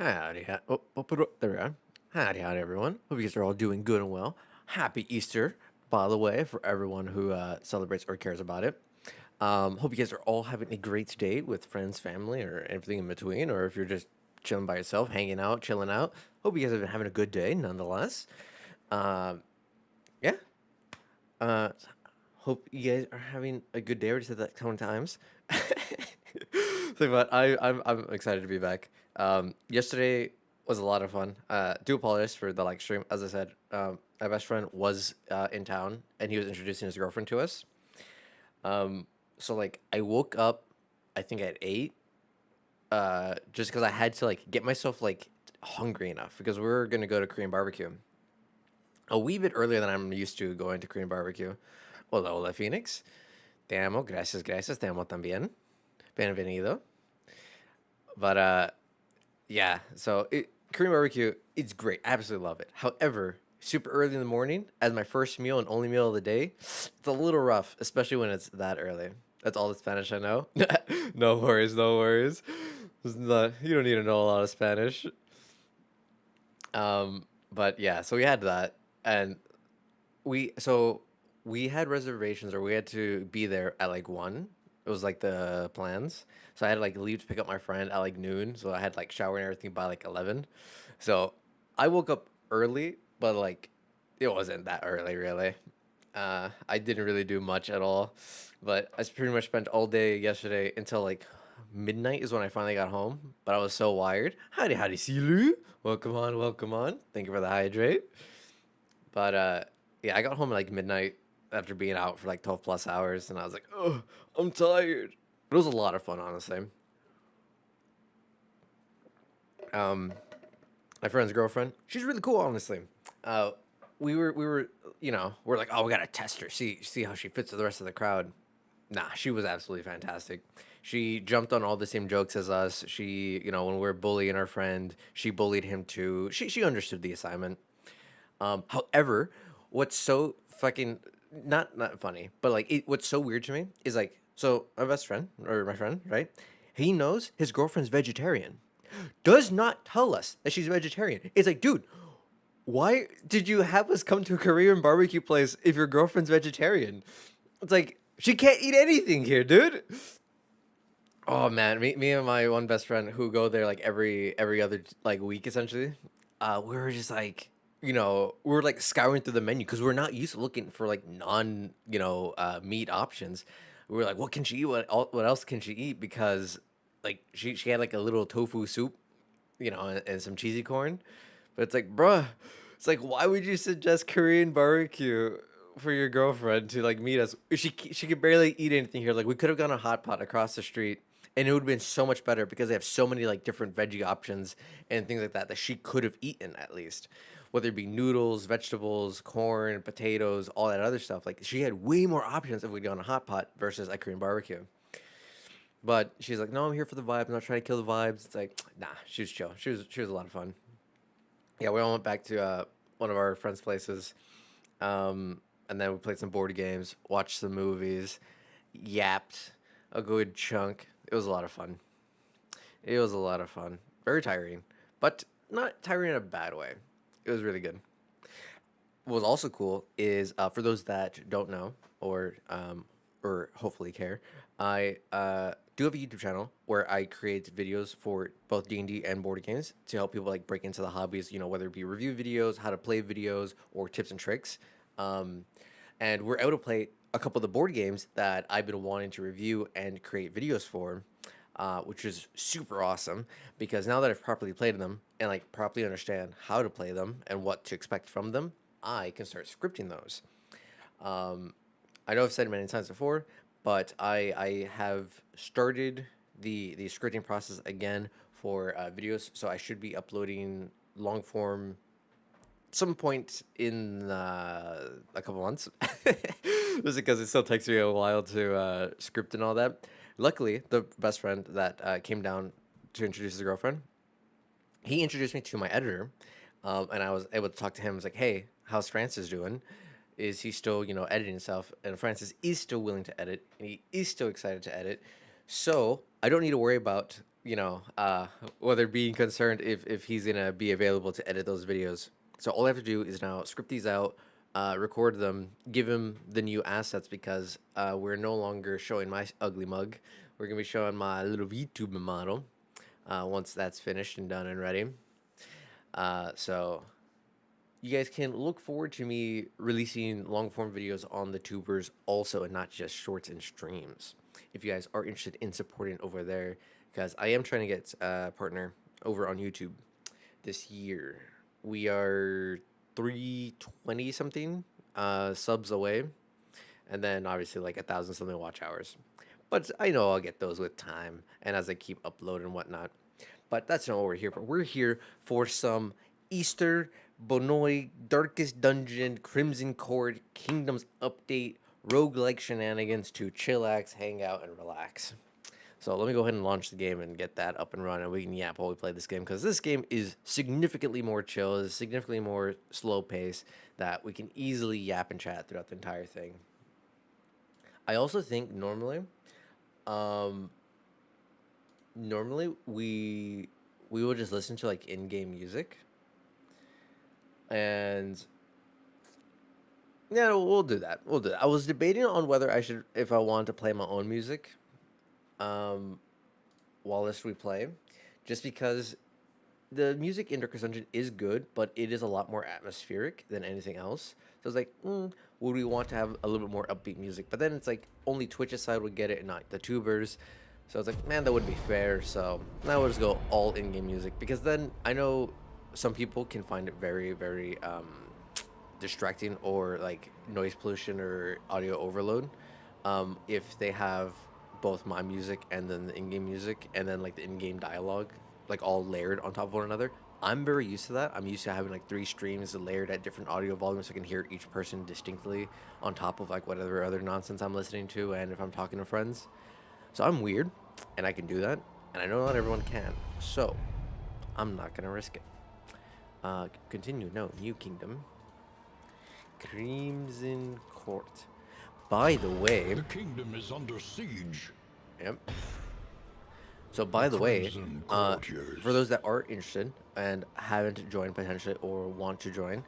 There we are. Howdy, everyone. Hope you guys are all doing good and well. Happy Easter, by the way, for everyone who celebrates or cares about it. Hope you guys are all having a great day with friends, family, or everything in between, or if you're just chilling by yourself, hanging out, chilling out. Hope you guys have been having a good day, nonetheless. Um, yeah. Uh, Hope you guys are having a good day. I already said that 10 times. But I'm excited to be back. Yesterday was a lot of fun. Do apologize for the like stream. As I said, my best friend was in town and he was introducing his girlfriend to us. So like I woke up, I think at 8, just because I had to like get myself like hungry enough because we were gonna go to Korean barbecue a wee bit earlier than I'm used to going to Korean barbecue. Hola, Phoenix. Te amo, gracias, te amo también. Bienvenido. But yeah, so Korean barbecue, it's great. I absolutely love it. However, super early in the morning as my first meal and only meal of the day, it's a little rough, especially when it's that early. That's all the Spanish I know. No worries, no worries. You don't need to know a lot of Spanish. But yeah, so we had that, and so we had reservations, or we had to be there at like 1. It was like the plans. So I had to like leave to pick up my friend at like noon. So I had like shower and everything by like 11. So I woke up early, but like it wasn't that early really. I didn't really do much at all, but pretty much spent all day yesterday until like midnight is when I finally got home. But I was so wired. Howdy, see you. Welcome on, welcome on. Thank you for the hydrate. But yeah, I got home at like midnight after being out for like 12 plus hours, and I was like, oh, I'm tired. But it was a lot of fun, honestly. Um, my friend's girlfriend, she's really cool, honestly. Uh, we were, we're like, oh, we gotta test her, see how she fits with the rest of the crowd. Nah, she was absolutely fantastic. She jumped on all the same jokes as us. She, when we were bullying our friend, she bullied him too. She understood the assignment. However, what's so fucking not funny, but like what's so weird to me is like, so my best friend or my friend, right? He knows his girlfriend's vegetarian. Does not tell us that she's vegetarian. It's like, dude, why did you have us come to a Korean barbecue place if your girlfriend's vegetarian? It's like she can't eat anything here, dude. Oh man, me and my one best friend who go there like every other like week essentially. We were just like, we were like scouring through the menu because we're not used to looking for like non, meat options. We were like, what can she eat? What else can she eat? Because like she had like a little tofu soup, and some cheesy corn. But it's like, bruh, it's like, why would you suggest Korean barbecue for your girlfriend to like meet us? She could barely eat anything here. Like we could have gone a hot pot across the street, and it would have been so much better because they have so many like different veggie options and things like that that she could have eaten at least. Whether it be noodles, vegetables, corn, potatoes, all that other stuff. Like she had way more options if we'd gone a hot pot versus a Korean barbecue. But she's like, no, I'm here for the vibes. I'm not trying to kill the vibes. It's like, nah, she was chill. She was a lot of fun. Yeah, we all went back to one of our friends' places, and then we played some board games, watched some movies, yapped a good chunk. It was a lot of fun. It was a lot of fun. Very tiring, but not tiring in a bad way. It was really good. What was also cool is for those that don't know or hopefully care, I do have a YouTube channel where I create videos for both D&D and board games to help people like break into the hobbies. Whether it be review videos, how to play videos, or tips and tricks. Um, and we're able to play a couple of the board games that I've been wanting to review and create videos for, which is super awesome because now that I've properly played them and like properly understand how to play them and what to expect from them, I can start scripting those. Um, I know I've said it many times before, but I have started the scripting process again for videos, so I should be uploading long form some point in a couple months. Just because it still takes me a while to script and all that. Luckily, the best friend that came down to introduce his girlfriend, he introduced me to my editor, and I was able to talk to him. I was like, "Hey, how's Francis doing? Is he still, editing stuff?" And Francis is still willing to edit, and he is still excited to edit. So I don't need to worry about, whether being concerned if he's gonna be available to edit those videos. So all I have to do is now script these out, record them, give him the new assets because we're no longer showing my ugly mug. We're gonna be showing my little VTube model once that's finished and done and ready. So you guys can look forward to me releasing long form videos on the tubers also, and not just shorts and streams. If you guys are interested in supporting over there, because I am trying to get a partner over on YouTube this year. We are 320 something subs away, and then obviously like 1,000 something watch hours. But I know I'll get those with time and as I keep uploading and whatnot. But that's not what we're here for. We're here for some Easter, Bnuy, Darkest Dungeon, Crimson Court, Kingdoms update, roguelike shenanigans to chillax, hang out, and relax. So let me go ahead and launch the game and get that up and running. And we can yap while we play this game because this game is significantly more chill, is significantly more slow pace that we can easily yap and chat throughout the entire thing. I also think um, normally we will just listen to like in-game music, and yeah, we'll do that. We'll do that. I was debating on whether I should, if I wanted to play my own music, um, whilst we play, just because the music in Darkest Dungeon is good, but it is a lot more atmospheric than anything else. So it's like, would we want to have a little bit more upbeat music? But then it's like only Twitch's side would get it and not the tubers. So it's like, man, that wouldn't be fair. So now we'll just go all in-game music, because then I know some people can find it very, very distracting or like noise pollution or audio overload if they have both my music and then the in-game music and then like the in-game dialogue like all layered on top of one another. I'm very used to that. I'm used to having like 3 streams layered at different audio volumes so I can hear each person distinctly on top of like whatever other nonsense I'm listening to and if I'm talking to friends. So I'm weird and I can do that, and I know not everyone can. So I'm not gonna risk it. Continue. No, New Kingdom. Crimson Court. By the way, The kingdom is under siege. yep. So by the way, Crimson Courtiers. for those that are interested and haven't joined potentially or want to join,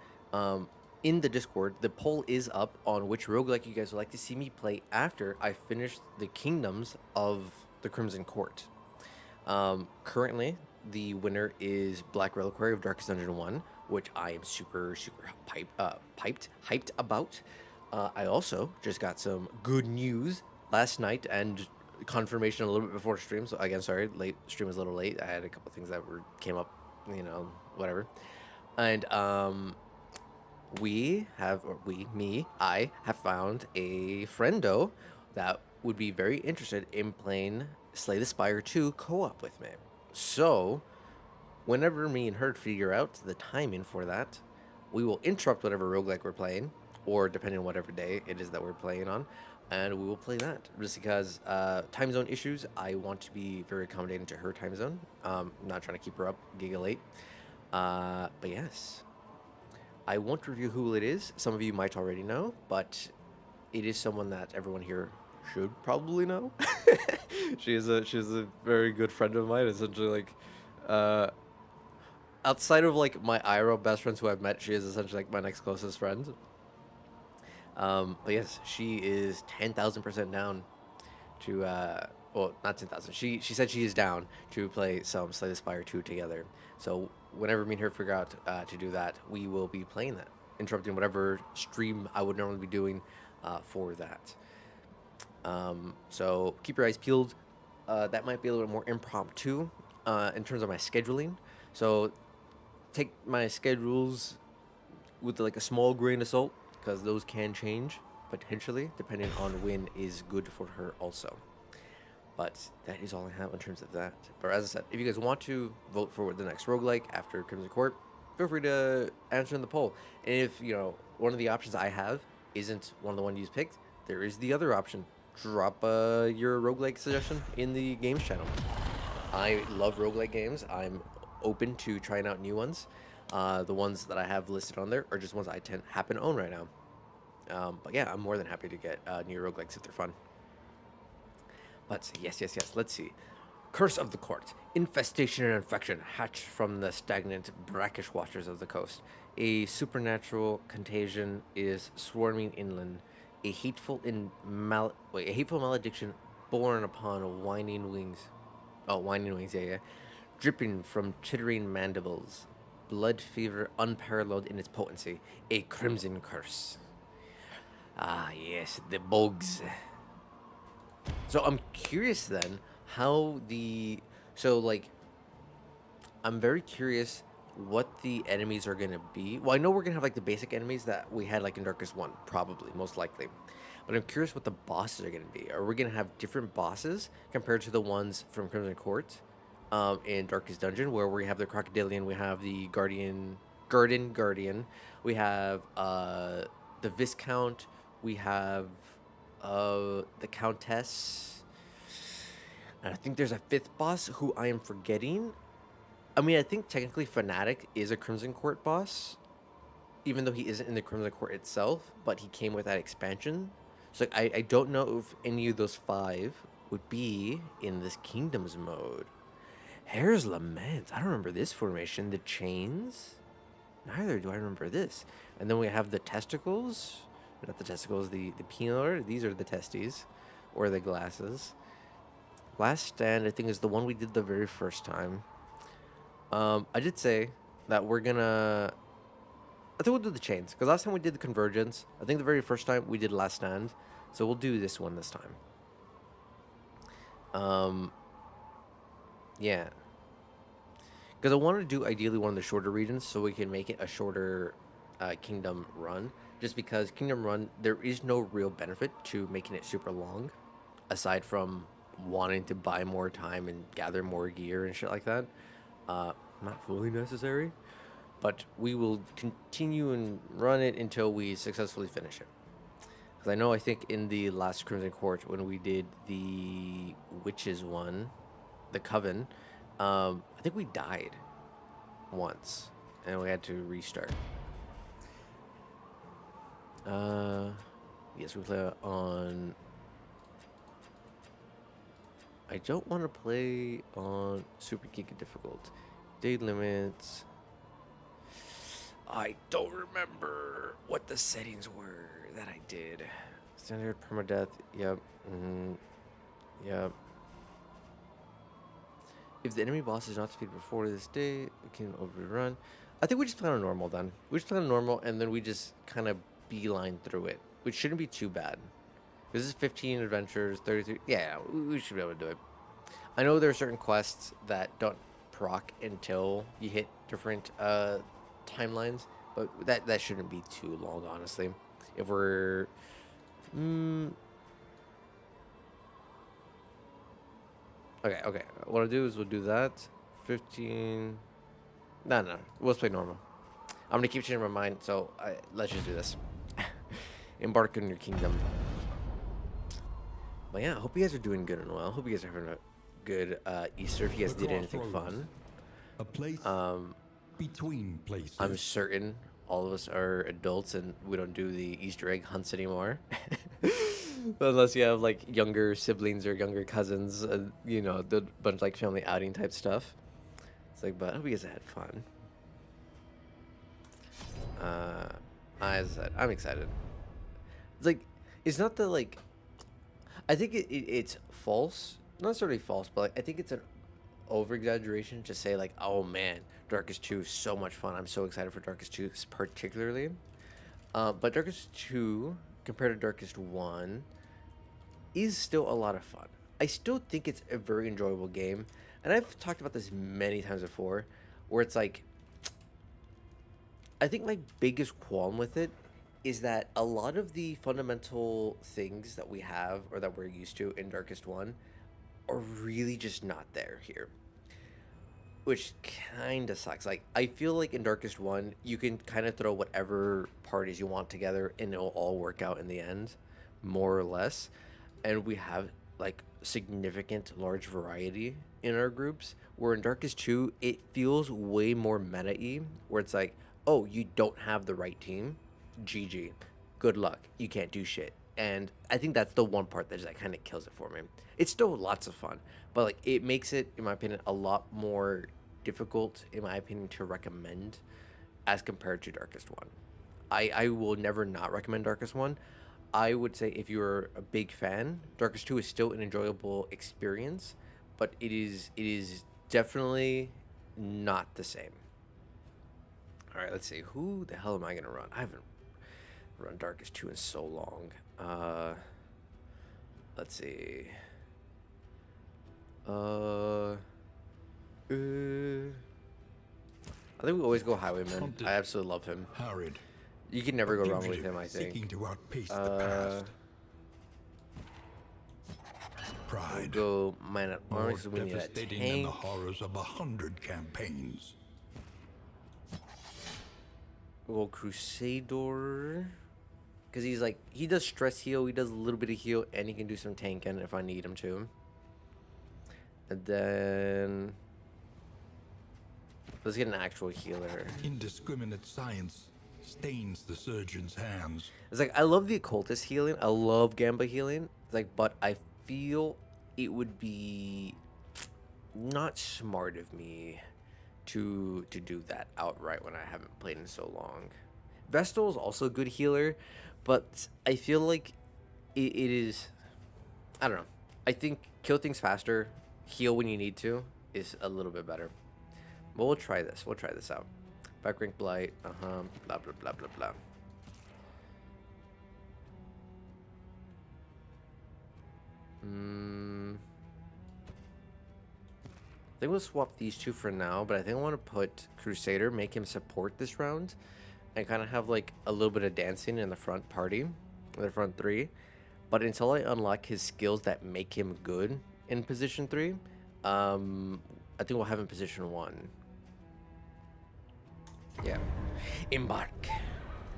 in the Discord, the poll is up on which roguelike you guys would like to see me play after I finish the kingdoms of the Crimson Court. Currently, the winner is Black Reliquary of Darkest Dungeon 1, which I am super hyped about. I also just got some good news last night and confirmation a little bit before stream. So again, sorry, late stream was a little late. I had a couple things that came up, whatever. And I have found a friendo that would be very interested in playing Slay the Spire 2 co-op with me. So whenever me and her figure out the timing for that, we will interrupt whatever roguelike we're playing, or depending on whatever day it is that we're playing on, and we will play that. Just because time zone issues, I want to be very accommodating to her time zone. I'm not trying to keep her up giga late. But yes, I won't review who it is. Some of you might already know, but it is someone that everyone here should probably know. She's a very good friend of mine. Essentially, like, outside of like my IRL best friends who I've met, she is essentially like my next closest friend. But yes, she is 10,000% down to well, not 10,000. She said she is down to play some Slay the Spire 2 together. So whenever me and her figure out to do that, we will be playing that, interrupting whatever stream I would normally be doing for that. So keep your eyes peeled. That might be a little bit more impromptu in terms of my scheduling. So take my schedules with like a small grain of salt, because those can change potentially depending on when is good for her also. But that is all I have in terms of that. But as I said, if you guys want to vote for the next roguelike after Crimson Court, feel free to answer in the poll. And if, one of the options I have isn't one of the ones you picked, there is the other option. Drop your roguelike suggestion in the games channel. I love roguelike games. I'm open to trying out new ones. The ones that I have listed on there are just ones I happen to own right now. But yeah, I'm more than happy to get new roguelikes if they're fun. But yes. Let's see. Curse of the Court. Infestation and infection hatch from the stagnant, brackish waters of the coast. A supernatural contagion is swarming inland. A hateful malediction born upon whining wings. Oh, whining wings, yeah, yeah. Dripping from chittering mandibles. Blood fever unparalleled in its potency. A crimson curse. Ah, yes, the bugs. So I'm curious then how the I'm very curious what the enemies are gonna be. Well, I know we're gonna have like the basic enemies that we had like in Darkest One, probably, most likely. But I'm curious what the bosses are gonna be. Are we gonna have different bosses compared to the ones from Crimson Court, in Darkest Dungeon, where we have the Crocodilian, we have the Guardian, we have the Viscount, we have the Countess, and I think there's a fifth boss who I am forgetting. I mean, I think technically Fanatic is a Crimson Court boss, even though he isn't in the Crimson Court itself, but he came with that expansion. So like, I don't know if any of those five would be in this Kingdoms mode. Hare's Lament. I don't remember this formation. The Chains. Neither do I remember this. And then we have the Testicles. Not the Testicles, the Penal. These are the Testes. Or the Glasses. Last Stand, I think, is the one we did the very first time. I did say that we're gonna... I think we'll do the Chains. Because last time we did the Convergence. I think the very first time we did Last Stand. So we'll do this one this time. Yeah. Because I wanted to do ideally one of the shorter regions so we can make it a shorter Kingdom run. Just because Kingdom run, there is no real benefit to making it super long. Aside from wanting to buy more time and gather more gear and shit like that. Not fully necessary. But we will continue and run it until we successfully finish it. Because I think in the last Crimson Court, when we did the Witches one, the Coven, I think we died once. And we had to restart. Yes, we play on... I don't want to play on Super Giga Difficult. Day limits... I don't remember what the settings were that I did. Standard permadeath. Yep. Yep. If the enemy boss is not defeated before this day, we can overrun. I think we just play on normal then. We just play on normal and then we just kind of beeline through it, which shouldn't be too bad. This is 15 adventures, 33. Yeah, we should be able to do it. I know there are certain quests that don't proc until you hit different timelines, but that shouldn't be too long, honestly. If we're okay, what I'll do is we'll do that 15. No, we'll just play normal. I'm gonna keep changing my mind, so let's just do this. Embark on your kingdom. But yeah, I hope you guys are doing good and well. Hope you guys are having a good Easter. If you guys did anything fun, A place between places. I'm certain all of us are adults and we don't do the Easter egg hunts anymore. Unless you have like younger siblings or younger cousins, you know, the bunch of like family outing type stuff. It's like, but I hope you guys had fun. As I said, I'm excited. It's like, it's not the like, I think it's false, not necessarily false, but like, I think it's an over exaggeration to say like, oh man, Darkest 2 is so much fun. I'm so excited for Darkest 2 particularly. But Darkest 2 compared to Darkest 1 is still a lot of fun. I still think it's a very enjoyable game. And I've talked about this many times before, where it's like, I think my biggest qualm with it is that a lot of the fundamental things that we have or that we're used to in Darkest 1 are really just not there here. Which kind of sucks. Like, I feel like in Darkest 1, you can kind of throw whatever parties you want together and it'll all work out in the end, more or less. And we have, like, significant large variety in our groups, where in Darkest 2, it feels way more meta-y, where it's like, oh, you don't have the right team? GG. Good luck. You can't do shit. And I think that's the one part that just kind of kills it for me. It's still lots of fun, but like it makes it, in my opinion, a lot more difficult, in my opinion, to recommend as compared to Darkest One. I will never not recommend Darkest One. I would say if you're a big fan, Darkest Two is still an enjoyable experience, but it is definitely not the same. All right, let's see. Who the hell am I gonna run? I haven't run Darkest Two in so long. Let's see. I think we always go Highwayman. Hunted, I absolutely love him. harried, You can never a go wrong with fugitive him, I seeking think. to outpace the past. Pride, Go Man at more Arms. We need a devastating than tank. the horrors of 100 campaigns. We'll go Crusader. Because he's like, he does stress heal, he does a little bit of heal, and he can do some tanking if I need him to. And then let's get an actual healer. Indiscriminate science stains the surgeon's hands. It's like I love the occultist healing. I love Gamba healing. It's like, but I feel it would be not smart of me to do that outright when I haven't played in so long. Vestal is also a good healer, but I feel like it is. I don't know. I think kill things faster, heal when you need to is a little bit better. But we'll try this. We'll try this out. Back rank blight. Blah blah blah blah blah. I think we'll swap these two for now, but I think I want to put Crusader, make him support this round, and kind of have like a little bit of dancing in the front party, the front three. But until I unlock his skills that make him good in position 3, I think we'll have him position 1. Yeah. Embark.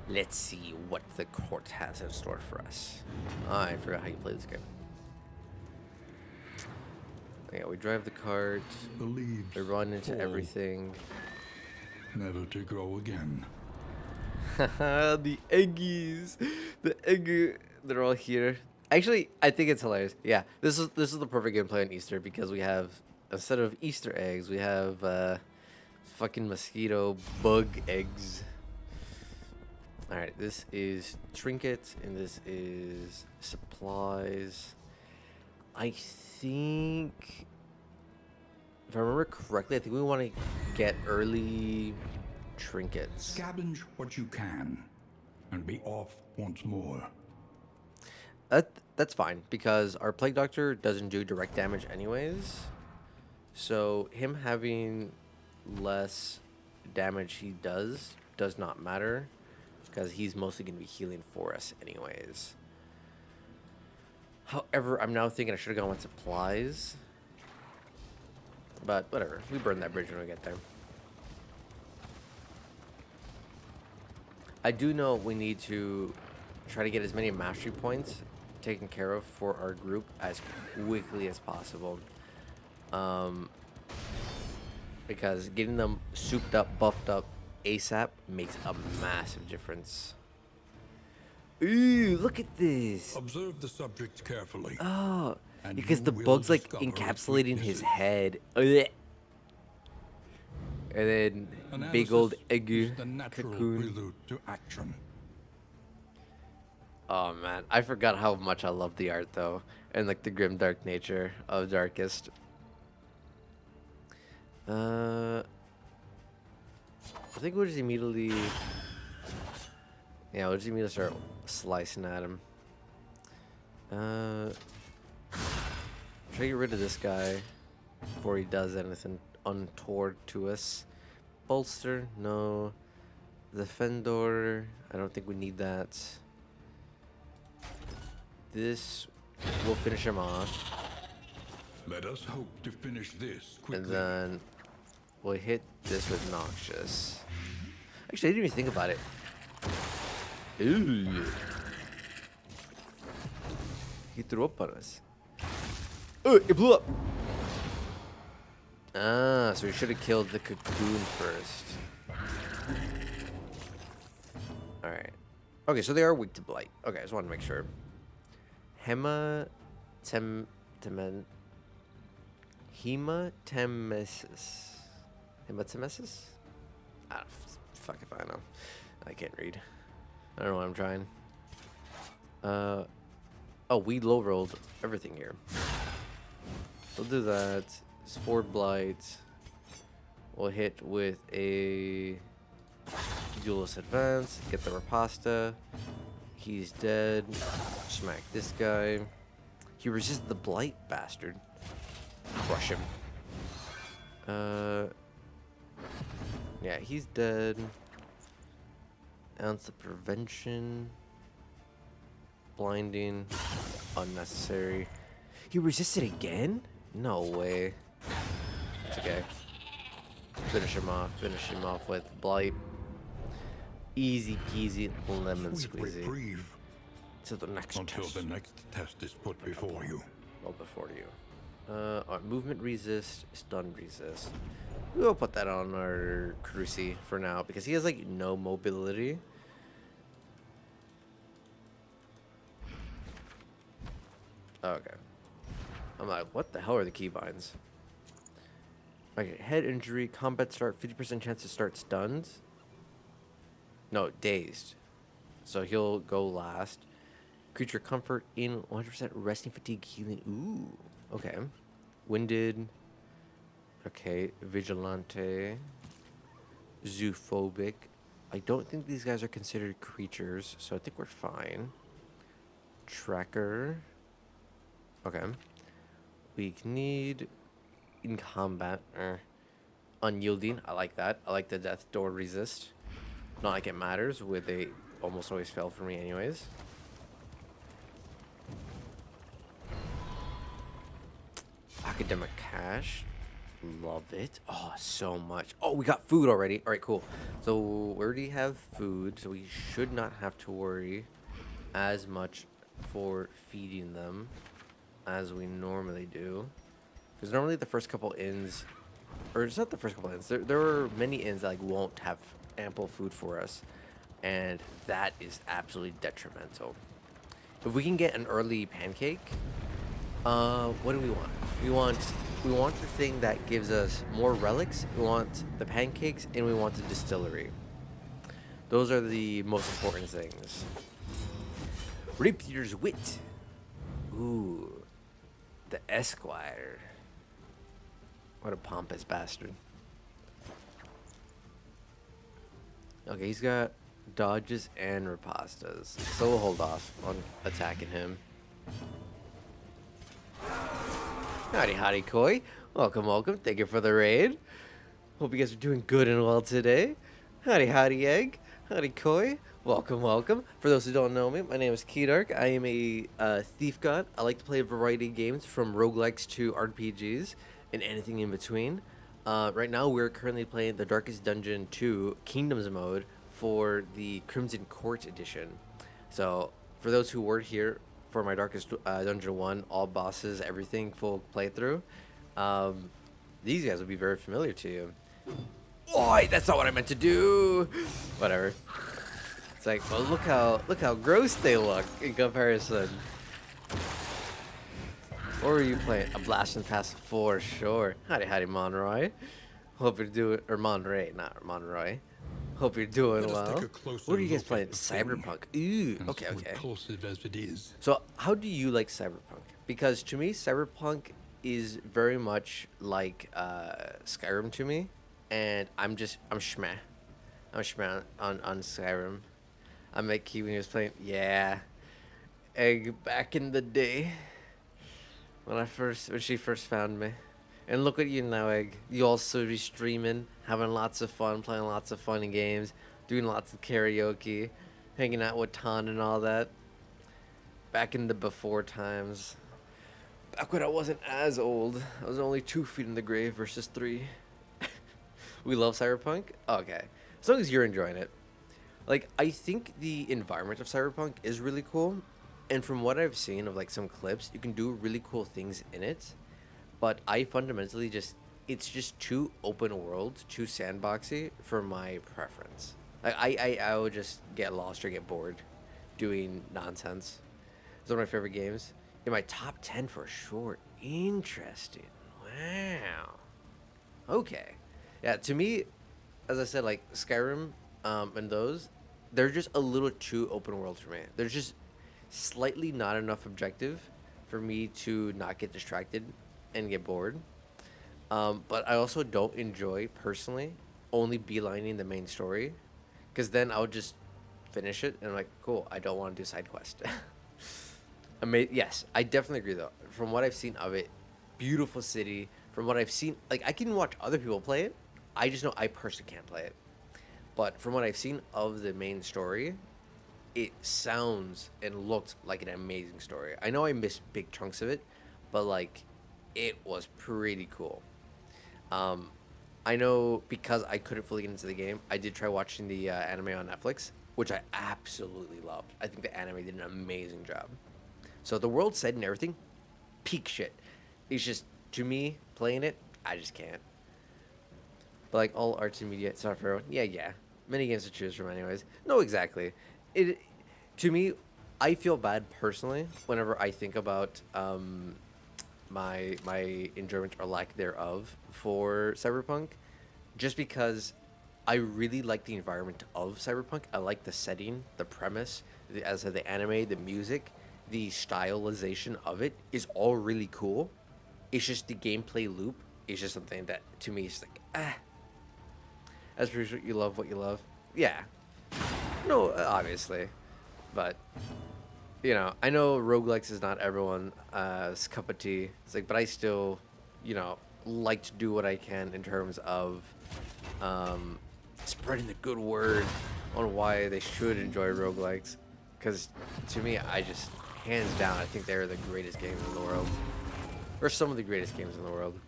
Let's see what the court has in store for us. I forgot how you play this game. Yeah, we drive the cart. Believed, We run into fall, everything. never to grow again. The eggies. The egg. They're all here. Actually, I think it's hilarious. Yeah, this is the perfect gameplay on Easter because we have, instead of Easter eggs, we have fucking mosquito bug eggs. All right, this is trinkets and this is supplies. I think, if I remember correctly, I think we want to get early trinkets. Scavenge what you can, and be off once more. That's fine because our Plague Doctor doesn't do direct damage anyways. So him having less damage he does not matter because he's mostly going to be healing for us anyways. However, I'm now thinking I should have gone with supplies. But whatever. We burn that bridge when we get there. I do know we need to try to get as many mastery points taken care of for our group as quickly as possible. Because getting them souped up, buffed up ASAP makes a massive difference. Ooh, look at this. Observe the subject carefully. Oh, and because you the will bug's like discover its encapsulating his weaknesses. head. Ugh. And then big old Analysis egg is the natural cocoon. prelude to action. Oh man, I forgot how much I love the art though, and like the grim dark nature of Darkest. I think we'll just immediately, yeah, we'll just immediately start slicing at him. Try to get rid of this guy before he does anything untoward to us. Bolster, no. Defender, I don't think we need that. This will finish him off. Let us hope to finish this quickly. And then we'll hit this with Noxious. Actually, I didn't even think about it. Ooh. He threw up on us. Oh, it blew up. Ah, so we should have killed the cocoon first. Alright. Okay, so they are weak to blight. Okay, I just want to make sure. Hema temen hematemesis. Hematemesis? Ah, fuck if I know. I can't read. I don't know what I'm trying. Oh, we low rolled everything here. We'll do that. It's 4 blight. We'll hit with a duelist advance. Get the riposta. He's dead. Smack this guy. He resisted the blight, bastard. Crush him. Yeah, he's dead. Ounce of prevention. Blinding. Unnecessary. He resisted again? No way. It's okay. Finish him off. Finish him off with blight. Easy peasy lemon Sweet squeezy. reprieve To the next until test. the next test is put before you. Well, before you. Alright, movement resist, stun resist. We'll put that on our Cruci for now because he has like no mobility. Okay. I'm like, what the hell are the keybinds? Okay, head injury, combat start, 50% chance to start stunned. No, dazed. So he'll go last. Creature comfort in 100% resting fatigue healing. Ooh, okay. Winded. Okay, vigilante. Zoophobic. I don't think these guys are considered creatures, so I think we're fine. Tracker. Okay. Weak need. In combat. Unyielding. I like that. I like the death door resist. Not like it matters, with they almost always fail for me anyways. Academic cash. Love it. Oh, so much. Oh, we got food already. All right, cool. So we already have food, so we should not have to worry as much for feeding them as we normally do. Because normally the first couple inns, or it's not the first couple inns, there are many inns that like won't have ample food for us, and that is absolutely detrimental. If we can get an early pancake, what do we want? We want the thing that gives us more relics. We want the pancakes, and we want the distillery. Those are the most important things. Rapier's wit. Ooh, the Esquire. What a pompous bastard. Okay, he's got dodges and ripostas, so we'll hold off on attacking him. Howdy, howdy, Koi. Welcome, welcome. Thank you for the raid. Hope you guys are doing good and well today. Howdy, howdy, Egg. Howdy, Koi. Welcome, welcome. For those who don't know me, my name is Keydark. I am a thief god. I like to play a variety of games, from roguelikes to RPGs and anything in between. Right now, we're currently playing the Darkest Dungeon 2 Kingdoms mode for the Crimson Court edition. So, for those who weren't here for my Darkest Dungeon 1, all bosses, everything, full playthrough, these guys will be very familiar to you. Oi, that's not what I meant to do. Whatever. It's like, well, look how gross they look in comparison. What were you playing? A Blast and Pass for sure. Howdy, howdy, Monroy. Hope you're doing, or Monroy, not Monroy. Hope you're doing well. What are you guys playing? Cyberpunk. Ooh, okay, okay. Repulsive as it is. So, how do you like Cyberpunk? Because to me, Cyberpunk is very much like Skyrim to me, and I'm schmeh. I'm schmeh on Skyrim. I'm like when he was playing. Yeah, Egg back in the day. When she first found me. And look at you now, Egg. You also be streaming, having lots of fun, playing lots of funny games, doing lots of karaoke, hanging out with Ton and all that. Back in the before times. Back when I wasn't as old. I was only 2 feet in the grave versus 3. We love Cyberpunk? Okay. As long as you're enjoying it. Like, I think the environment of Cyberpunk is really cool. And from what I've seen of like some clips, you can do really cool things in it. But I fundamentally it's just too open world, too sandboxy for my preference. Like I would just get lost or get bored doing nonsense. It's one of my favorite games. In my top 10 for sure. Interesting. Wow. Okay. Yeah, to me, as I said, like Skyrim, and those, they're just a little too open world for me. There's just slightly not enough objective for me to not get distracted and get bored. But I also don't enjoy personally only beelining the main story, because then I'll just finish it and I'm like, cool, I don't want to do side quest. Yes, I definitely agree though. From what I've seen of it, beautiful city. From what I've seen, like I can watch other people play it. I just know I personally can't play it. But from what I've seen of the main story, it sounds and looked like an amazing story. I know I missed big chunks of it, but like it was pretty cool. Um, I know because I couldn't fully get into the game, I did try watching the anime on Netflix, which I absolutely loved. I think the anime did an amazing job. So the world set and everything, peak shit. It's just, to me, playing it, I just can't. But like all arts and media, it's not for everyone. Yeah, yeah. Many games to choose from, anyways. No, exactly. It, to me, I feel bad personally whenever I think about my enjoyment or lack thereof for Cyberpunk, just because I really like the environment of Cyberpunk. I like the setting, the premise, as of the anime, the music, the stylization of it is all really cool. It's just the gameplay loop is just something that to me is like, ah. As for sure, you love what you love. Yeah. No, obviously, but I know roguelikes is not everyone's cup of tea. It's like, but I still, like to do what I can in terms of spreading the good word on why they should enjoy roguelikes. Because to me, I just, hands down, I think they're the greatest games in the world. Or some of the greatest games in the world.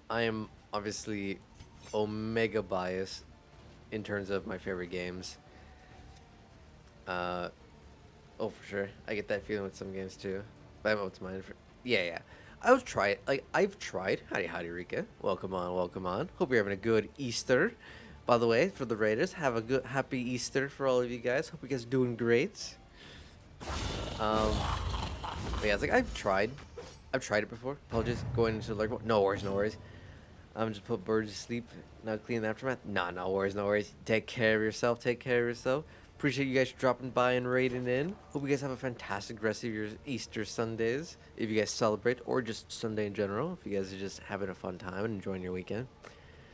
I am obviously omega biased in terms of my favorite games. Oh, for sure. I get that feeling with some games too. But I'm up to mine. Yeah. I've tried. Like I've tried. Howdy, Rika. Welcome on. Welcome on. Hope you're having a good Easter. By the way, for the Raiders, have a good, happy Easter for all of you guys. Hope you guys are doing great. But yeah, it's like I've tried. I've tried it before. Apologies. Going into like no worries, no worries. Just put birds to sleep. Now clean the aftermath. Nah, no worries, no worries. Take care of yourself. Take care of yourself. Appreciate you guys dropping by and raiding in. Hope you guys have a fantastic rest of your Easter Sundays. If you guys celebrate, or just Sunday in general. If you guys are just having a fun time and enjoying your weekend.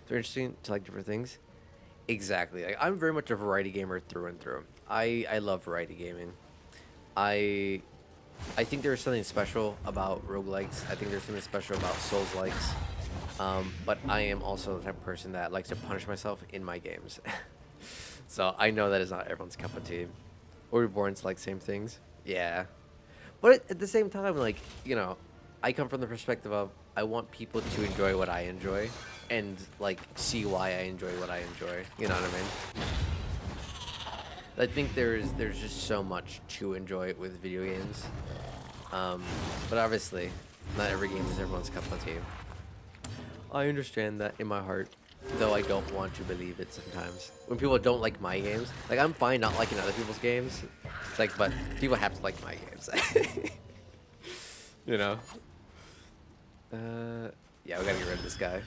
It's interesting to like different things. Exactly. Like, I'm very much a variety gamer through and through. I love variety gaming. I think there's something special about roguelikes. I think there's something special about Souls-likes. But I am also the type of person that likes to punish myself in my games. So I know that is not everyone's cup of tea. We're born to like same things. Yeah. But at the same time, like, I come from the perspective of I want people to enjoy what I enjoy and like see why I enjoy what I enjoy. You know what I mean? I think there's just so much to enjoy with video games. But obviously, not every game is everyone's cup of tea. I understand that in my heart, though I don't want to believe it sometimes. When people don't like my games, like I'm fine not liking other people's games. It's like, but people have to like my games. Yeah, we gotta get rid of this guy.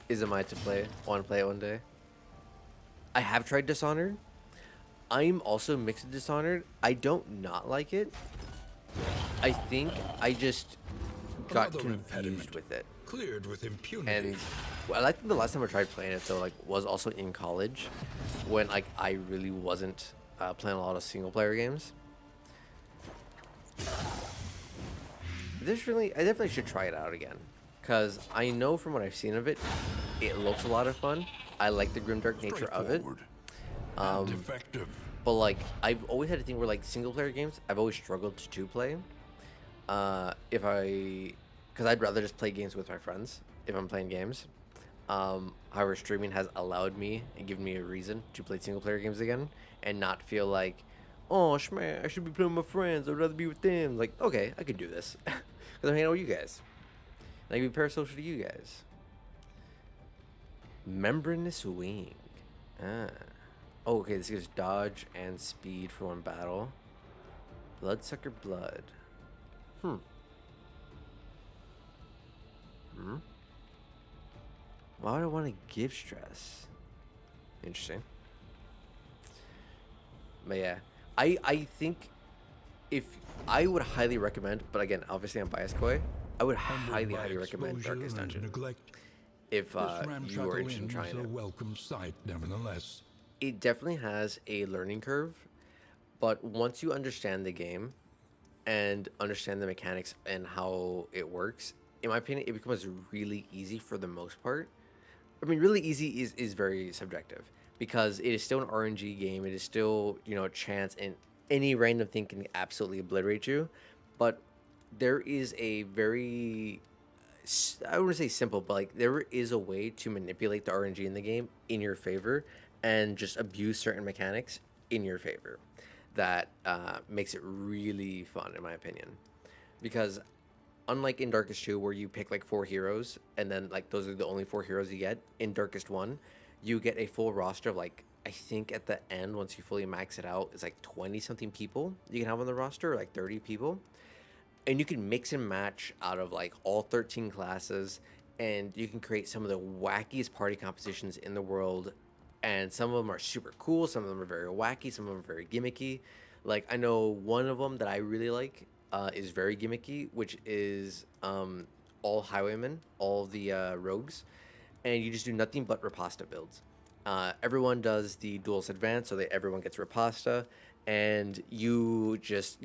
Is it mine to play? Want to play it one day? I have tried Dishonored. I'm also mixed with Dishonored. I don't not like it. I think I just got Another confused impediment. with it. Cleared with impunity. And well, I think the last time I tried playing it though, like, was also in college, when like I really wasn't playing a lot of single player games. I definitely should try it out again, cause I know from what I've seen of it, it looks a lot of fun. I like the grimdark nature of it. Straightforward and effective. But like I've always had a thing where like single player games, I've always struggled to play. Because I'd rather just play games with my friends if I'm playing games. However, streaming has allowed me and given me a reason to play single player games again and not feel like, oh, I should be playing with my friends. I'd rather be with them. Like, okay, I could do this because I'm hanging out with you guys. And I can be parasocial to you guys. Membranous wing. Ah. Oh, okay. This gives dodge and speed for one battle. Bloodsucker Blood. Hmm. Hmm. Why would I want to give stress? Interesting. But yeah, I think if I would highly recommend, but again, obviously I'm biased, Koi. I would Humbled by highly recommend exposure Darkest and Dungeon neglect, if this you are ramshackle interested in inn is trying a it. welcome sight, nevertheless. It definitely has a learning curve, but once you understand the game and understand the mechanics and how it works, in my opinion, it becomes really easy for the most part. I mean, really easy is very subjective because it is still an RNG game. It is still, chance, and any random thing can absolutely obliterate you. But there is a very, I wouldn't say simple, but like there is a way to manipulate the RNG in the game in your favor and just abuse certain mechanics in your favor. That makes it really fun, in my opinion, because unlike in Darkest 2 where you pick like four heroes and then like those are the only four heroes you get, in Darkest 1, you get a full roster of like I think at the end once you fully max it out, it's like 20 something people you can have on the roster, or like 30 people. And you can mix and match out of like all 13 classes, and you can create some of the wackiest party compositions in the world. And some of them are super cool, some of them are very wacky, some of them are very gimmicky. Like I know one of them that I really like is very gimmicky, which is all highwaymen, all the rogues, and you just do nothing but riposta builds. Everyone does the duelist advance, so that everyone gets riposta, and you just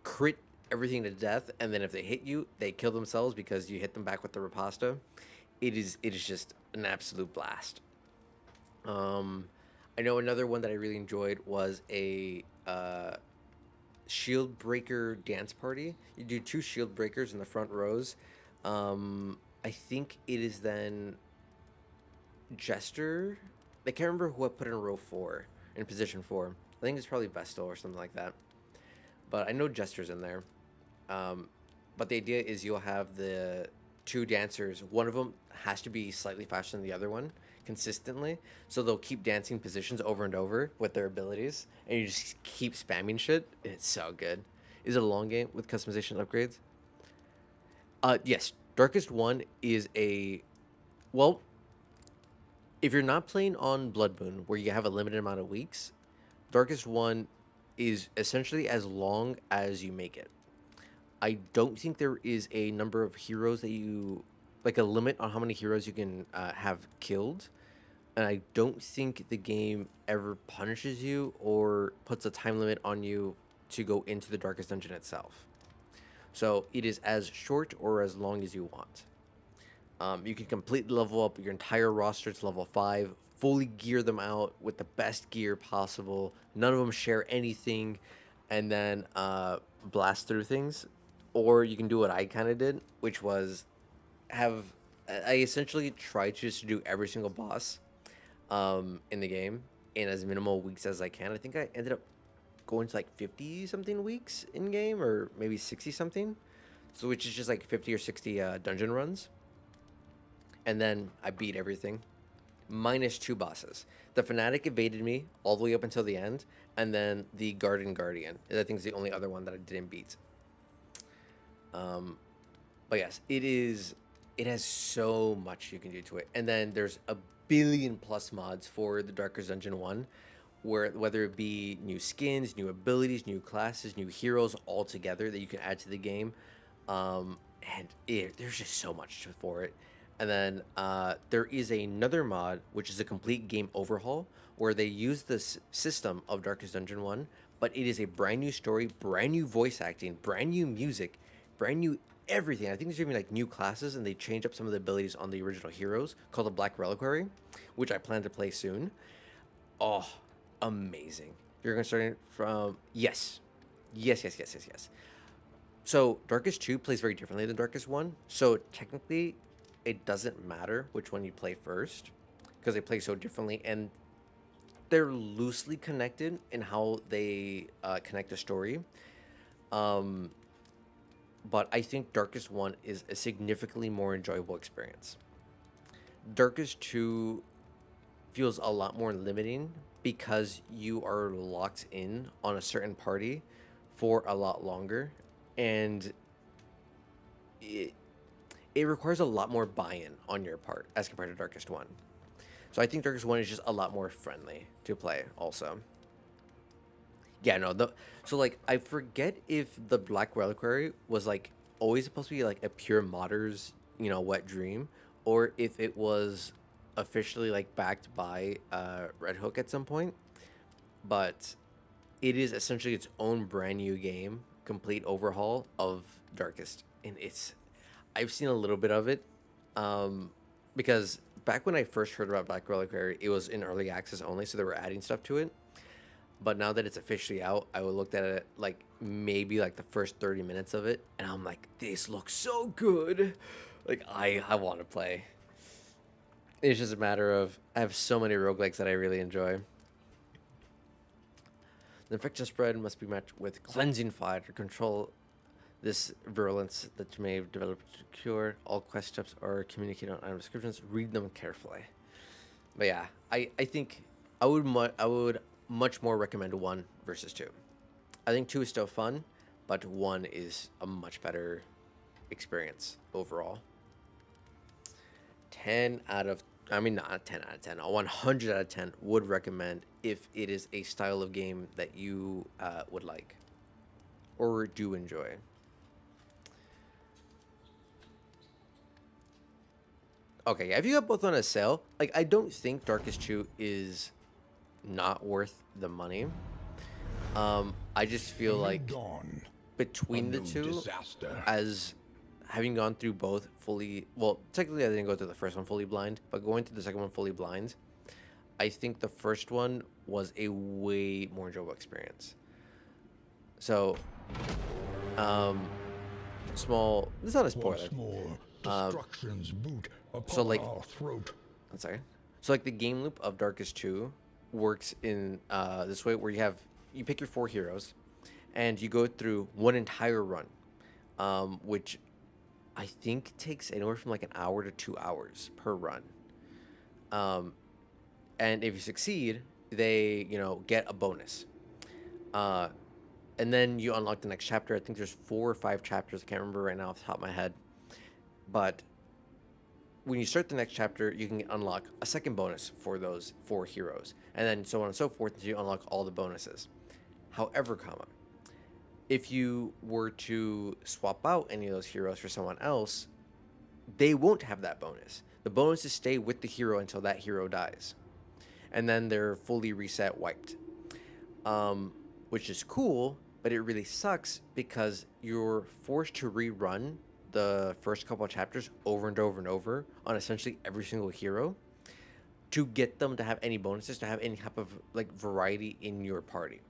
crit everything to death, and then if they hit you, they kill themselves because you hit them back with the riposta. It is just an absolute blast. Um, I know another one that I really enjoyed was a shield breaker dance party. You do two shield breakers in the front rows. I think it is then Jester. I can't remember who I put in row four, in position four. I think it's probably Vestal or something like that. But I know Jester's in there. But the idea is you'll have the two dancers. One of them has to be slightly faster than the other one consistently. So they'll keep dancing positions over and over with their abilities. And you just keep spamming shit. It's so good. Is it a long game with customization upgrades? Yes. Darkest One is a. Well, if you're not playing on Blood Moon, where you have a limited amount of weeks, Darkest One is essentially as long as you make it. I don't think there is a number of heroes that you like a limit on how many heroes you can have killed, and I don't think the game ever punishes you or puts a time limit on you to go into the darkest dungeon itself. So it is as short or as long as you want. You can completely level up your entire roster to level 5, fully gear them out with the best gear possible. None of them share anything, and then blast through things. Or you can do what I kind of did, which was have I essentially tried to just do every single boss in the game in as minimal weeks as I can. I think I ended up going to like 50 something weeks in game, or maybe 60 something. So which is just like 50 or 60 dungeon runs. And then I beat everything minus two bosses. The Fanatic evaded me all the way up until the end, and then the Garden Guardian. I think is the only other one that I didn't beat. But yes, it is. It has so much you can do to it, and then there's a billion plus mods for the Darkest Dungeon 1, where whether it be new skins, new abilities, new classes, new heroes all together that you can add to the game. There's just so much for it. And then there is another mod, which is a complete game overhaul, where they use this system of Darkest Dungeon 1, but it is a brand new story, brand new voice acting, brand new music, brand new everything. I think there's even like new classes, and they change up some of the abilities on the original heroes, called the Black Reliquary, which I plan to play soon. Oh, amazing. You're going to start from... Yes. Yes. So Darkest 2 plays very differently than Darkest 1. So technically, it doesn't matter which one you play first, because they play so differently, and they're loosely connected in how they connect the story. But I think Darkest 1 is a significantly more enjoyable experience. Darkest 2 feels a lot more limiting because you are locked in on a certain party for a lot longer, and it, it requires a lot more buy-in on your part as compared to Darkest One. So I think Darkest One is just a lot more friendly to play also. Yeah, no, so like I forget if the Black Reliquary was like always supposed to be like a pure modders, wet dream, or if it was officially like backed by Red Hook at some point. But it is essentially its own brand new game, complete overhaul of Darkest, and I've seen a little bit of it, um, because back when I first heard about Black Reliquary, it was in early access only, so they were adding stuff to it. But now that it's officially out, I looked at it like maybe like the first 30 minutes of it, and I'm like, this looks so good. Like I want to play. It's just a matter of I have so many roguelikes that I really enjoy. The infection spread must be matched with cleansing fire to control this virulence that you may have developed to cure. All quest steps are communicated on item descriptions. Read them carefully. But yeah, I think I would much more recommend 1 versus 2. I think 2 is still fun, but 1 is a much better experience overall. 10 out of I mean, not 10 out of 10, a 100 out of 10 would recommend if it is a style of game that you would like or do enjoy. Okay, yeah, if you got both on a sale, like I don't think Darkest 2 is not worth the money. I just feel like Dawn, between the two, disaster. as having gone through both fully, well, technically I didn't go through the first one fully blind, but going through the second one fully blind, I think the first one was a way more enjoyable experience. So, small. This is not a spoiler. Once more, destruction's boot upon so, like- our throat. One second. So like the game loop of Darkest 2 works in this way, where you pick your 4 heroes, and you go through one entire run, which I think takes anywhere from like an hour to 2 hours per run. And if you succeed, they get a bonus. And then you unlock the next chapter. I think there's 4 or 5 chapters. I can't remember right now off the top of my head. But when you start the next chapter, you can unlock a second bonus for those 4 heroes, and then so on and so forth until you unlock all the bonuses. However, if you were to swap out any of those heroes for someone else, they won't have that bonus. The bonuses stay with the hero until that hero dies, and then they're fully reset, wiped. Which is cool, but it really sucks because you're forced to rerun the first couple of chapters over and over and over on essentially every single hero to get them to have any bonuses, to have any type of like variety in your party.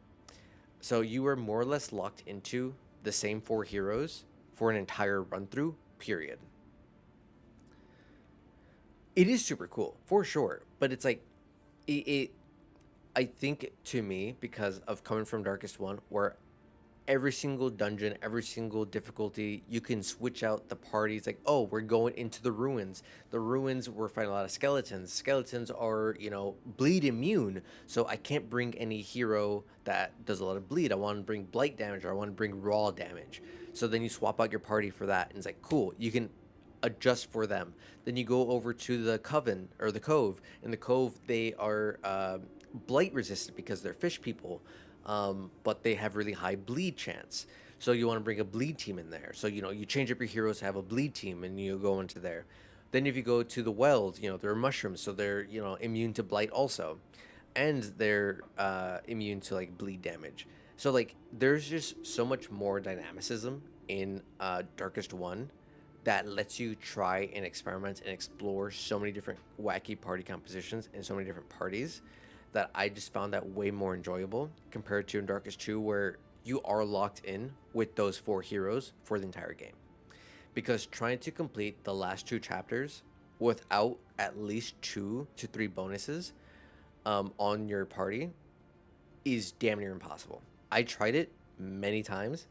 So you are more or less locked into the same 4 heroes for an entire run through, period. It is super cool for sure, but it's like it I think, to me, because of coming from Darkest One, where every single dungeon, every single difficulty, you can switch out the parties. Like, oh, we're going into the ruins. The ruins, we're fighting a lot of skeletons. Skeletons are, bleed immune. So I can't bring any hero that does a lot of bleed. I want to bring blight damage, or I want to bring raw damage. So then you swap out your party for that. And it's like, cool, you can adjust for them. Then you go over to the coven, or the cove. In the cove, they are blight resistant because they're fish people. But they have really high bleed chance. So you want to bring a bleed team in there. So, you change up your heroes to have a bleed team, and you go into there. Then if you go to the wells, there are mushrooms. So they're, immune to blight also. And they're immune to, like, bleed damage. So, like, there's just so much more dynamicism in Darkest One that lets you try and experiment and explore so many different wacky party compositions and so many different parties, that I just found that way more enjoyable compared to in Darkest 2, where you are locked in with those 4 heroes for the entire game. Because trying to complete the last 2 chapters without at least 2 to 3 bonuses on your party is damn near impossible. I tried it many times,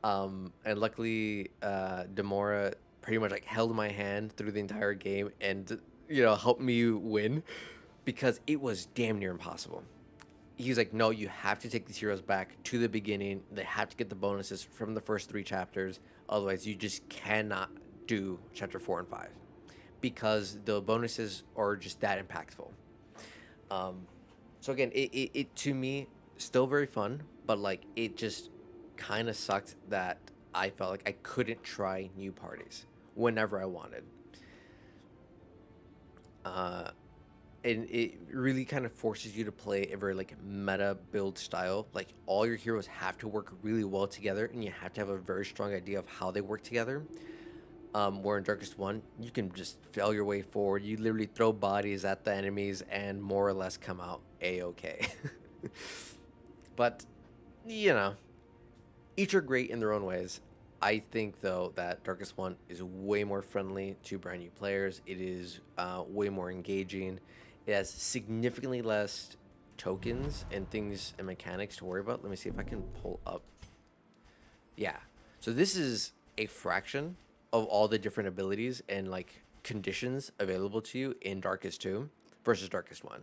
and luckily Demora pretty much like held my hand through the entire game and helped me win, because it was damn near impossible. he's like, no, you have to take these heroes back to the beginning. They have to get the bonuses from the first 3 chapters. Otherwise, you just cannot do chapter 4 and 5 because the bonuses are just that impactful. So again, it to me still very fun, but like it just kind of sucked that I felt like I couldn't try new parties whenever I wanted. Uh, and it really kind of forces you to play a very like meta build style. Like all your heroes have to work really well together, and you have to have a very strong idea of how they work together. Where in Darkest One, you can just fail your way forward. You literally throw bodies at the enemies and more or less come out a-okay. But you know, each are great in their own ways. I think though that Darkest One is way more friendly to brand new players. It is way more engaging. It has significantly less tokens and things and mechanics to worry about. Let me see if I can pull up. Yeah. So this is a fraction of all the different abilities and like conditions available to you in Darkest 2 versus Darkest 1.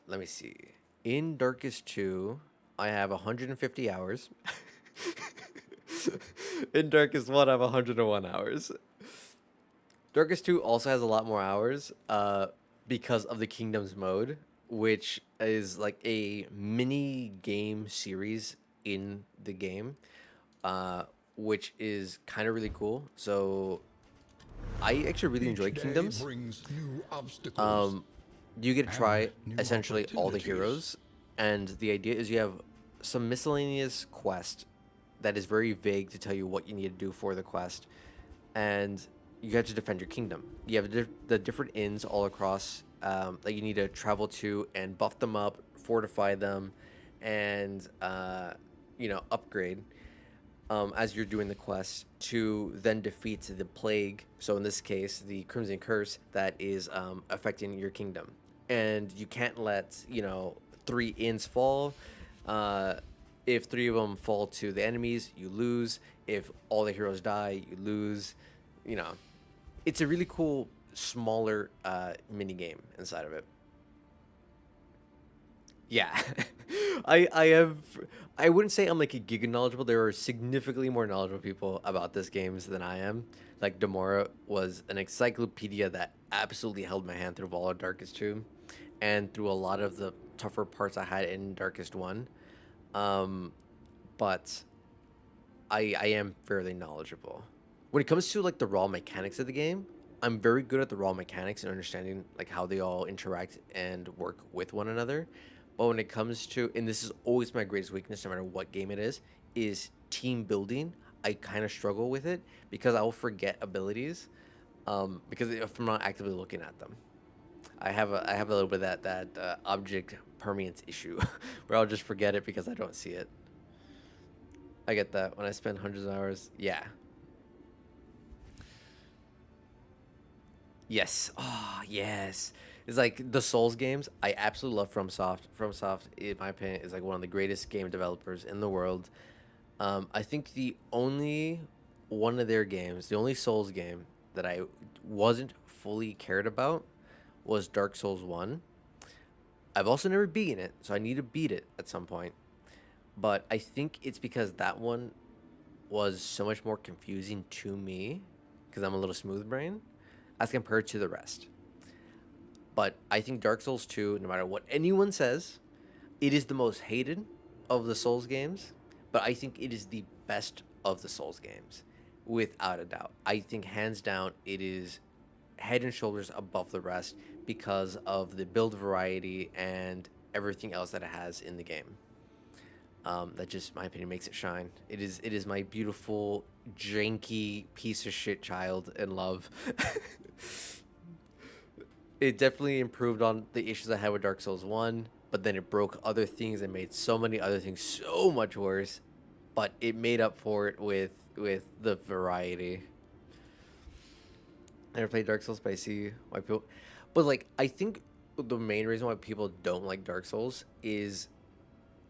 Let me see. In Darkest 2, I have 150 hours. In Darkest 1, I have 101 hours. Darkest 2 also has a lot more hours because of the Kingdoms mode, which is like a mini game series in the game, which is kind of really cool. So I actually really enjoy Each day Kingdoms. brings new obstacles. You get to try And new essentially all the opportunities. heroes, and the idea is you have some miscellaneous quest that is very vague to tell you what you need to do for the quest, and you have to defend your kingdom. You have the different inns all across that you need to travel to and buff them up, fortify them, and upgrade as you're doing the quest to then defeat the plague. So in this case, the Crimson Curse that is affecting your kingdom, and you can't let 3 inns fall. If 3 of them fall to the enemies, you lose. If all the heroes die, you lose. You know, it's a really cool smaller mini game inside of it. Yeah. I have I wouldn't say I'm like a giga knowledgeable. There are significantly more knowledgeable people about this games than I am. Like Demora was an encyclopedia that absolutely held my hand through all of Darkest 2 and through a lot of the tougher parts I had in Darkest 1. But I am fairly knowledgeable. When it comes to like the raw mechanics of the game, I'm very good at the raw mechanics and understanding like how they all interact and work with one another. But when it comes to, and this is always my greatest weakness, no matter what game it is team building. I kind of struggle with it because I will forget abilities, because if I'm not actively looking at them. I have a little bit of that object permanence issue where I'll just forget it because I don't see it. I get that when I spend hundreds of hours. Yeah. Yes. Oh, yes. It's like the Souls games. I absolutely love FromSoft. FromSoft, in my opinion, is like one of the greatest game developers in the world. I think the only one of their games, the only Souls game that I wasn't fully cared about was Dark Souls 1. I've also never beaten it, so I need to beat it at some point. But I think it's because that one was so much more confusing to me because I'm a little smooth brain as compared to the rest. But I think Dark Souls 2, no matter what anyone says, it is the most hated of the Souls games, but I think it is the best of the Souls games, without a doubt. I think hands down it is head and shoulders above the rest because of the build variety and everything else that it has in the game. That just, my opinion, makes it shine. It is my beautiful, janky piece of shit child in love. It definitely improved on the issues I had with Dark Souls 1, but then it broke other things and made so many other things so much worse. But it made up for it with the variety. I never played Dark Souls, but I see why people. But like, I think the main reason why people don't like Dark Souls is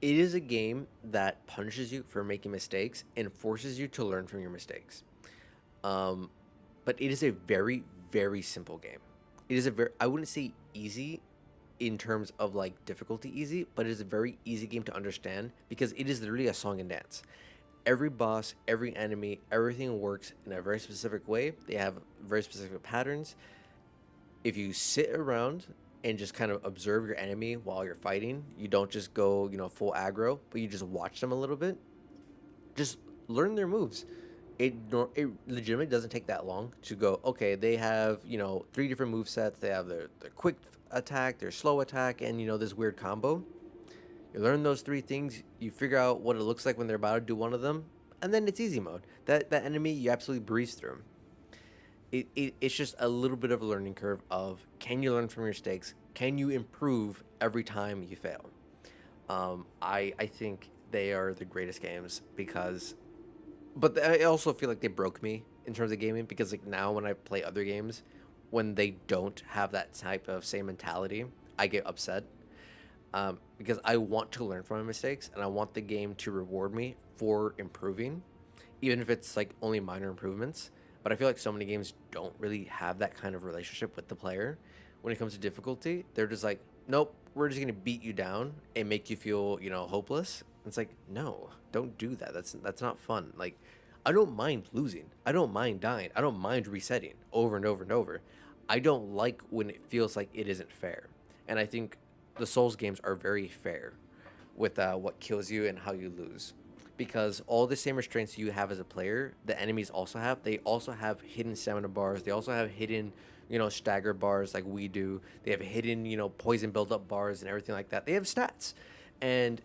it is a game that punishes you for making mistakes and forces you to learn from your mistakes. Um, but it is a very, very simple game. It is a very, I wouldn't say easy, in terms of like difficulty easy, but it is a very easy game to understand because it is literally a song and dance. Every boss, every enemy, everything works in a very specific way. They have very specific patterns. If you sit around and just kind of observe your enemy while you're fighting, you don't just go, full aggro, but you just watch them a little bit. Just learn their moves. It legitimately doesn't take that long to go, okay, they have, three different move sets. They have their quick attack, their slow attack, and, this weird combo. You learn those three things, you figure out what it looks like when they're about to do one of them, and then it's easy mode. That enemy, you absolutely breeze through. It's just a little bit of a learning curve of, can you learn from your mistakes? Can you improve every time you fail? I think they are the greatest games because, but I also feel like they broke me in terms of gaming because like now when I play other games, when they don't have that type of same mentality, I get upset. Because I want to learn from my mistakes and I want the game to reward me for improving, even if it's like only minor improvements. But I feel like so many games don't really have that kind of relationship with the player when it comes to difficulty. They're just like, nope, we're just gonna beat you down and make you feel, hopeless. It's like, no, don't do that. That's not fun. Like, I don't mind losing. I don't mind dying. I don't mind resetting over and over and over. I don't like when it feels like it isn't fair. And I think the Souls games are very fair with what kills you and how you lose. Because all the same restraints you have as a player, the enemies also have. They also have hidden stamina bars. They also have hidden, stagger bars like we do. They have hidden, poison buildup bars and everything like that. They have stats. And,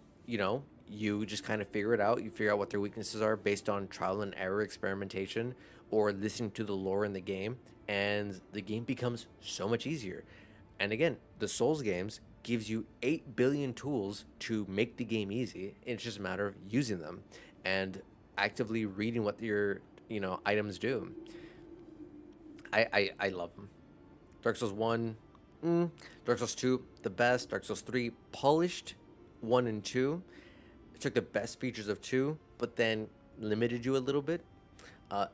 you just kind of figure it out. You figure out what their weaknesses are based on trial and error experimentation or listening to the lore in the game. And the game becomes so much easier. And again, the Souls games gives you 8 billion tools to make the game easy. It's just a matter of using them and actively reading what your, items do. I love them. Dark Souls 1, Dark Souls 2, the best. Dark Souls 3, polished 1 and 2. It took the best features of 2, but then limited you a little bit.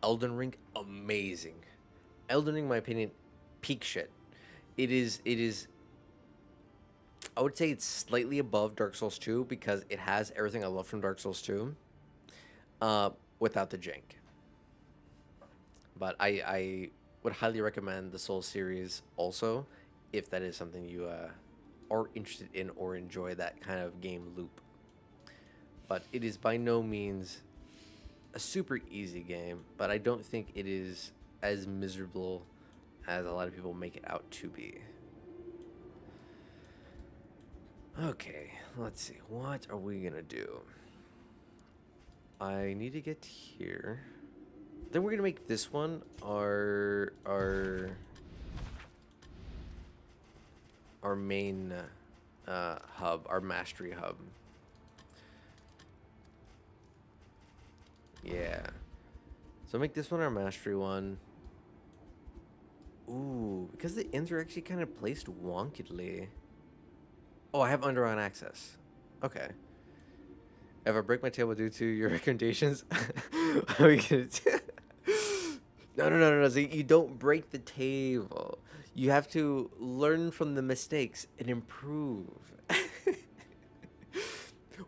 Elden Ring, amazing. Elden Ring, in my opinion, peak shit. It is I would say it's slightly above Dark Souls 2 because it has everything I love from Dark Souls 2 without the jank. But I would highly recommend the Souls series also if that is something you are interested in or enjoy that kind of game loop. But it is by no means a super easy game, but I don't think it is as miserable as a lot of people make it out to be. Okay, let's see. What are we gonna do? I need to get here. Then we're gonna make this one our main hub, our mastery hub. Yeah. So make this one our mastery one. Ooh, because the ends are actually kind of placed wonkily. Oh, I have underground access. Okay. If I break my table due to your recommendations, what are we gonna do? No. So you don't break the table. You have to learn from the mistakes and improve.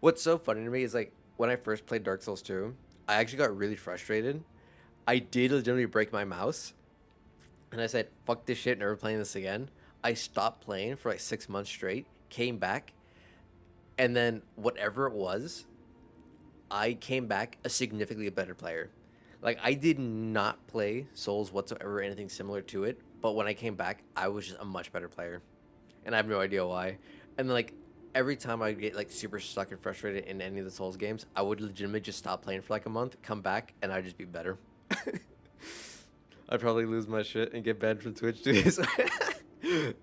What's so funny to me is like when I first played Dark Souls 2, I actually got really frustrated. I did legitimately break my mouse. And I said, fuck this shit, never playing this again. I stopped playing for like 6 months straight, came back, and then whatever it was, I came back a significantly better player. Like, I did not play Souls whatsoever or anything similar to it, but when I came back, I was just a much better player. And I have no idea why. And like, every time I get like super stuck and frustrated in any of the Souls games, I would legitimately just stop playing for like a month, come back, and I'd just be better. I'd probably lose my shit and get banned from Twitch too.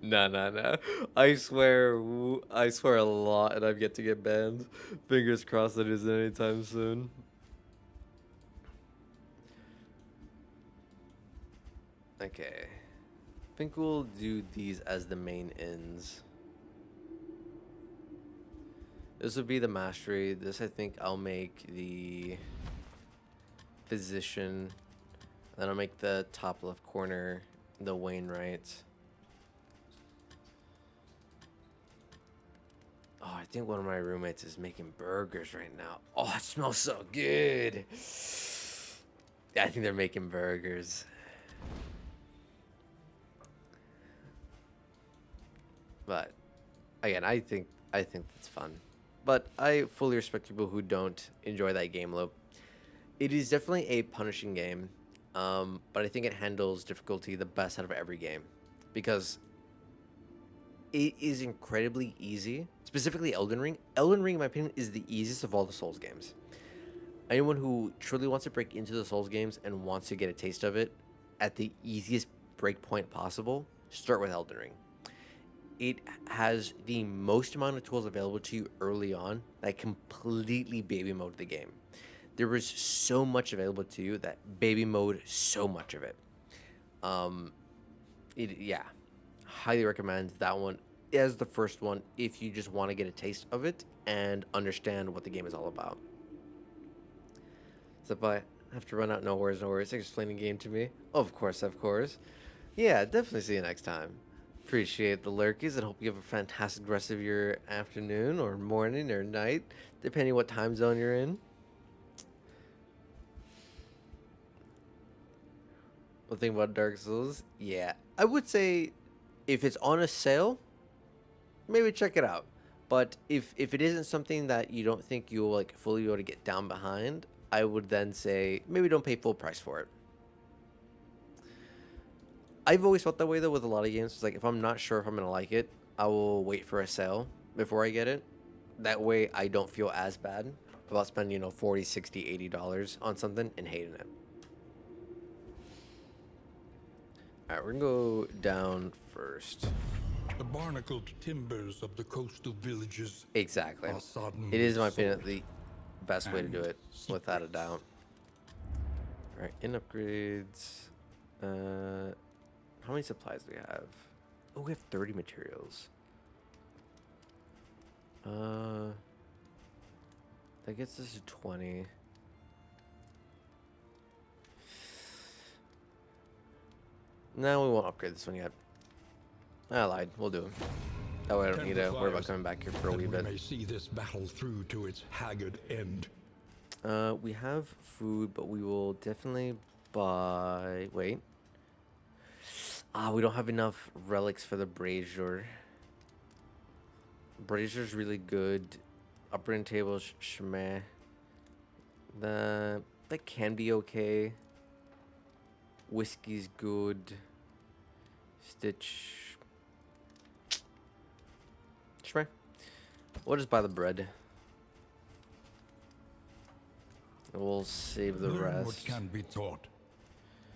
No. I swear a lot, and I've yet to get banned. Fingers crossed that isn't anytime soon. Okay. I think we'll do these as the main ends. This would be the mastery. This, I think I'll make the physician. Then I'll make the top left corner the Wainwright. Oh, I think one of my roommates is making burgers right now. Oh, it smells so good. Yeah, I think they're making burgers. But again, I think that's fun. But I fully respect people who don't enjoy that game loop. It is definitely a punishing game, but I think it handles difficulty the best out of every game because it is incredibly easy. Specifically, Elden Ring. Elden Ring, in my opinion, is the easiest of all the Souls games. Anyone who truly wants to break into the Souls games and wants to get a taste of it at the easiest break point possible, start with Elden Ring. It has the most amount of tools available to you early on that completely baby mode the game. There is so much available to you that baby mode so much of it. Um, yeah, highly recommend that one as the first one if you just want to get a taste of it and understand what the game is all about. So, but I have to run out. No worries, no worries. Explain the game to me. Of course, of course. Yeah, definitely see you next time. Appreciate the lurkies and hope you have a fantastic rest of your afternoon or morning or night, depending what time zone you're in. What think about Dark Souls? Yeah, I would say if it's on a sale, maybe check it out. But if it isn't something that you don't think you'll like fully be able to get down behind, I would then say maybe don't pay full price for it. I've always felt that way though with a lot of games. It's like if I'm not sure if I'm gonna like it, I will wait for a sale before I get it. That way I don't feel as bad about spending, 40, 60, $80 on something and hating it. Alright, we're gonna go down first. The barnacled timbers of the coastal villages Exactly. are sodden It is, in my with opinion, salt the best way to do and it, without a secrets. doubt. Alright, in upgrades. How many supplies do we have? Oh, we have 30 materials. That gets us to 20. No, we won't upgrade this one yet. I lied. We'll do it. That way I don't need to worry about coming back here for a that wee we bit. may see this battle through to its haggard end. We have food, but we will definitely buy... Wait. We don't have enough relics for the brazier. Brazier's really good. Upgrade table, shmeh. That can be okay. Whiskey's good. Stitch. Shmeh. We'll just buy the bread. And we'll save the Learn what rest. can be taught,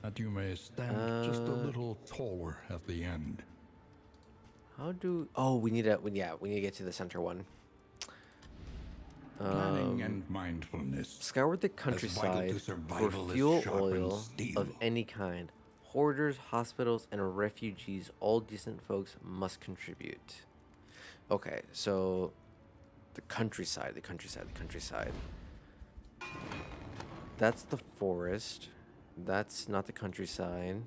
that you may stand just a little taller at the end. How do... Oh, we need to... Yeah, we need to get to the center one. Planning and mindfulness. Scour the vital countryside to for survival as fuel sharp and oil steel. of any kind. Hoarders, hospitals, and refugees, all decent folks must contribute. Okay, so the countryside. That's the forest. That's not the countryside.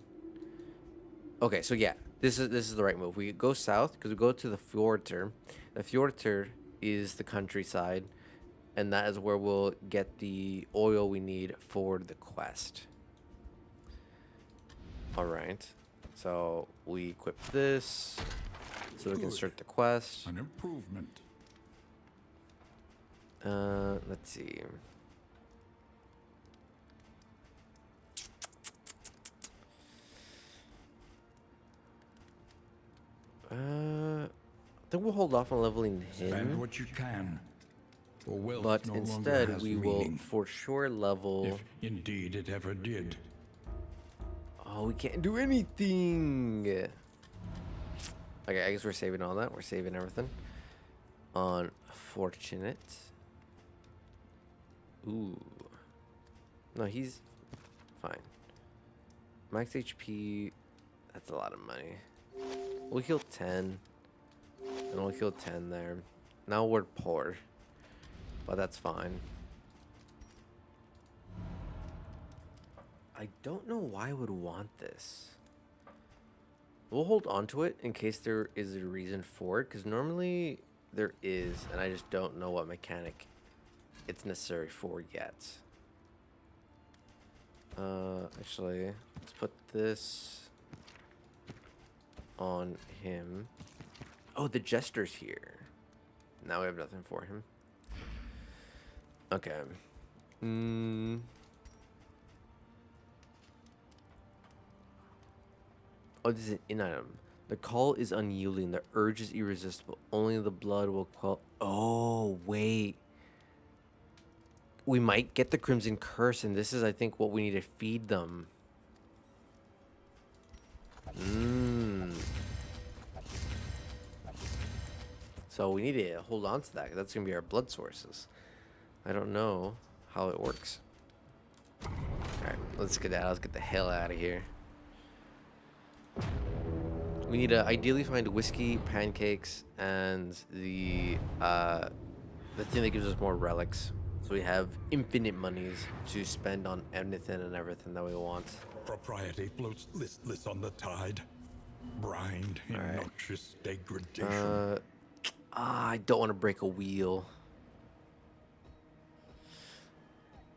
Okay, so yeah, this is the right move. We go south because we go to the Fjordter. The Fjordter is the countryside, and that is where we'll get the oil we need for the quest. All right, so we equip this so we can Good. start the quest. An improvement. Let's see. I think we'll hold off on leveling Spend him, what you can. For wealth but no longer instead has we will meaning, for sure level. if indeed it ever did. Oh, we can't do anything. Okay, I guess we're saving all that. We're saving everything. Unfortunate. Ooh. No, he's fine. Max HP. That's a lot of money. We'll heal 10. And we'll heal 10 there. Now we're poor. But that's fine. I don't know why I would want this. We'll hold on to it in case there is a reason for it. Because normally there is, and I just don't know what mechanic it's necessary for yet. Actually, let's put this on him. Oh, the jester's here. Now we have nothing for him. Okay. Oh, this is an in item. The call is unyielding. The urge is irresistible. Only the blood will quell. Oh, wait. We might get the Crimson Curse, and this is, I think, what we need to feed them. So we need to hold on to that, 'cause that's going to be our blood sources. I don't know how it works. Alright, let's get out. Let's get the hell out of here. We need to ideally find whiskey, pancakes, and the thing that gives us more relics. So we have infinite monies to spend on anything and everything that we want. Propriety floats listless on the tide, brined in noxious degradation. I don't want to break a wheel.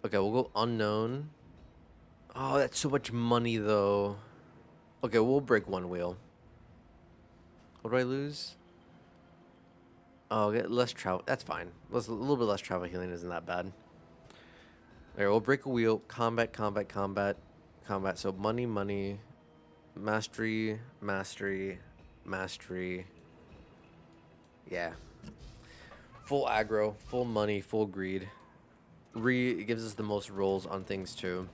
Okay, we'll go unknown. Oh, that's so much money, though. Okay, we'll break one wheel. What do I lose? Oh, get less travel. That's fine. A little bit less travel healing isn't that bad. Alright, we'll break a wheel. Combat, combat, combat, combat. So money, money, mastery, mastery, mastery. Yeah. Full aggro, full money, full greed. It gives us the most rolls on things too.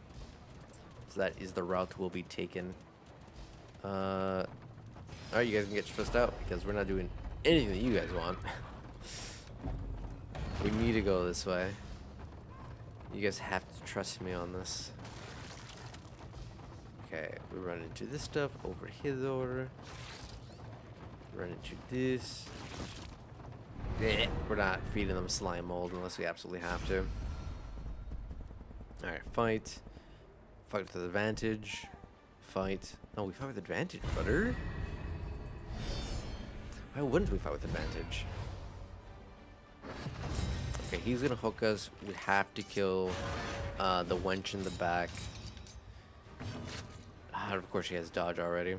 So that is the route we'll be taking. Alright, you guys can get stressed out because we're not doing anything that you guys want. We need to go this way. You guys have to trust me on this. Okay, we run into this stuff over here. Run into this. Yeah, we're not feeding them slime mold unless we absolutely have to. Alright, fight. Fight with advantage. Fight. No, we fight with advantage, butter. Why wouldn't we fight with advantage? Okay, he's gonna hook us. We have to kill the wench in the back. Of course, she has dodge already.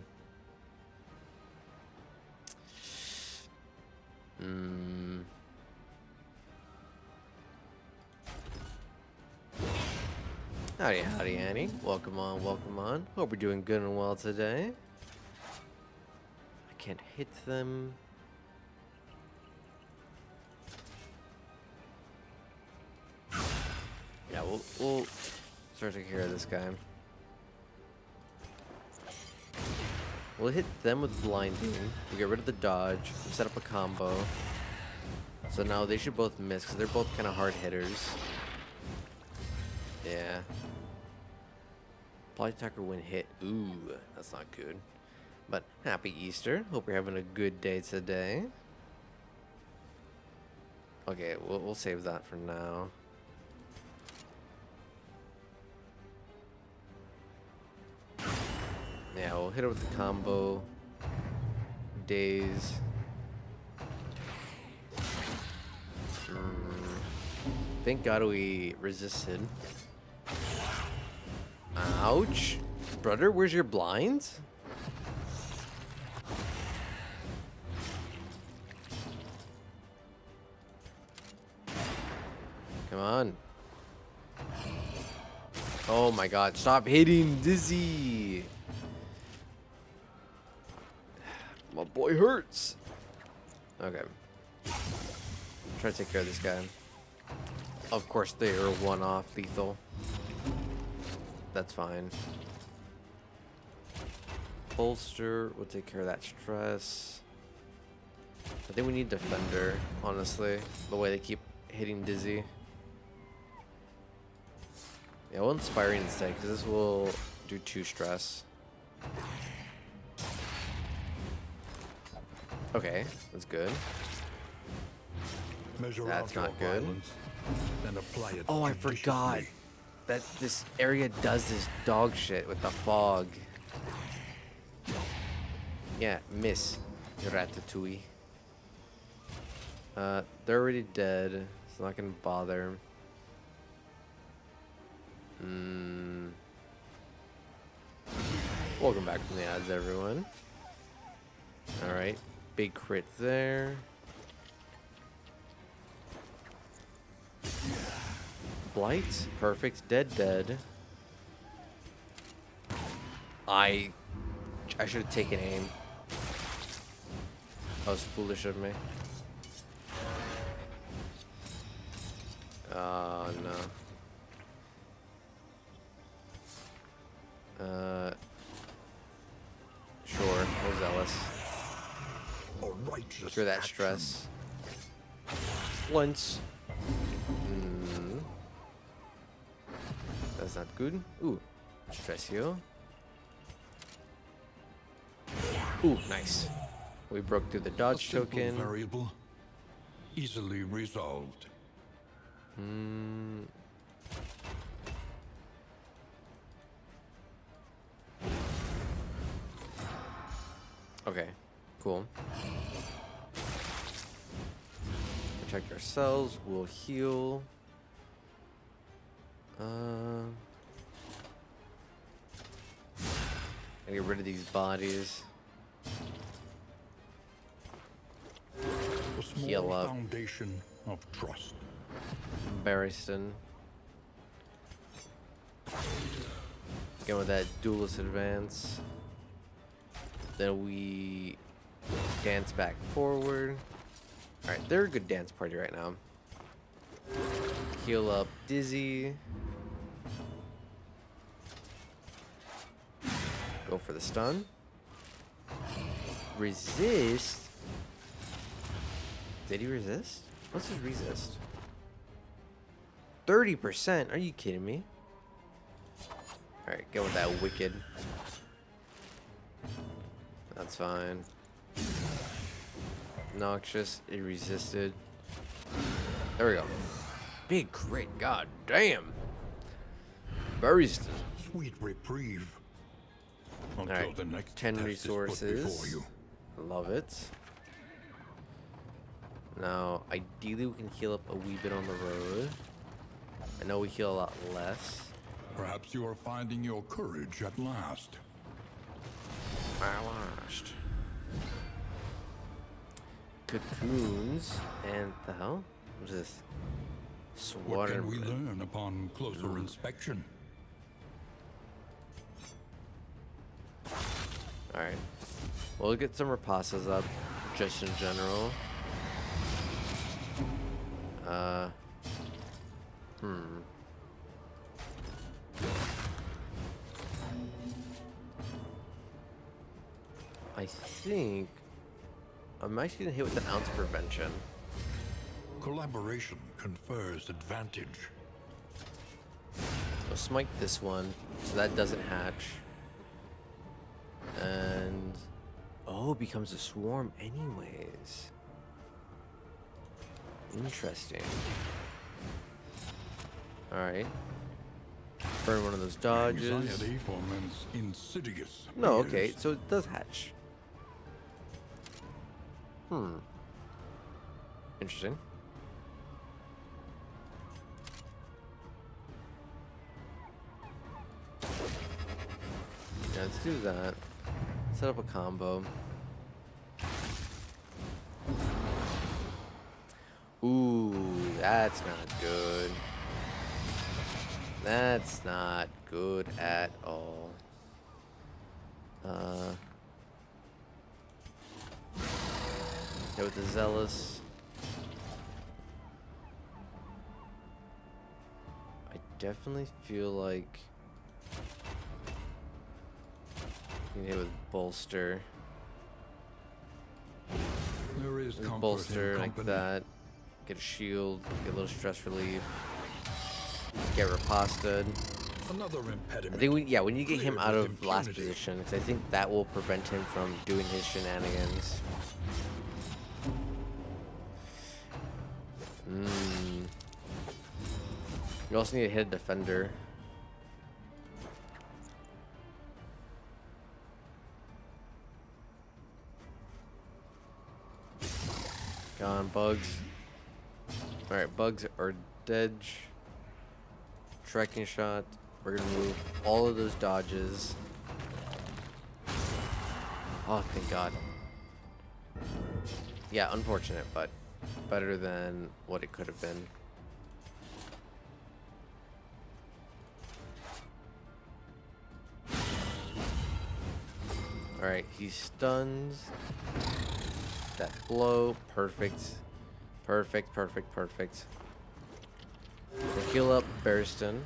Howdy, howdy, Annie. Welcome on, welcome on. Hope we're doing good and well today. I can't hit them. Yeah, we'll start taking care of this guy. We'll hit them with blinding. We get rid of the dodge. We set up a combo. So now they should both miss because they're both kind of hard hitters. Yeah. Apply attacker when hit. Ooh, that's not good. But happy Easter. Hope you're having a good day today. Okay, we'll save that for now. Yeah, we'll hit it with the combo. Daze. Thank God we resisted. Ouch. Brother, where's your blinds? Come on. Oh my God, stop hitting Dizzy. My boy hurts. Okay. Try to take care of this guy. Of course, they are one-off lethal. That's fine. Bolster, we'll take care of that stress. I think we need Defender, honestly. The way they keep hitting Dizzy. Yeah, we'll Inspiring instead, because this will do 2 stress. Okay, that's good. That's not good. Oh, I forgot that this area does this dog shit with the fog. Yeah, miss, Ratatouille. They're already dead. It's not gonna bother. Welcome back from the ads, everyone. Alright. Big crit there. Blight. Perfect. Dead. I should have taken aim. That was foolish of me. Oh, no. Sure. No zealous. Through that stress. Once. That's not good. Ooh. Stress heal. Ooh, nice. We broke through the dodge token. Variable. Easily resolved. Okay, cool. Protect ourselves. We'll heal. Get rid of these bodies. A small Heal up. foundation of trust. Barristan. Again with that duelist advance. Then we dance back forward. Alright, they're a good dance party right now. Heal up Dizzy. Go for the stun. Resist. Did he resist? What's his resist? 30%? Are you kidding me? Alright, go with that wicked. That's fine. Noxious, it resisted. There we go. Big crit, god damn. Barristan. Sweet reprieve. Until Alright, the next 10 test is put before resources. you. Love it. Now, ideally we can heal up a wee bit on the road. I know we heal a lot less. Perhaps you are finding your courage at last. Last. Cocoons and the hell? What's this? What can we Swatter. learn upon closer inspection? Alright. We'll get some Rapasas up, just in general. I think I'm actually gonna hit with an ounce prevention. Collaboration confers advantage. So smite this one, so that doesn't hatch. And oh, it becomes a swarm anyways. Interesting. Alright. Burn one of those dodges. Anxiety foments insidious. No, okay, fears. so it does hatch. Interesting. Yeah, let's do that. Set up a combo. Ooh, that's not good. That's not good at all. Hit with the Zealous. I definitely feel like you can hit with Bolster. There is With comfort Bolster in like company. that. Get a shield, get a little stress relief. Get Rapasta'd. Another I impediment. think we need to get him Cleared out with of last impunity. position because I think that will prevent him from doing his shenanigans. You also need to hit a defender. Gone, bugs. Alright, bugs are dead. Tracking shot. We're gonna move all of those dodges. Oh, thank God. Yeah, unfortunate, but better than what it could have been. Alright, he stuns. Death blow. Perfect. Perfect, perfect, perfect. We'll heal up Barristan.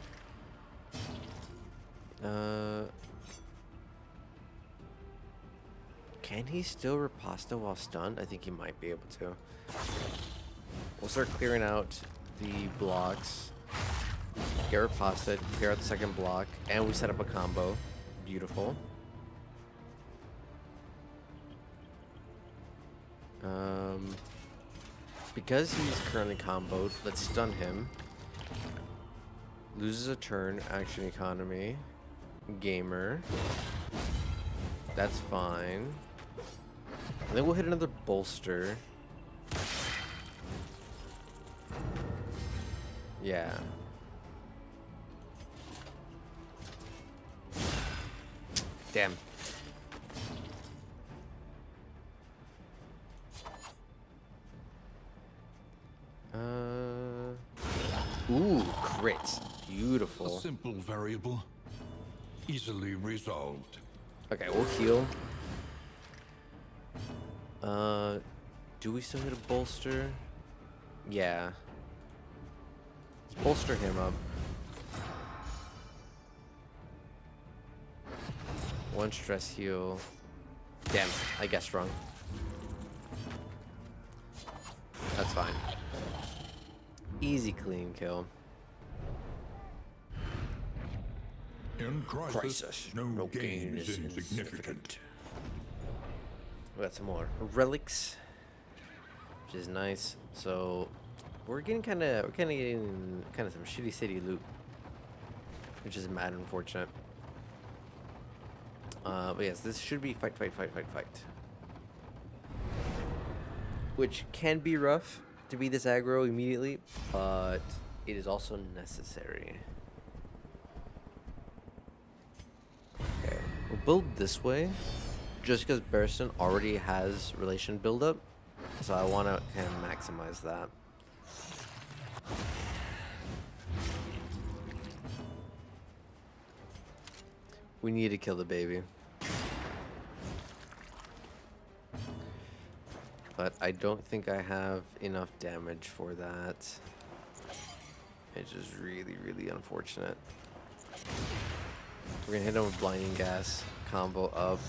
Can he still riposta while stunned? I think he might be able to. We'll start clearing out the blocks. Get riposta, clear out the second block, and we set up a combo. Beautiful. Because he's currently comboed, let's stun him. Loses a turn, action economy. Gamer. That's fine. And then we'll hit another bolster. Yeah. Damn. Ooh, crit. Beautiful. A simple variable, easily resolved. Okay, we'll heal. Do we still hit a bolster? Yeah. Let's bolster him up. One stress heal. Damn, I guessed wrong. That's fine. Easy clean kill. In crisis, no gain is insignificant. We got some more relics, which is nice. So we're getting kind of some shitty city loot, which is mad unfortunate. But yes, this should be fight, which can be rough to be this aggro immediately, but it is also necessary. Okay, we'll build this way, just because Barristan already has relation buildup, so I want to kind of maximize that. We need to kill the baby. But I don't think I have enough damage for that. It's just really, really unfortunate. We're gonna hit him with blinding gas, combo up.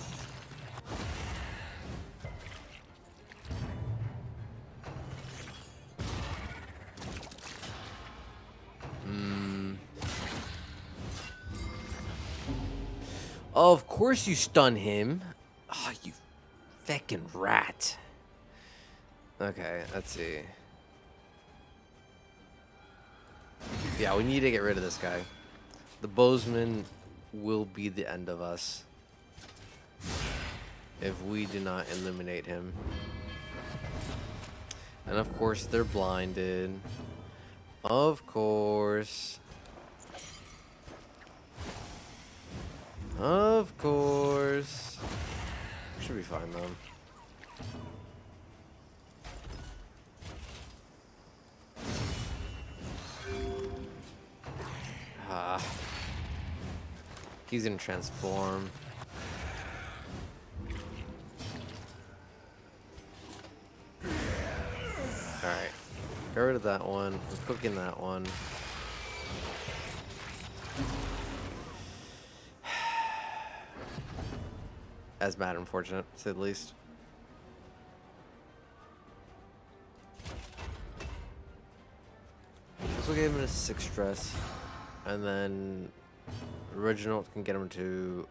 Of course you stun him. Oh, you feckin' rat. Okay, let's see. Yeah, we need to get rid of this guy. The Bozeman will be the end of us if we do not eliminate him. And of course, they're blinded. Of course. Of course. Should be fine though. He's gonna transform. Alright. Get rid of that one. We're cooking that one. That's bad, unfortunate, to say the least. This will give him a 6 stress. And then original can get him to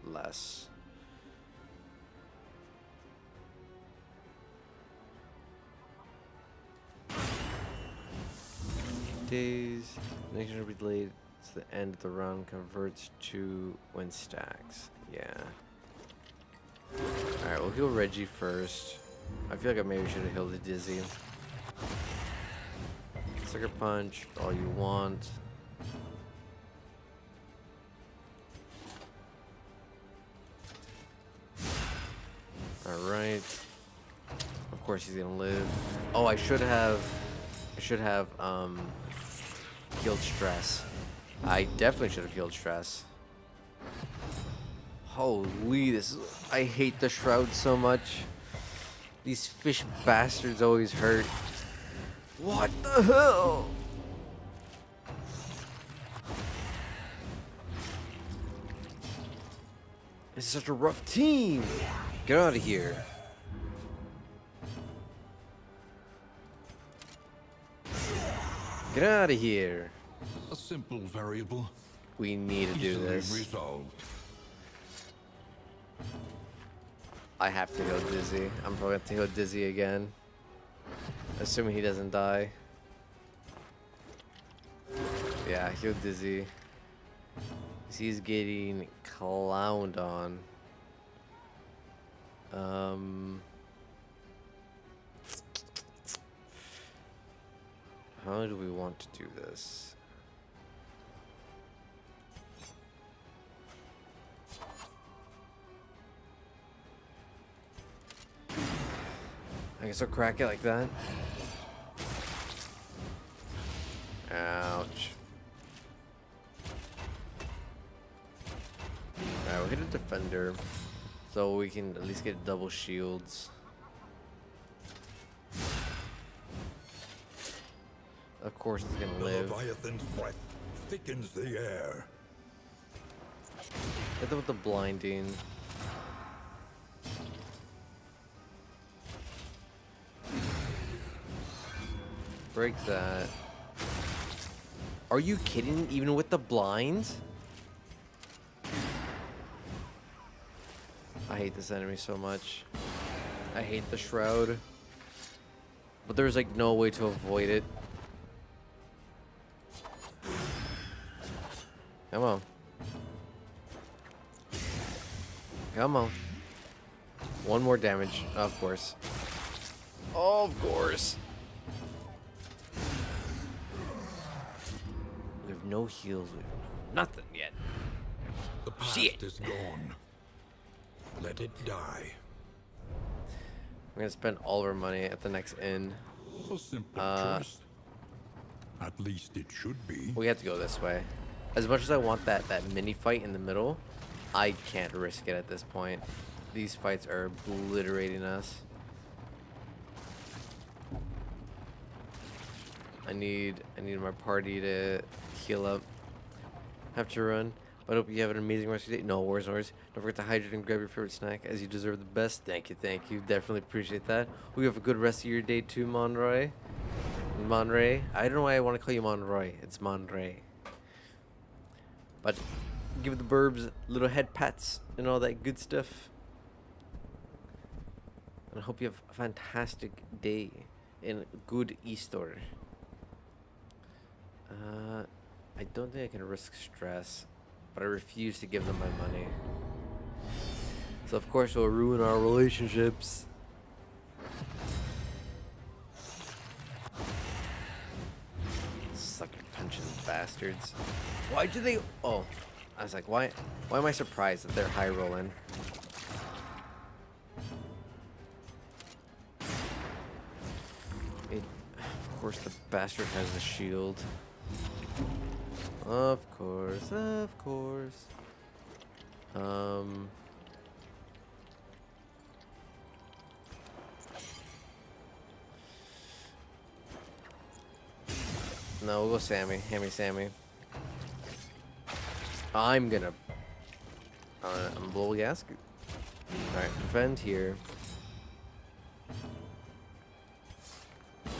less. Days. Next will be delayed to the end of the round. Converts to when stacks. Yeah. Alright, we'll heal Reggie first. I feel like I maybe should have healed it dizzy. Sucker punch, all you want. Alright. Of course he's gonna live. Oh, I should have healed stress. I definitely should have healed stress. Holy, I hate the shroud so much. These fish bastards always hurt. What the hell? It's such a rough team. Get out of here. Get out of here. A simple variable. We need to do Easily this. resolved. I have to heal Dizzy. I'm probably going to heal Dizzy again. Assuming he doesn't die. Yeah, heal Dizzy. He's getting clowned on. How do we want to do this? I guess I'll crack it like that. Ouch. Alright, we'll hit a defender. So we can at least get double shields. Of course it's gonna The live. Leviathan's breath thickens the air. Hit them with the blinding. Break that. Are you kidding? Even with the blinds? I hate this enemy so much. I hate the shroud. But there's like no way to avoid it. Come on. Come on. One more damage, of course. Of course. We have no heals. We have nothing yet. The past Shit. is gone. Let it die. We're gonna spend all of our money at the next inn. A simple choice. At least it should be. We have to go this way. As much as I want that mini fight in the middle, I can't risk it at this point. These fights are obliterating us. I need my party to heal up. Have to run. But I hope you have an amazing rest of your day. No worries, no worries. Don't forget to hydrate and grab your favorite snack as you deserve the best. Thank you, thank you. Definitely appreciate that. We have a good rest of your day too, Monroy. Monray. I don't know why I want to call you Monroy. It's Monray. But give the burbs little head pats and all that good stuff. And I hope you have a fantastic day and good Easter. I don't think I can risk stress, but I refuse to give them my money. So of course it'll ruin our relationships. Sucker punching bastards. Why do they? Oh, I was like, why am I surprised that they're high rolling? Of course, the bastard has a shield. Of course, of course. No, we'll go Sammy. Sammy. I'm gonna blow a gasket. Alright, defend here.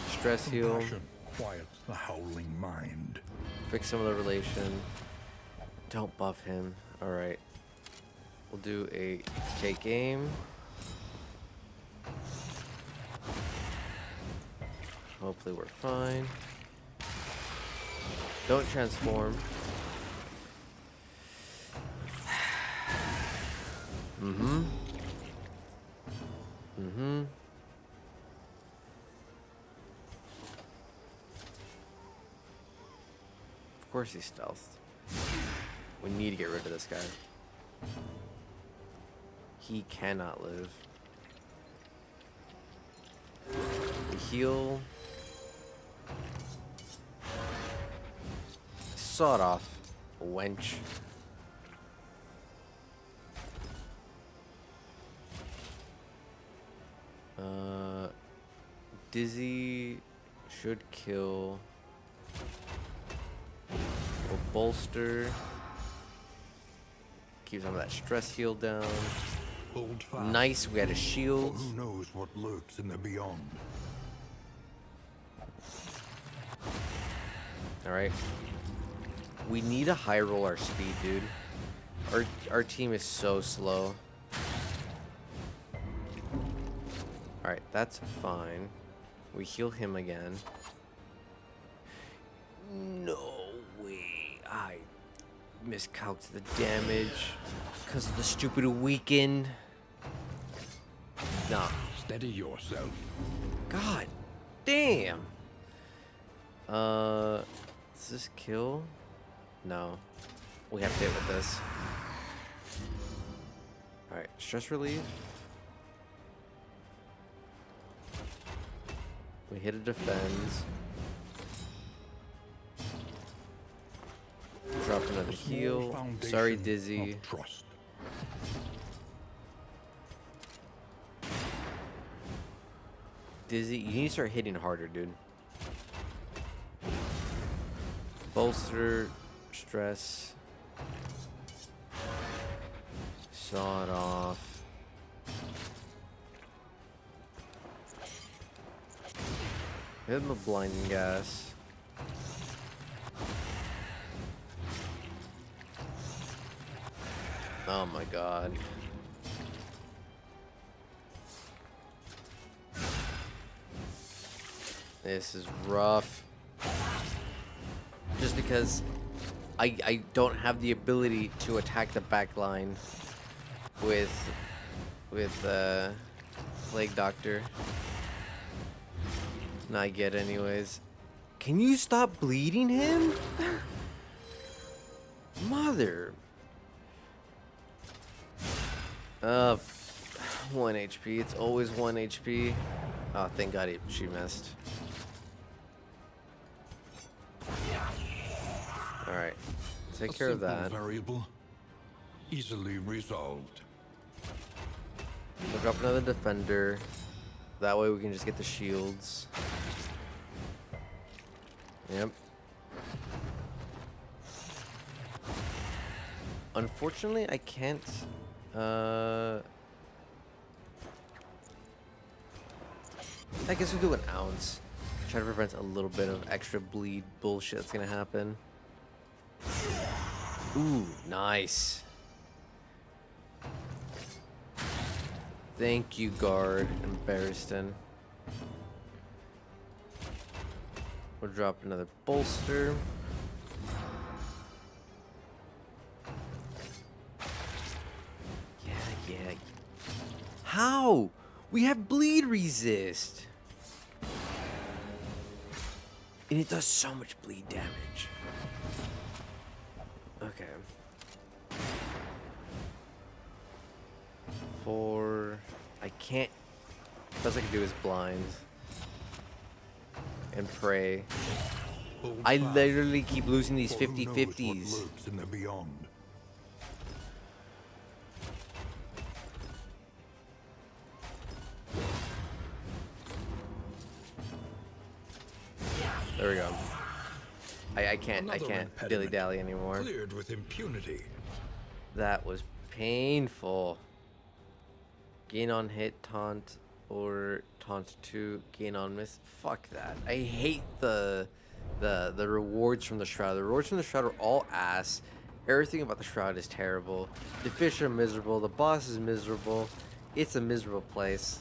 Stress heal. Compassion quiets the howling mind. Fix some of the relation. Don't buff him. Alright. We'll do a take aim. Hopefully we're fine. Don't transform. course he's stealthed. We need to get rid of this guy. He cannot live. We heal. Sawed off, wench. Dizzy should kill. We'll bolster. Keep some of that stress heal down. Hold fast. Nice, we had a shield. Who knows what lurks in the beyond? Alright. We need to high roll our speed, dude. Our team is so slow. Alright, that's fine. We heal him again. No way. I miscalculated the damage because of the stupid weaken. Nah. Steady yourself. God damn. Does this kill? No. We have to hit with this. Alright, stress relief. We hit a defense. Drop another heal. Sorry, Dizzy. Trust. Dizzy, you need to start hitting harder, dude. Bolster, stress. Saw it off. Hit him with blinding gas. Oh my god. This is rough. Just because I don't have the ability to attack the back line with Plague Doctor. Not yet anyways. Can you stop bleeding him? Mother. 1 HP. It's always 1 HP. Oh, thank God she missed. Alright. Take care of that. Variable, easily resolved. We'll drop another defender. That way we can just get the shields. Yep. Unfortunately, I can't. I guess we'll do an ounce. Try to prevent a little bit of extra bleed bullshit that's gonna happen. Ooh, nice. Thank you, guard and Barristan. We'll drop another bolster. Yeah. How? We have bleed resist. And it does so much bleed damage. Okay. 4. I can't. Best I can do is blind. And pray. I literally keep losing these 50-50s. In the beyond. There we go. I can't dilly-dally anymore. Cleared with impunity. That was painful. Gain on hit, taunt, or taunt 2, gain on miss. Fuck that. I hate the rewards from the Shroud. The rewards from the Shroud are all ass. Everything about the Shroud is terrible. The fish are miserable. The boss is miserable. It's a miserable place.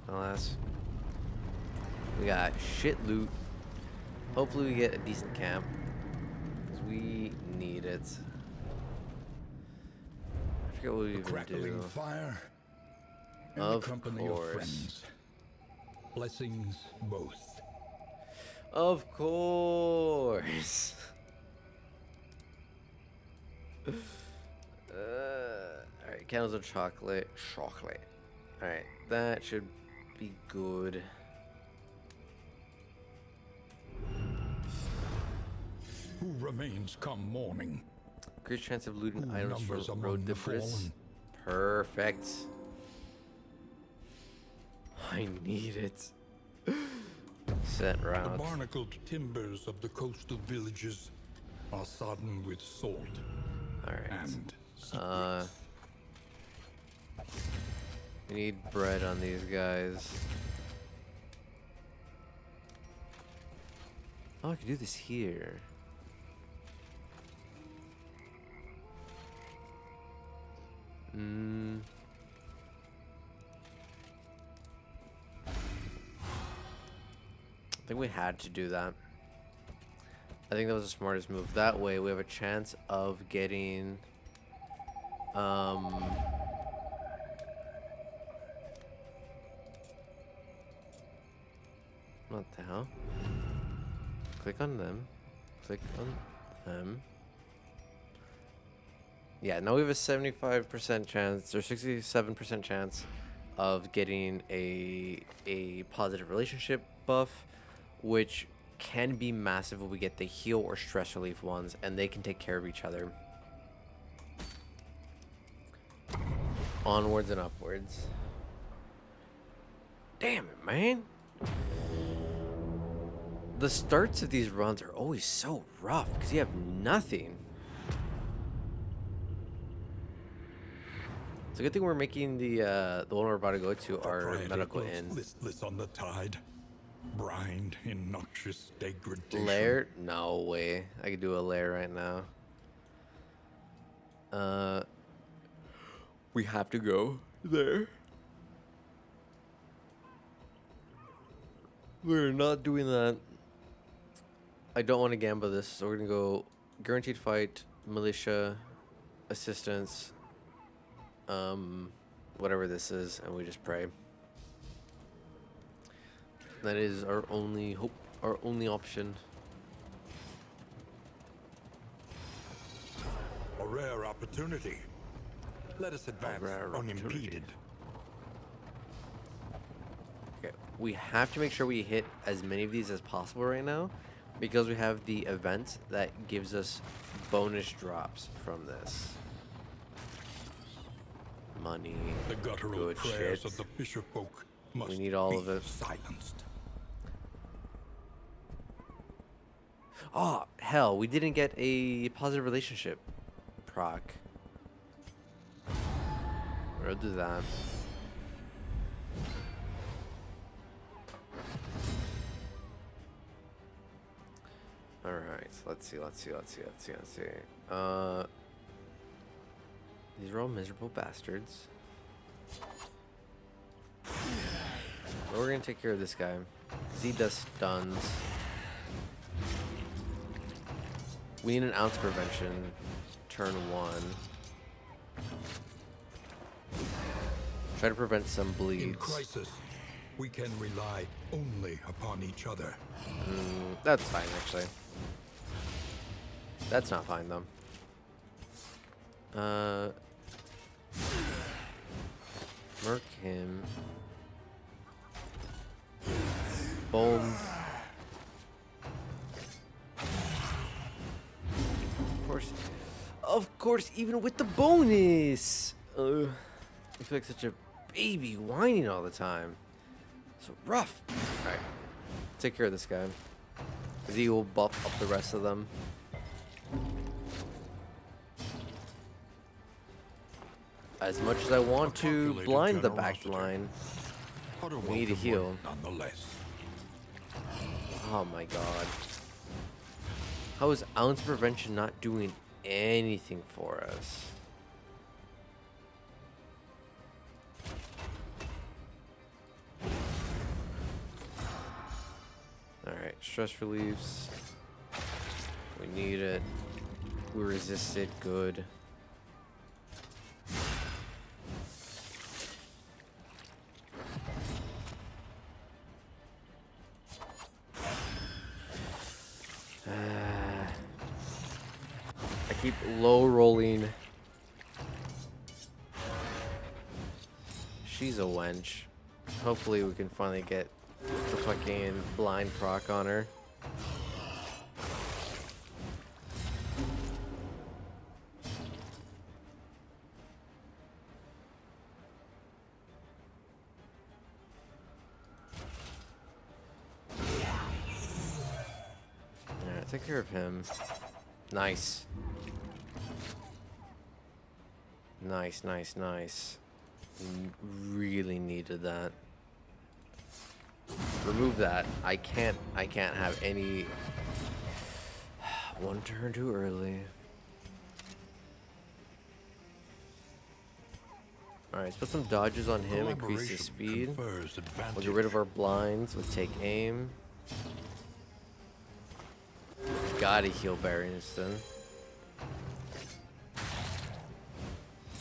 Alas. We got shit loot. Hopefully we get a decent camp. Because we need it. I forget what we even do. Fire. In the Of company course. of friends. Blessings both. Of course. Alright, candles of chocolate. Chocolate. Alright, that should be good. Who remains come morning? Great chance of looting Who items numbers from among road the debris. fallen? Perfect. I need it. Set The route. barnacled timbers of the coastal villages are sodden with salt Alright. and Uh, secrets. we need bread on these guys. Oh, I can do this here. Hmm. I think we had to do that. I think that was the smartest move. That way we have a chance of getting what the hell? Click on them. Click on them. Yeah, now we have a 75% chance or 67% chance of getting a positive relationship buff, which can be massive when we get the heal or stress relief ones, and they can take care of each other. Onwards and upwards. Damn it, man. The starts of these runs are always so rough because you have nothing. It's a good thing we're making the one we're about to go to our Propriety medical floats inn. listless on the tide, brined in noxious degradation. Lair? No way. I could do a lair right now. We have to go there. We're not doing that. I don't want to gamble this, so we're gonna go guaranteed fight, militia, assistance, whatever this is, and we just pray. That is our only hope, our only option. A rare opportunity. Let us advance rare opportunity. unimpeded. Okay, we have to make sure we hit as many of these as possible right now, because we have the event that gives us bonus drops from this. Money, The guttural good prayers shit. of the fisherfolk must need all be of it. silenced. Oh, hell, we didn't get a positive relationship proc. We'll do that. Alright, let's see. These are all miserable bastards. But we're gonna take care of this guy. 'Cause he does stuns. We need an ounce prevention. Turn 1. Try to prevent some In bleeds. crisis, we can rely only upon each other. That's fine, actually. That's not fine, though. Murk him. Boom. Of course, even with the bonus. I feel like such a baby whining all the time. So rough. All right, take care of this guy. Z will buff up the rest of them. As much as I want to Calculated blind the back generosity. line, But a we need to welcome heal. one nonetheless. Oh my god. How is ounce prevention not doing anything for us? Alright, stress reliefs. We need it. We resist it, good. keep low rolling. She's a wench. Hopefully we can finally get the fucking blind proc on her. Yeah, take care of him. Nice. Nice, nice, nice. Really needed that. Remove that. I can't have any. One turn too early. Alright, let's put some dodges on him, increase his speed. We'll get rid of our blinds, we'll take aim. Gotta heal Barrington.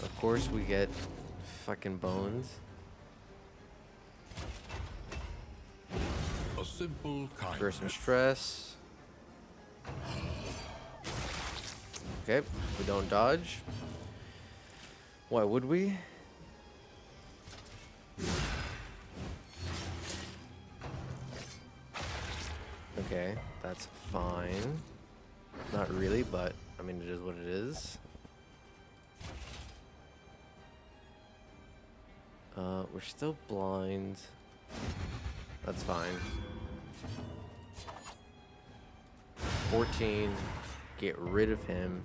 Of course we get fucking bones. A simple kindness. For some stress. Okay, we don't dodge. Why would we? Okay, that's fine. Not really, but I mean it is what it is. We're still blind. That's fine. 14. Get rid of him.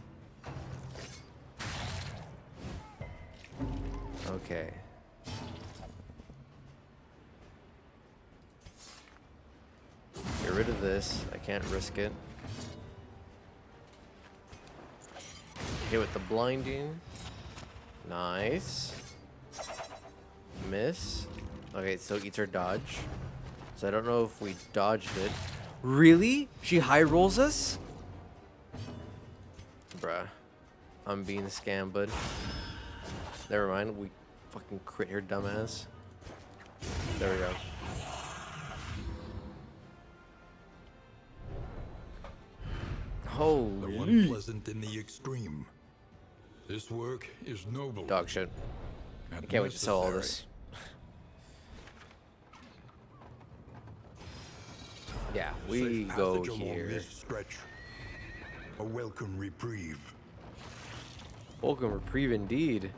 Okay. Get rid of this. I can't risk it. Hit with the blinding. Nice. Miss. Okay, it still eats her dodge. So I don't know if we dodged it. Really? She high rolls us? Bruh. I'm being scammed, bud. Never mind. We fucking crit her dumbass. There we go. The Holy. unpleasant in the extreme. This work is noble. Dog shit. And I can't wait to sell all necessary. this. Yeah, we Safe go passage along here. this stretch. A welcome reprieve. Welcome reprieve indeed.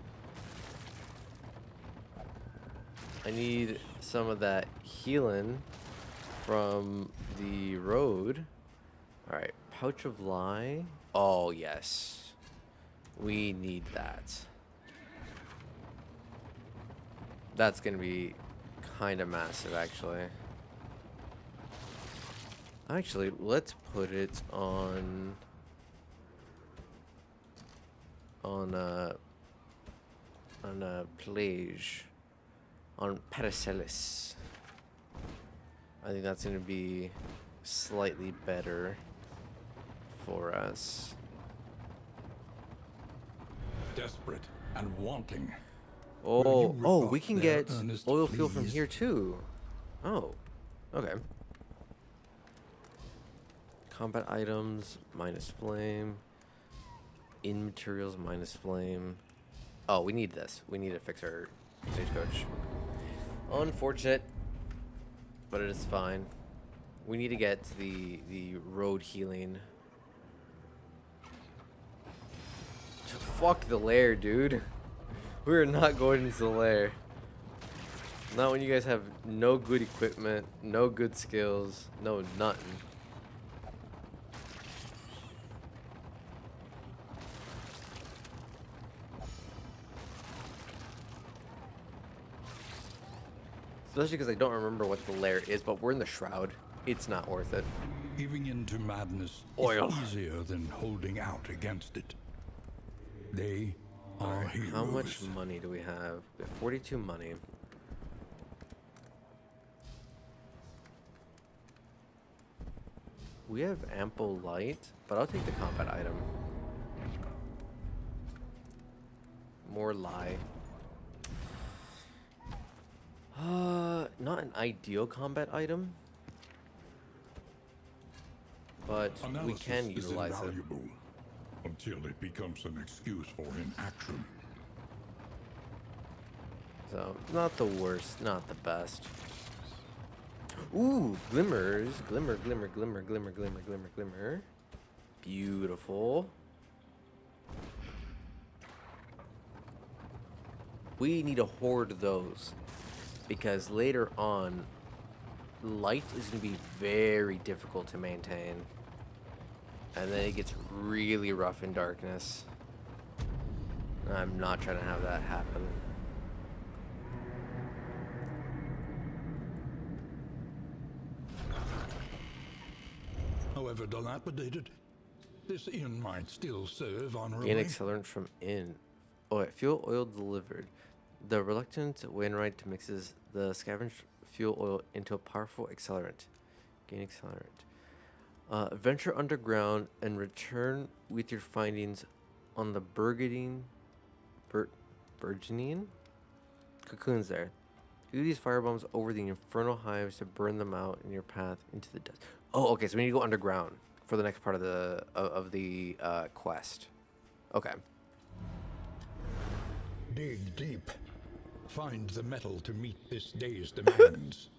I need some of that healing from the road. Alright, pouch of lie. Oh, yes. We need that. That's gonna be kind of massive, actually. Actually, let's put it on a plage on Paracelsus. I think that's gonna be slightly better for us. Desperate and wanting. Oh, you oh, rip we off can their get earnest oil fuel from pleas? here too. Oh, okay. Combat items minus flame. In materials minus flame. Oh, we need this. We need to fix our stagecoach. Unfortunate, but it is fine. We need to get the road healing. Fuck the lair, dude. We're not going into the lair. Not when you guys have no good equipment, no good skills, no nothing. Especially because I don't remember what the lair is, but we're in the shroud. It's not worth it. Giving in to madness Oil. is easier than holding out against it. They are heroes. How much money do we have? We have 42 money. We have ample light, but I'll take the combat item. More lie. Not an ideal combat item, but we Analysis can is utilize it. invaluable. until it becomes an excuse for inaction. So, not the worst, not the best. Ooh, glimmers. Glimmer, glimmer, glimmer, glimmer, glimmer, glimmer, glimmer. Beautiful. We need to hoard those, because later on, light is going to be very difficult to maintain. And then it gets really rough in darkness. I'm not trying to have that happen. However dilapidated, this inn might still serve honorably. Gain accelerant from inn. Oh, wait, fuel oil delivered. The reluctant Wainwright mixes the scavenged fuel oil into a powerful accelerant. Gain accelerant. Venture underground and return with your findings on the burgeoning cocoons there. Use these firebombs over the infernal hives to burn them out in your path into the dust. Oh, okay, so we need to go underground for the next part of the quest. Okay. Dig deep. Find the metal to meet this day's demands.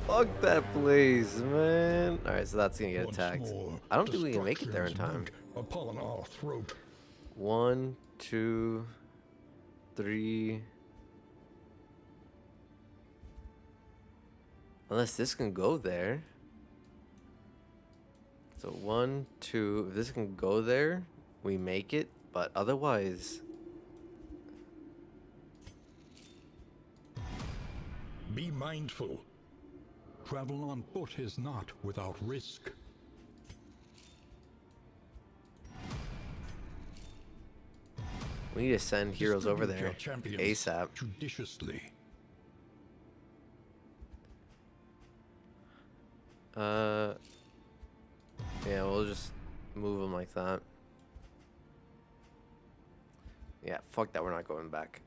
Fuck that place, man. Alright, so that's gonna get Once attacked. more, I don't think we can make it there in destruction time. is upon our throat. 1, 2, 3. Unless this can go there. So 1, 2. If this can go there, we make it. But otherwise, Be mindful. Travel on foot is not without risk. we need to send heroes over Distribute there your champions ASAP. judiciously. Yeah, we'll just move them like that. Yeah, fuck that. We're not going back.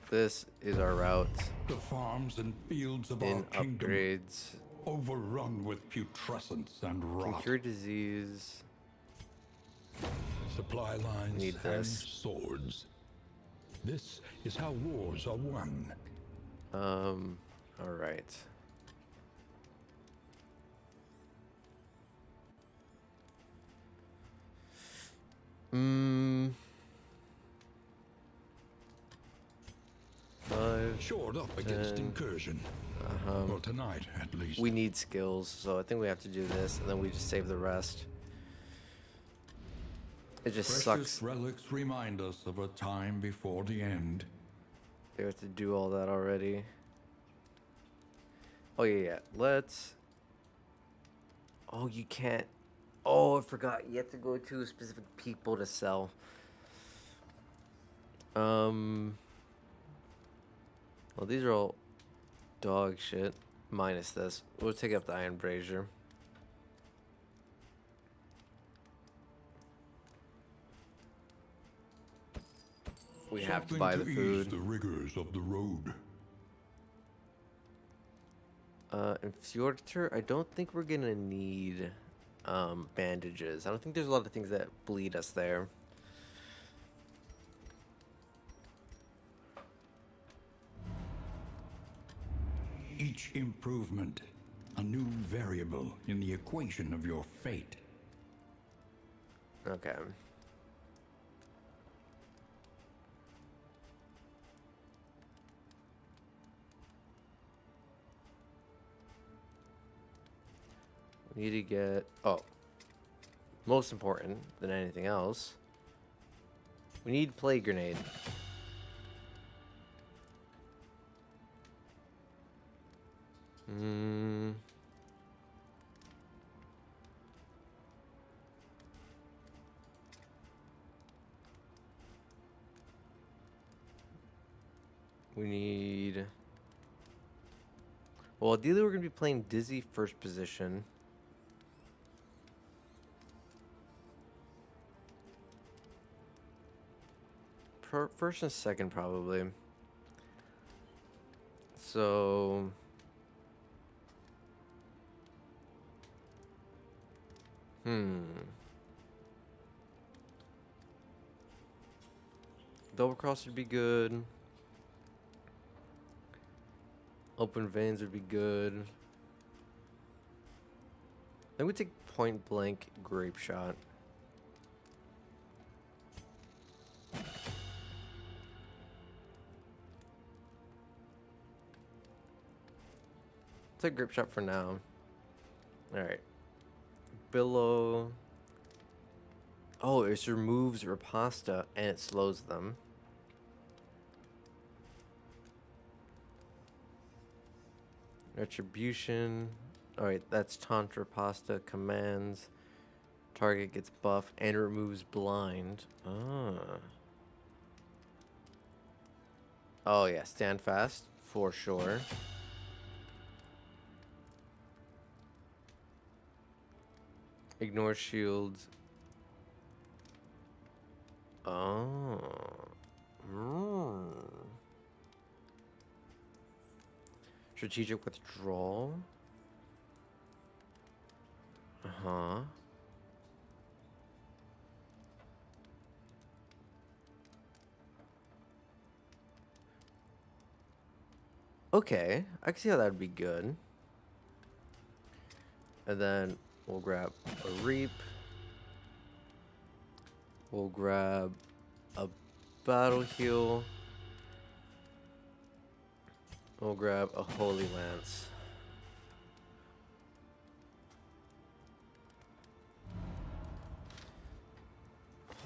This is our route The farms and fields of our in kingdom upgrades. overrun with putrescence and Can rot. cure disease. Supply lines Need and this. swords. This is how wars are won. All right. Hmm. 5. Shored up against 10. incursion. Well, tonight, at least. We need skills, so I think we have to do this, and then we just save the rest. It just Precious sucks. relics remind us of a time before the end. They have to do all that already. Oh, yeah. Let's... Oh, you can't... Oh, I forgot. You have to go to specific people to sell. Well, these are all dog shit. Minus this. We'll take up the Iron Brazier. We have to Something buy the ease food. the rigors of the road. In Fjordter, I don't think we're gonna need bandages. I don't think there's a lot of things that bleed us there. Each improvement, a new variable in the equation of your fate. Okay. We need to get... Oh. Most important than anything else. We need Plague Grenade. We need... Well, ideally we're going to be playing Dizzy first position. First and second, probably. So... Double cross would be good. Open veins would be good. Then we take point blank grape shot. Take grape shot for now. Alright. Billow. Oh, it removes riposta and it slows them. Retribution. Alright, that's taunt riposta commands. Target gets buff and removes blind. Oh yeah, stand fast for sure. Ignore shields. Oh. Strategic withdrawal. Uh-huh. Okay, I can see how that would be good. And then we'll grab a Reap. We'll grab a Battle Heal. We'll grab a Holy Lance.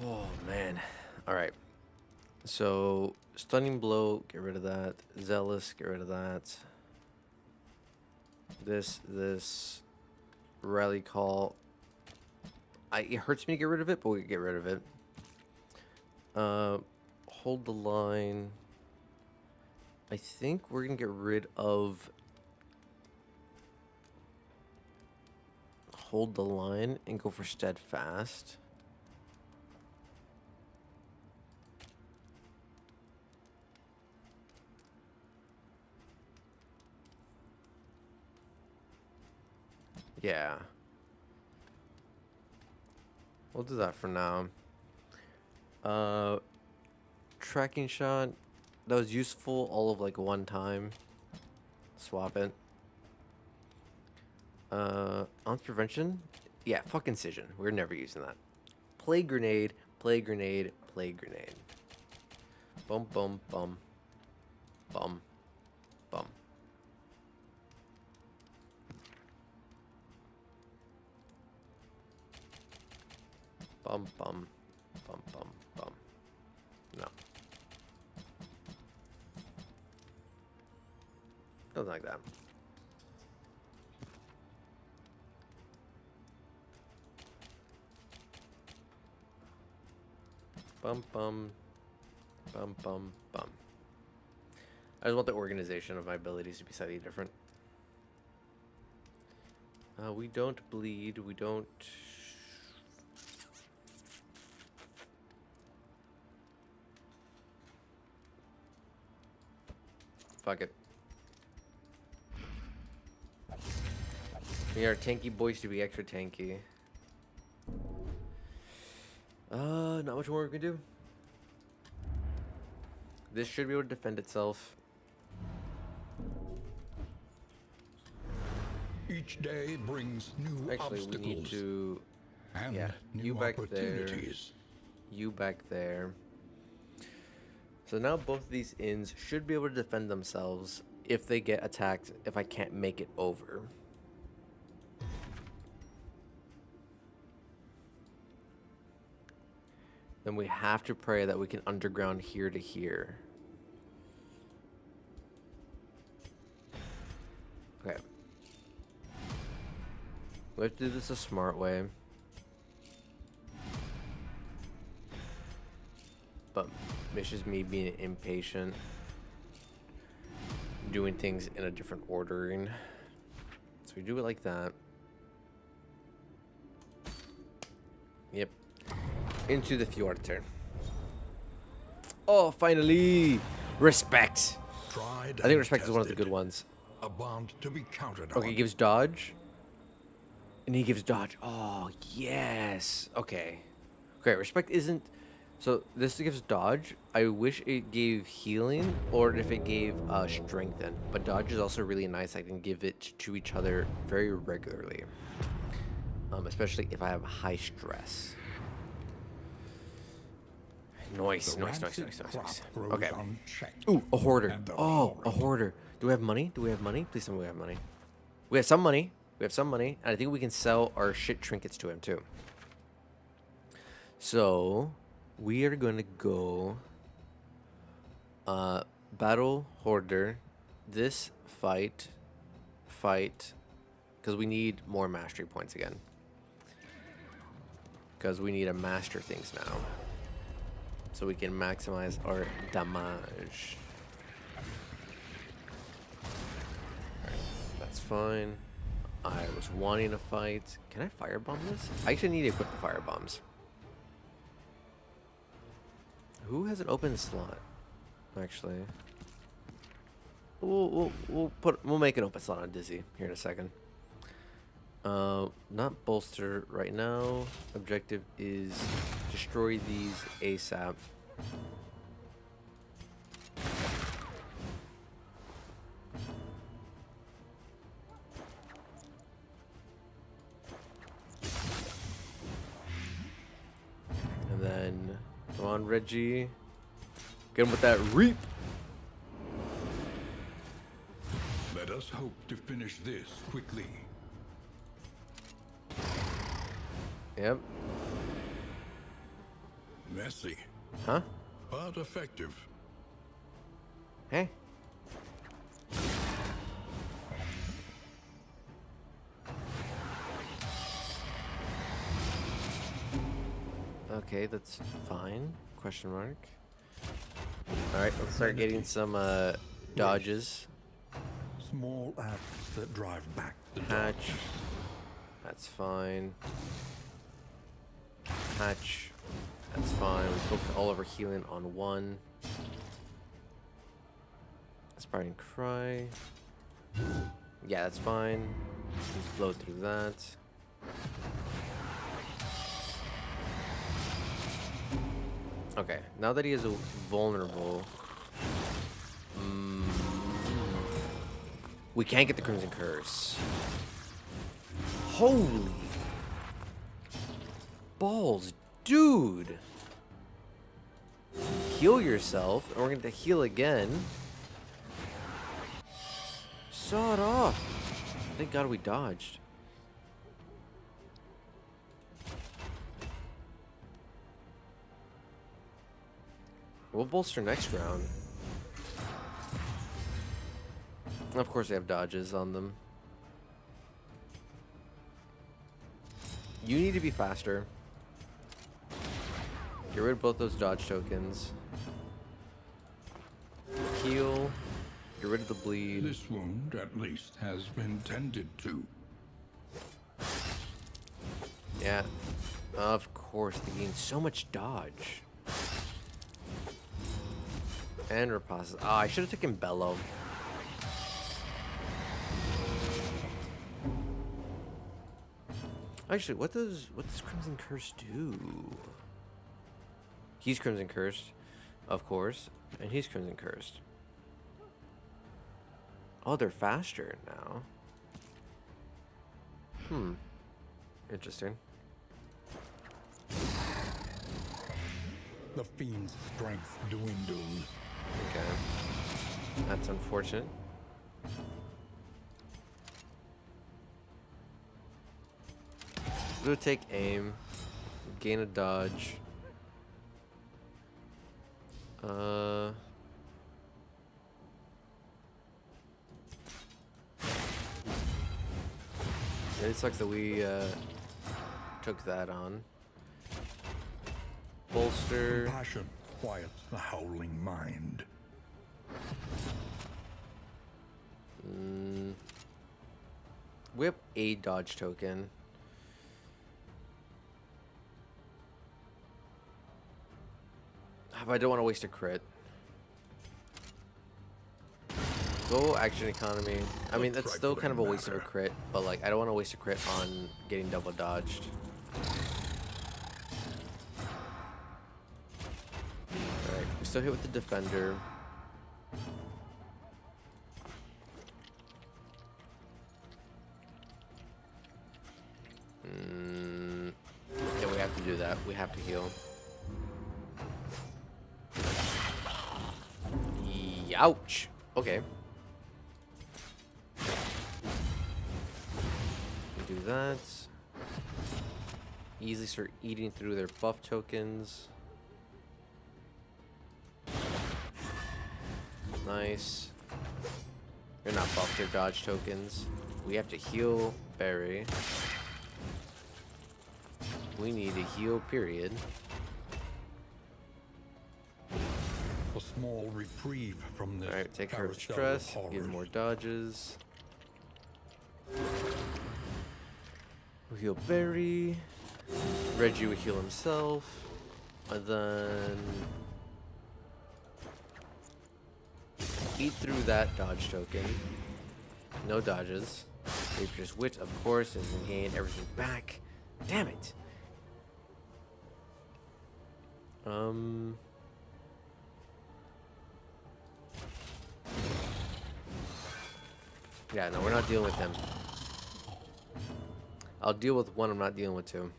Oh, man. Alright. So, Stunning Blow, get rid of that. Zealous, get rid of that. This. Rally Call. It hurts me to get rid of it, but we can get rid of it. Hold the line. I think we're going to get rid of Hold the Line and go for Steadfast. Yeah. We'll do that for now. Tracking shot. That was useful all of like one time. Swap it. On prevention? Yeah, fuck incision. We're never using that. Play grenade, play grenade, play grenade. Bum bum bum. Bum. Bum. Bum bum. Bum bum bum. No. Nothing like that. Bum bum. Bum bum bum. I just want the organization of my abilities to be slightly different. We don't bleed. We don't. Fuck it. We are tanky boys to be extra tanky. Not much more we can do. This should be able to defend itself. Each day brings new Actually, obstacles we need to. and Yeah, new you back there. opportunities. You back there. So now both of these inns should be able to defend themselves if they get attacked, if I can't make it over. Then we have to pray that we can underground here to here. Okay. We have to do this a smart way. But it's just me being impatient. Doing things in a different ordering. So we do it like that. Yep. Into the fjord turn. Oh, finally! Respect! Tried I think and respect is one of the tested. good ones. A bond to be counted Okay, on. gives dodge. And he gives dodge. Oh, yes. Okay. Okay, respect isn't... So, this gives dodge. I wish it gave healing, or if it gave strengthen. But dodge is also really nice. I can give it to each other very regularly. Especially if I have high stress. Nice, nice, nice, nice, nice, nice. Okay. Ooh, a hoarder. Oh, a hoarder. Do we have money? Do we have money? Please tell me we have money. We have some money. We have some money. And I think we can sell our shit trinkets to him, too. So, we are going to go... battle hoarder. This fight. Because we need more mastery points again. Because we need to master things now. So we can maximize our damage. Alright, that's fine. I was wanting to fight. Can I firebomb this? I actually need to equip the firebombs. Who has an open slot? Actually, we'll make an open slot on Dizzy here in a second. Not bolster right now. Objective is destroy these ASAP. And then, come on, Reggie. Get him with that reap. Let us hope to finish this quickly. Yep. Messy, Huh? but effective. Hey. Okay, that's fine. Question mark. Alright, let's start getting some dodges. Small acts that drive back the Hatch. That's fine. Hatch. That's fine. We focus all of our healing on one. Aspiring Cry. Yeah, that's fine. Just blow through that. Okay, now that he is vulnerable, we can't get the Crimson Curse. Holy balls, dude! Heal yourself, and we're going to heal again. Saw it off. Thank God we dodged. We'll bolster next round. And of course, they have dodges on them. You need to be faster. Get rid of both those dodge tokens. Heal. Get rid of the bleed. This wound, at least, has been tended to. Yeah. Of course, they gain so much dodge. And riposte. Oh, I should have taken Bellow. Actually, what does Crimson Curse do? He's Crimson Cursed, of course, and he's Crimson Cursed. Oh, they're faster now. Interesting. The fiend's strength dwindles. Okay. That's unfortunate. We'll take aim. Gain a dodge. It sucks that we took that on. Bolster. Passion quiets the howling mind. We have a dodge token. But I don't want to waste a crit. Go action economy. I mean, A that's still kind of a trifling waste of a matter. crit, but like, I don't want to waste a crit on getting double dodged. Alright, we still hit with the defender. Yeah, we have to do that. We have to heal. Ouch. Okay. Do that. Easily start eating through their buff tokens. Nice. They're not buffed, they're dodge tokens. We have to heal Barry. We need a heal, period. A small reprieve from this Alright, take her carousel of stress, give horrors. more dodges. We heal Barry. Reggie will heal himself. And then eat through that dodge token. No dodges. Reaper's Wit, of course, and can gain everything back. Damn it. Yeah, no, we're not dealing with them. I'll deal with one, I'm not dealing with two.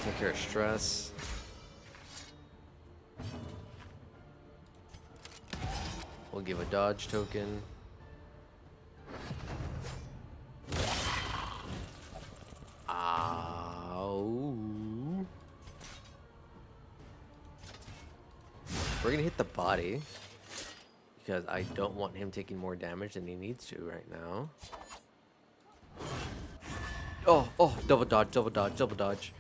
Take care of stress. We'll give a dodge token. Ow. We're gonna hit the body. Because I don't want him taking more damage than he needs to right now. Oh, oh, double dodge, double dodge, double dodge.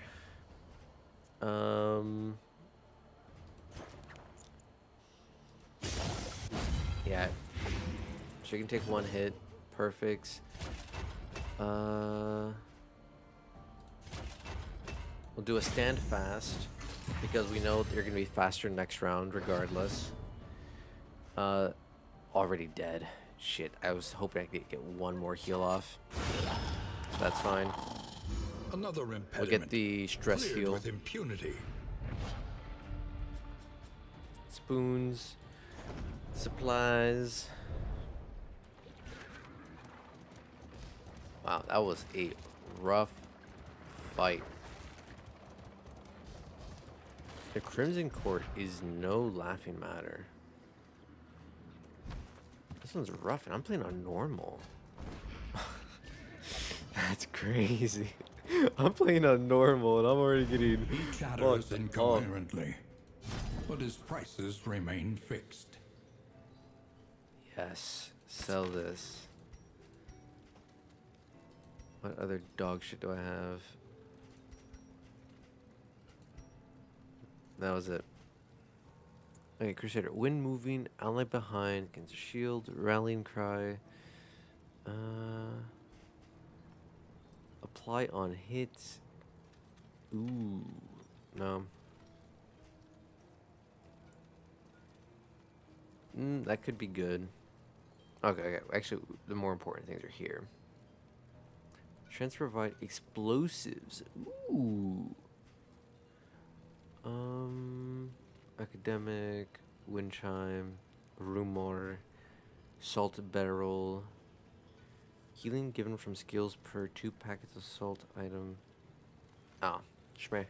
Yeah. She can take one hit. Perfect. We'll do a stand fast. Because we know they're going to be faster next round regardless. Already dead. Shit, I was hoping I could get one more heal off. That's fine. Another impediment. We'll get the stress cleared heal. with impunity. Spoons. Supplies. Wow, that was a rough fight. The Crimson Court is no laughing matter. This one's rough, and I'm playing on normal. That's crazy. I'm playing on normal, and I'm already getting He chatters fucked up. incoherently, but his prices remain fixed. Yes, sell this. What other dog shit do I have? That was it. Okay, Crusader. Wind moving, ally behind, against a shield, rallying cry. Apply on hits. Ooh, no. That could be good. Okay, actually, the more important things are here. Chance to provide explosives. Ooh. Academic, wind chime, rumor, salt barrel. Healing given from skills per 2 packets of salt item. Oh, shmeh.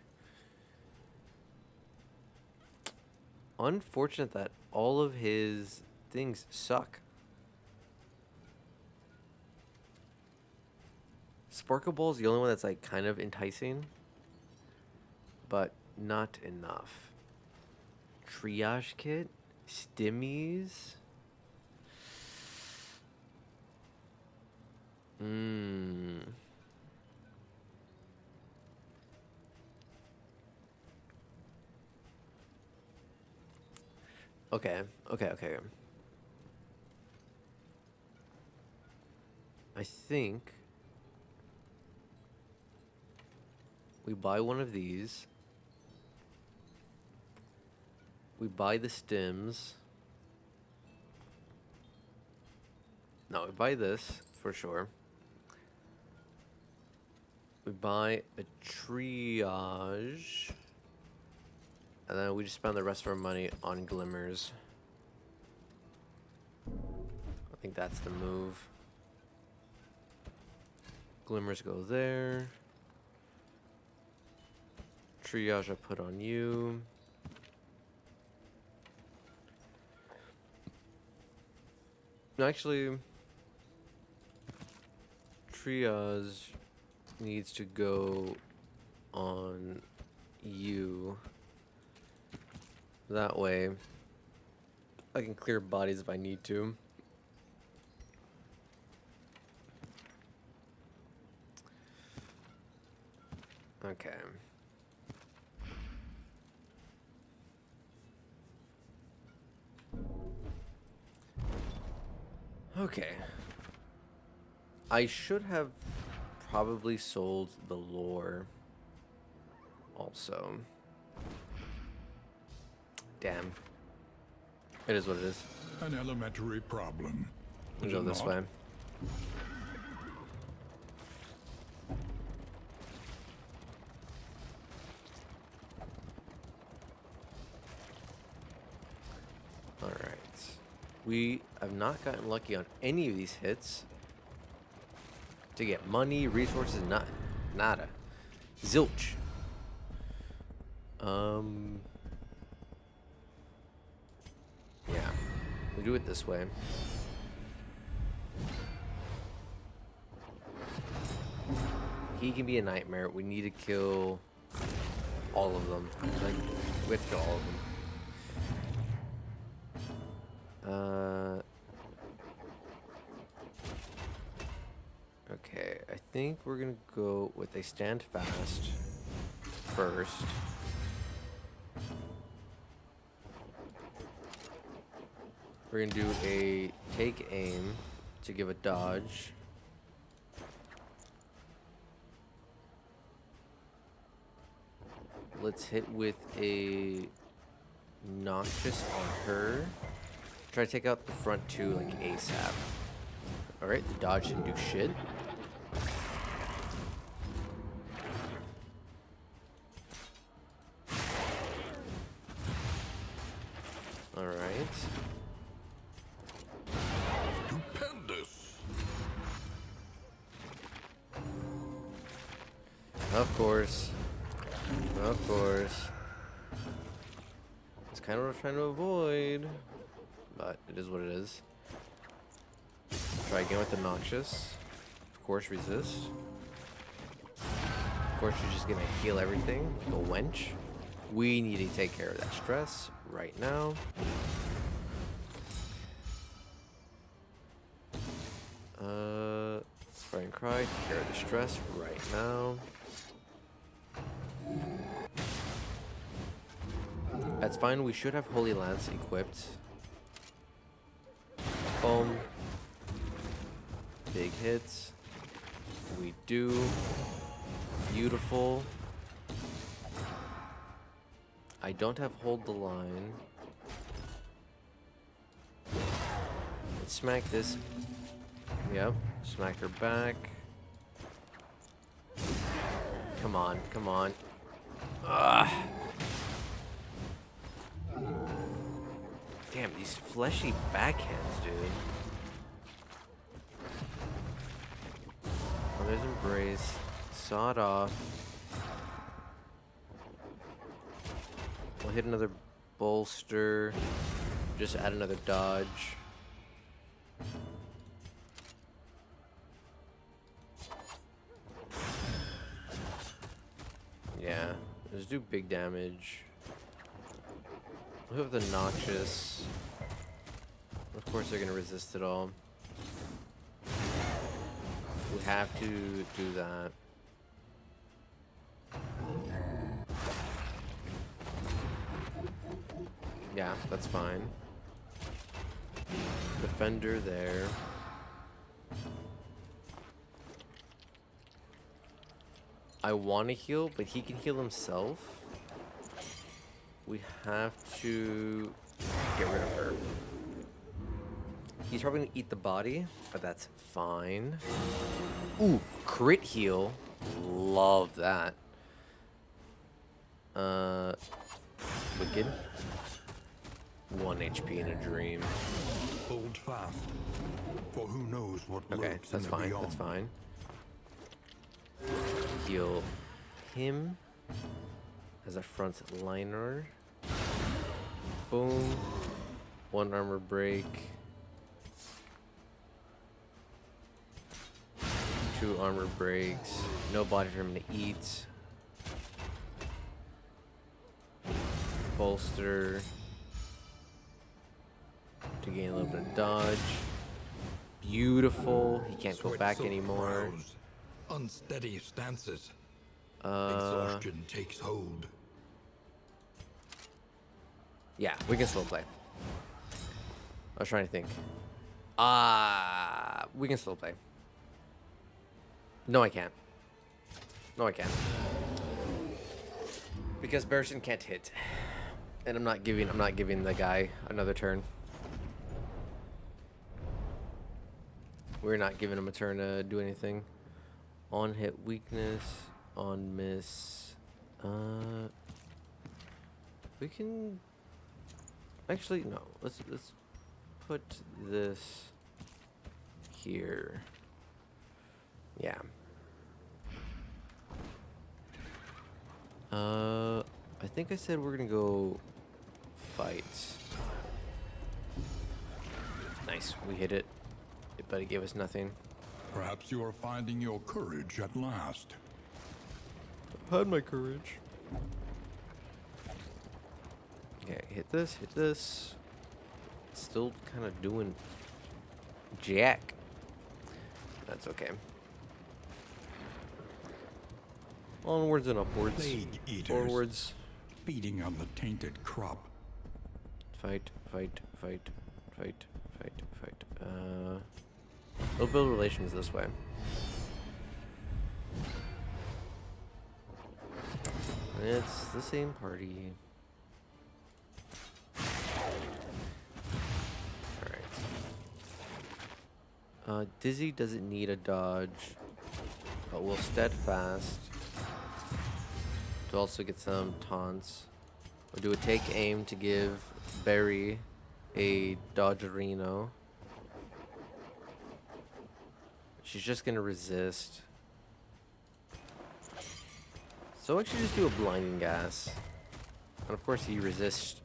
Unfortunate that all of his things suck. Sparkle Ball's the only one that's like kind of enticing, but not enough. Triage kit, stimmies. Okay. I think we buy one of these. We buy the stims. No, we buy this for sure. We buy a triage. And then we just spend the rest of our money on glimmers. I think that's the move. Glimmers go there. Triage I put on you. Actually, triage needs to go on you. That way, I can clear bodies if I need to. Okay. Okay. I should have probably sold the lore also. Damn. It is what it is. An elementary problem. We'll Is go it this not? way. Alright. We have not gotten lucky on any of these hits. To get money, resources, nada. Zilch. Yeah. We do it this way. He can be a nightmare. We need to kill all of them. Like, we have to kill all of them. Okay, I think we're gonna go with a stand fast first. We're gonna do a take aim to give a dodge. Let's hit with a noxious on her. Try to take out the front two like ASAP. Alright, the dodge didn't do shit. Alright. Stupendous. Of course. Of course. It's kind of what I'm trying to avoid. But it is what it is. Try again with the noxious. Of course, resist. Of course, you're just gonna heal everything like a wench. We need to take care of that stress right now. Spray and cry. Take care of the stress right now. That's fine. We should have Holy Lance equipped. Boom. Big hits. We do. Beautiful. I don't have hold the line. Let's smack this. Yep. Smack her back. Come on. Come on. Ugh. Damn, these fleshy backhands, dude. Oh, there's Embrace. Sawed off. We'll hit another bolster. Just add another dodge. Yeah, let's do big damage. We'll have the Noxious. Of course they're gonna resist it all. We have to do that. Yeah, that's fine. Defender there. I want to heal, but he can heal himself. We have to get rid of her. He's probably gonna eat the body, but that's fine. Ooh, crit heal. Love that. Wicked. 1 HP in a dream. Hold fast, for who knows what Okay, lurks that's in the fine. beyond. That's fine. Heal him as a front liner. Boom. 1 armor break. 2 armor breaks. No body for him to eat. Bolster. To gain a little bit of dodge. Beautiful. He can't go back Sweat-soaked anymore. brows, unsteady stances. Uh, Exhaustion takes hold. yeah, we can slow play. I was trying to think. We can slow play. No, I can't. No, I can't. Because Barristan can't hit. And I'm not giving the guy another turn. We're not giving him a turn to do anything. On hit weakness, on miss. We can actually no. Let's put this here. Yeah. I think I said we're gonna go fight. Nice, we hit it, but it gave us nothing. Perhaps you are finding your courage at last. I've had my courage. Okay, hit this, hit this. Still kind of doing jack. That's okay. Onwards and upwards. Plague eaters, Forwards. feeding on the tainted crop. Fight, fight, fight, fight, fight, fight. We'll build relations this way. It's the same party. Alright. Dizzy doesn't need a dodge, but we'll steadfast to also get some taunts. We'll do a take aim to give Barry a dodgerino. She's just gonna resist. So actually just do a blinding gas. And of course he resists.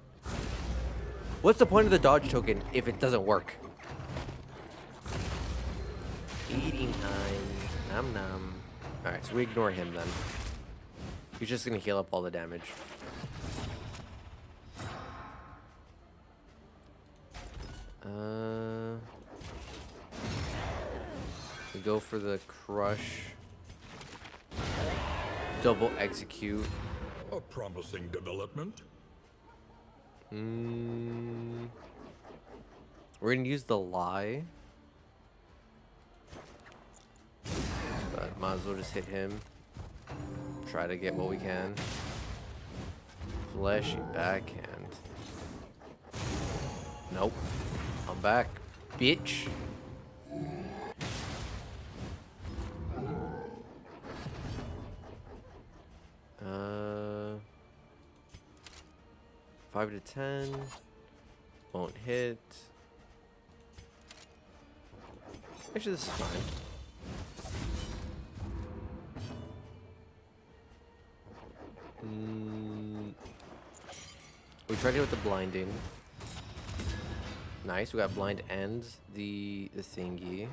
What's the point of the dodge token if it doesn't work? Eating time. Nom nom. Alright, so we ignore him then. He's just gonna heal up all the damage. We go for the crush. Double execute. A promising development. We're gonna use the lie. But might as well just hit him. Try to get what we can. Fleshy backhand. Nope. I'm back, bitch. Uh, 5 to 10. Won't hit. Actually, this is fine. We tried it with the blinding. Nice, we got blind and the thingy.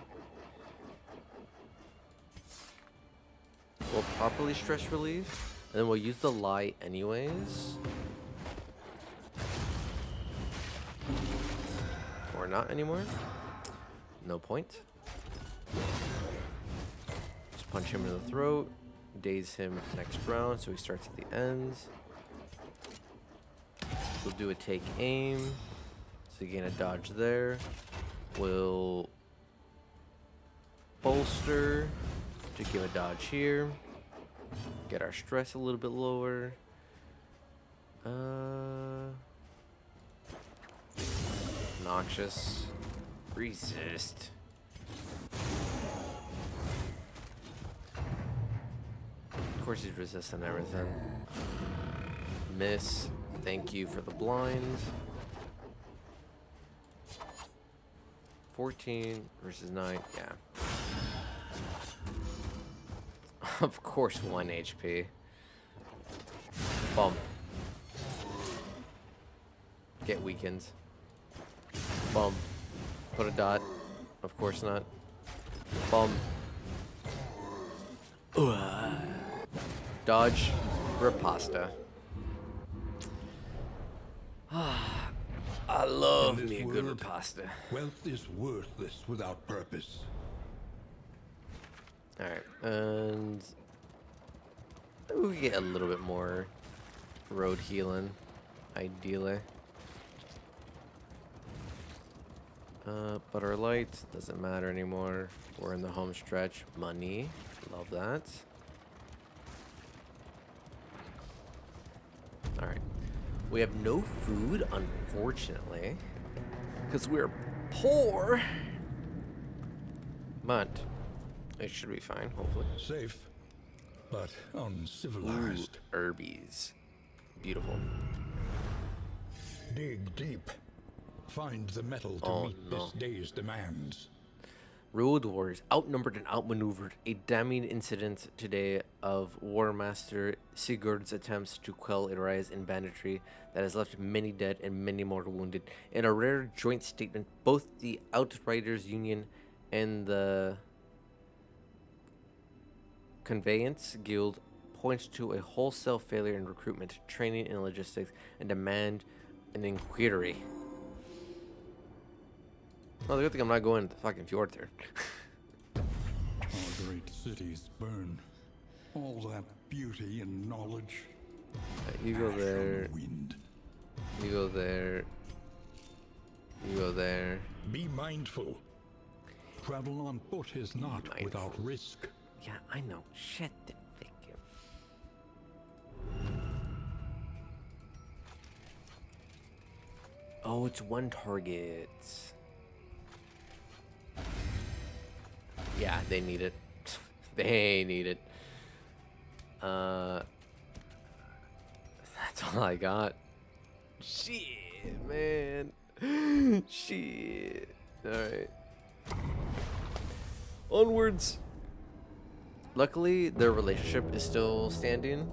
We'll properly stress relief, and then we'll use the lie anyways. Or not anymore. No point. Just punch him in the throat. Daze him next round, so he starts at the ends. We'll do a take aim. So you gain a dodge there. We'll bolster to give a dodge here. Get our stress a little bit lower. Noxious. Resist. Of course he's resisting everything. Miss. Thank you for the blinds. 14 versus 9. Yeah. Of course 1 HP. Bum. Get weakens. Bum. Put a dot. Of course not. Bum. Dodge. Riposta. I love In me this a good world, riposta. Wealth is worthless without purpose. Alright, and maybe we get a little bit more road healing, ideally. But our lights doesn't matter anymore. We're in the home stretch. Money, love that. Alright, we have no food, unfortunately, because we're poor. But it should be fine, hopefully. Safe, but uncivilized. Ooh, herbies. Beautiful. Dig deep. Find the metal to meet this day's demands. Road warriors outnumbered and outmaneuvered. A damning incident today of War Master Sigurd's attempts to quell a rise in banditry that has left many dead and many more wounded. In a rare joint statement, both the Outriders Union and the Conveyance Guild points to a wholesale failure in recruitment, training, and logistics, and demand an inquiry. Oh, the good thing I'm not going to the fucking fjord there. Our great cities burn. All that beauty and knowledge. You go there. Wind. You go there. You go there. Be mindful. Travel on foot is not without risk. Yeah, I know. Shit the figure. Oh, it's one target. Yeah, they need it. They need it. That's all I got. Shit, man. Shit. Alright. Onwards. Luckily, their relationship is still standing.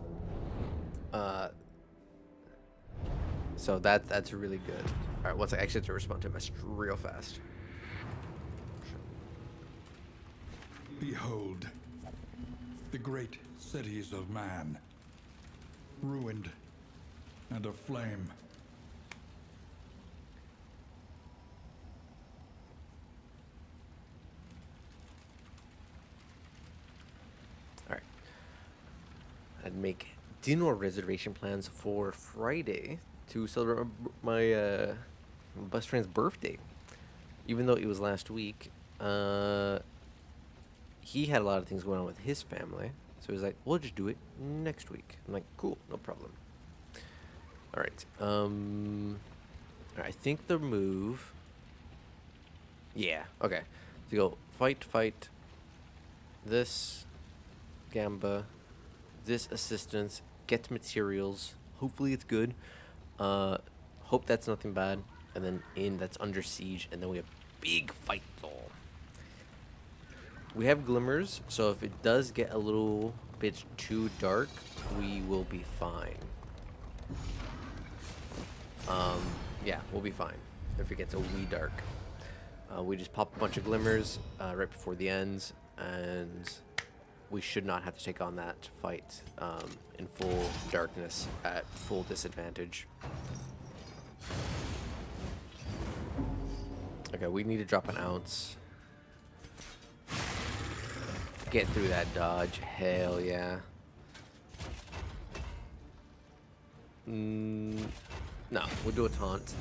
So that's really good. Alright, once I exit to respond to him real fast. Behold, the great cities of man, ruined and aflame. Alright. I'd make dinner reservation plans for Friday to celebrate my best friend's birthday. Even though it was last week, he had a lot of things going on with his family. So he's like, we'll just do it next week. I'm like, cool, no problem. All right. I think the move. Yeah, okay. So go fight, this Gamba, this assistance, get materials. Hopefully it's good. Hope that's nothing bad. And then that's under siege. And then we have big fight though. We have glimmers, so if it does get a little bit too dark, we will be fine. Yeah, we'll be fine if it gets a wee dark. We just pop a bunch of glimmers right before the ends, and we should not have to take on that fight in full darkness at full disadvantage. Okay, we need to drop an ounce. Get through that dodge. Hell yeah. No, we'll do a taunt.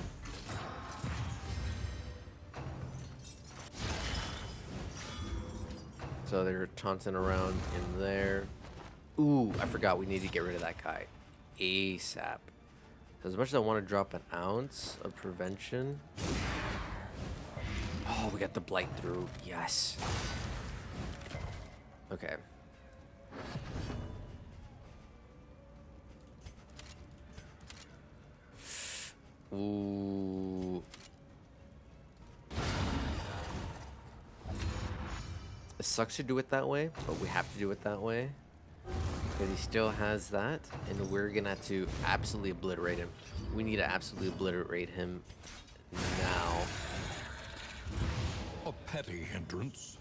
So they're taunting around in there. Ooh, I forgot we need to get rid of that guy ASAP. So as much as I want to drop an ounce of prevention. Oh, Oh, we got the blight through. Yes. Okay. Ooh. It sucks to do it that way, but we have to do it that way. Because he still has that, and we're gonna have to absolutely obliterate him. We need to absolutely obliterate him now. A petty hindrance.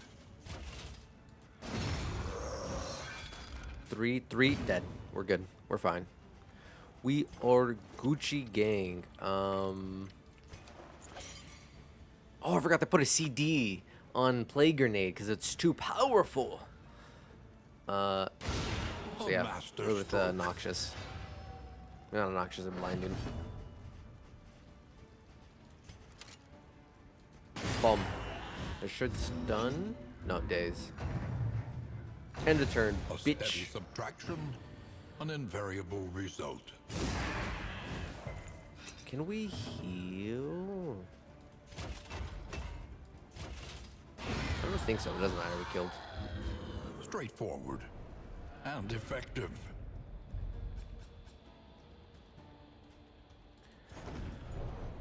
3, dead. We're good. We're fine. We are Gucci gang. Oh, I forgot to put a CD on Plague Grenade because it's too powerful. So yeah, we're with Noxious. Not Noxious and Blinding. Bomb. It should stun. No, days. End of turn, A steady bitch. subtraction, an invariable result. Can we heal? I don't think so. It doesn't matter. We killed. Straightforward and effective.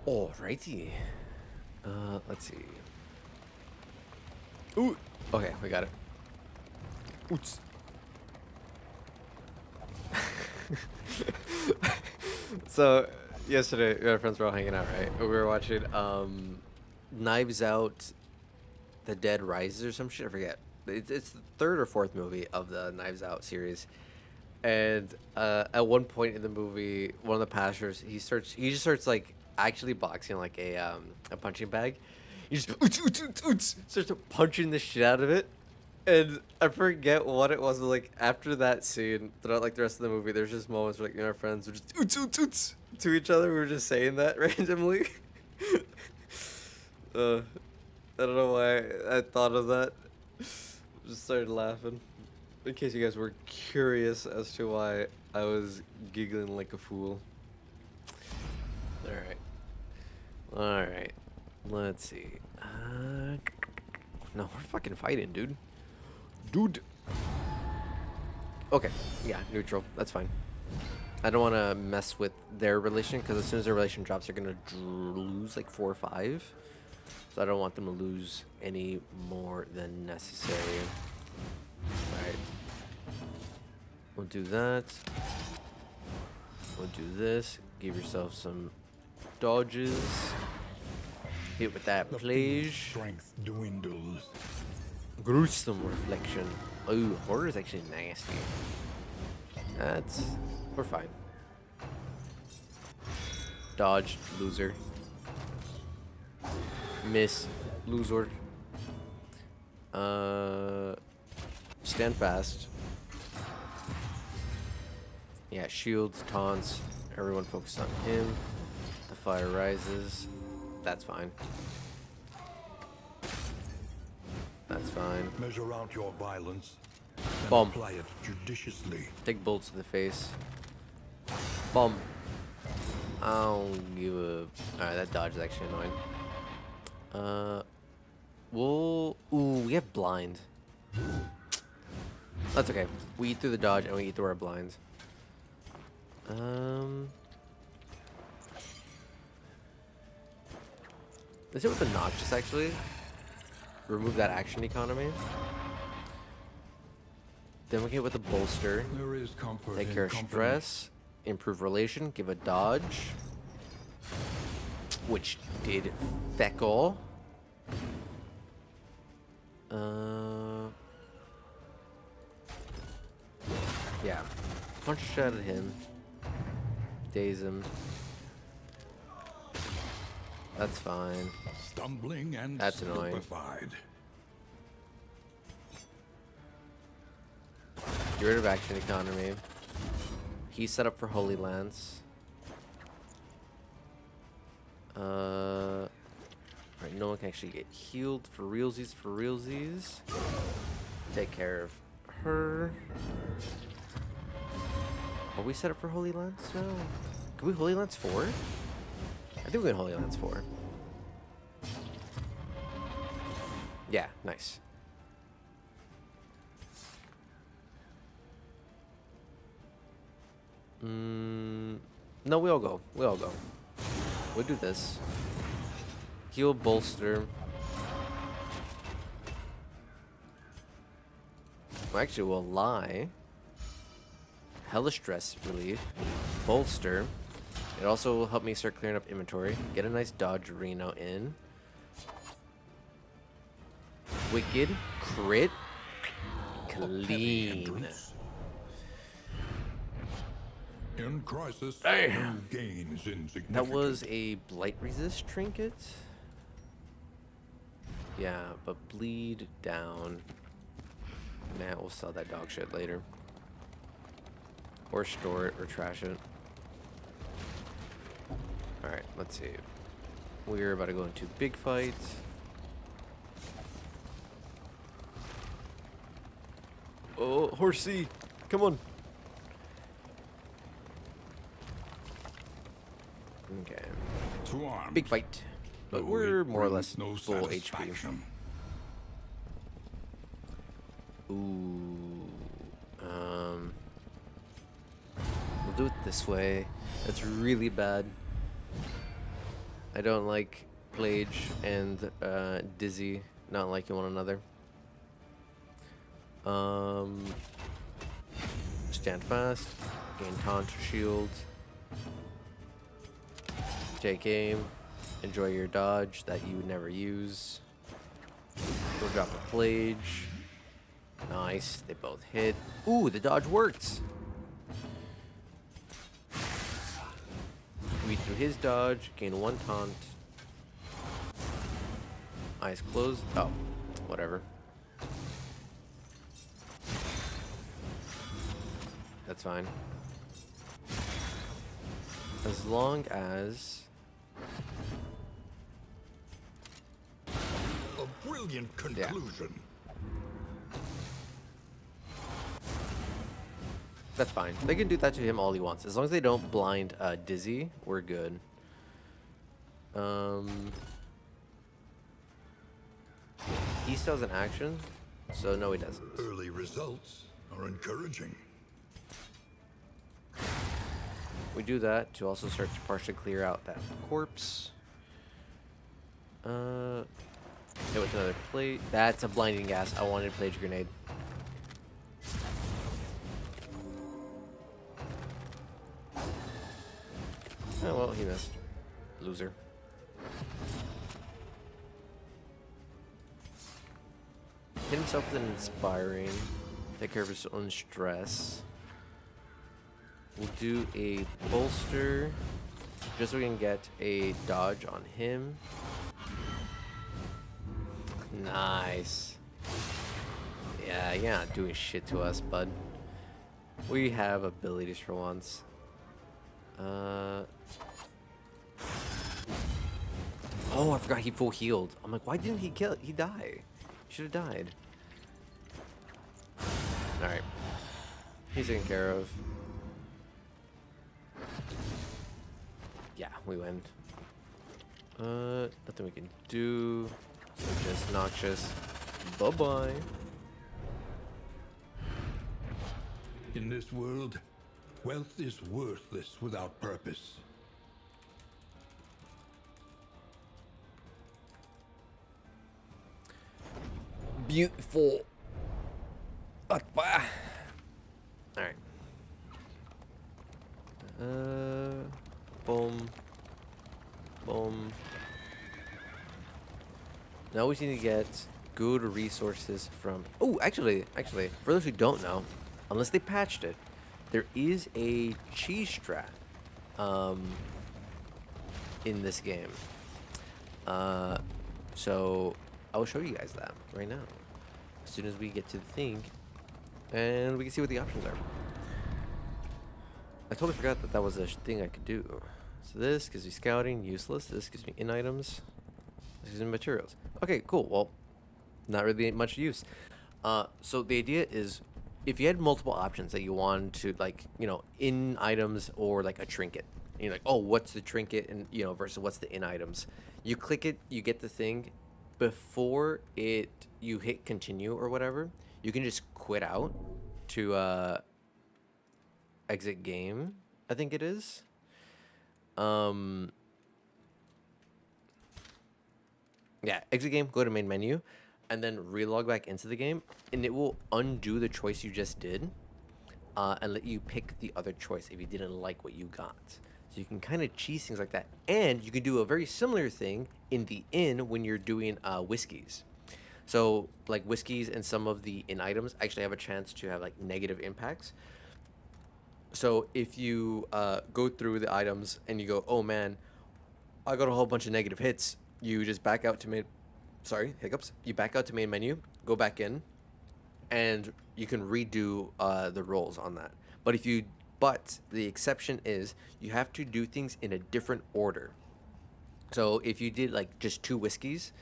Alrighty. Let's see. Ooh. Okay, we got it. Oops. So yesterday, our friends were all hanging out, right? We were watching Knives Out, The Dead Rises or some shit. I forget. It's the third or fourth movie of the Knives Out series. And at one point in the movie, one of the pastors he just starts like actually boxing like a punching bag. He just starts punching the shit out of it. And I forget what it was, but like after that scene, throughout like the rest of the movie, there's just moments where like our friends were just to each other. We were just saying that randomly. I don't know why I thought of that. Just started laughing. In case you guys were curious as to why I was giggling like a fool. Alright. Let's see. No, we're fucking fighting, dude. Okay, yeah, neutral. That's fine. I don't want to mess with their relation, because as soon as their relation drops, they're going to lose like 4 or 5. So I don't want them to lose any more than necessary. Alright. We'll do that. We'll do this. Give yourself some dodges. Hit with that plage. Strength dwindles. Gruesome reflection. Oh, horror is actually nasty. We're fine. Dodge, loser. Miss, loser. Stand fast. Yeah, shields, taunts. Everyone focus on him. The fire rises. That's fine. That's fine. Measure out your violence and Bomb. apply it judiciously. Take bolts to the face. Bomb. I don't give a... Alright, that dodge is actually annoying. Ooh, we have blind. That's okay. We eat through the dodge and we eat through our blinds. Let's hit with the Noxious, actually. Remove that action economy. Then we hit with the bolster. There is comfort Take in care of company. stress. Improve relation. Give a dodge. Which did feckle. Yeah. Punch shot at him. Daze him. That's fine. Stumbling and That's annoying. stupefied. Get rid of action economy. He's set up for Holy Lance. Right, no one can actually get healed for realsies. Take care of her. Are we set up for Holy Lance now? Can we Holy Lance 4? I think we can Holy Lance 4. Yeah, nice. No, we all go. We all go. We'll do this. Heal, bolster. Actually, we'll lie. Hella stress relief. Bolster. It also will help me start clearing up inventory. Get a nice dodge Reno in. Wicked. Crit. Clean. In crisis, Damn. gain is insignificant. That was a blight resist trinket. Yeah, but bleed down. Nah, we'll sell that dog shit later. Or store it or trash it. Alright, let's see. We're about to go into big fights. Oh, horsey! Come on! Okay. To arm. Big fight. But Though we're it more or brings less no full HP. satisfaction. Ooh. We'll do it this way. That's really bad. I don't like Plage and Dizzy not liking one another. Stand fast. Gain taunt shield. Take aim. Enjoy your dodge that you would never use. Go drop a Plage. Nice. They both hit. Ooh, the dodge worked. Read through his dodge. Gain 1 taunt. Eyes closed. Oh, whatever. That's fine. As long as... A brilliant conclusion. That's fine. They can do that to him all he wants. As long as they don't blind Dizzy, we're good. He still has an action, so no he doesn't. Early results are encouraging. We do that to also start to partially clear out that corpse. Hit with another plate. That's a blinding gas. I wanted a Plage grenade. Oh well, he missed. Loser. Hit himself with an inspiring. Take care of his own stress. We'll do a bolster just so we can get a dodge on him. Nice. Yeah, you're not doing shit to us, bud. We have abilities for once. Oh, I forgot he full healed. I'm like, why didn't he kill? He die. He should have died. All right, he's taken care of. Yeah, we win. Nothing we can do. So just noxious. Bye bye. In this world, wealth is worthless without purpose. Beautiful. Alright. Boom. Boom. Now we need to get good resources from... Oh, actually, for those who don't know, unless they patched it, there is a cheese strat in this game. So I will show you guys that right now. As soon as we get to the thing, and we can see what the options are. I totally forgot that that was a thing I could do. So this gives me scouting, useless. This gives me in items. This gives me materials. Okay, cool. Well, not really much use. So the idea is, if you had multiple options that you wanted to, like, you know, in items or like a trinket, and you're like, oh, what's the trinket, and you know, versus what's the in items. You click it, you get the thing, before you hit continue or whatever, you can just quit out to exit game, I think it is. Yeah, exit game, go to main menu, and then relog back into the game, and it will undo the choice you just did, and let you pick the other choice if you didn't like what you got. So you can kind of cheese things like that, and you can do a very similar thing in the inn when you're doing whiskeys. So like whiskeys and some of the inn items actually have a chance to have like negative impacts. So if you go through the items and you go, oh man, I got a whole bunch of negative hits, you just back out to main. Sorry, hiccups. You back out to main menu, go back in, and you can redo the rolls on that. But the exception is you have to do things in a different order. So if you did like just 2 whiskeys,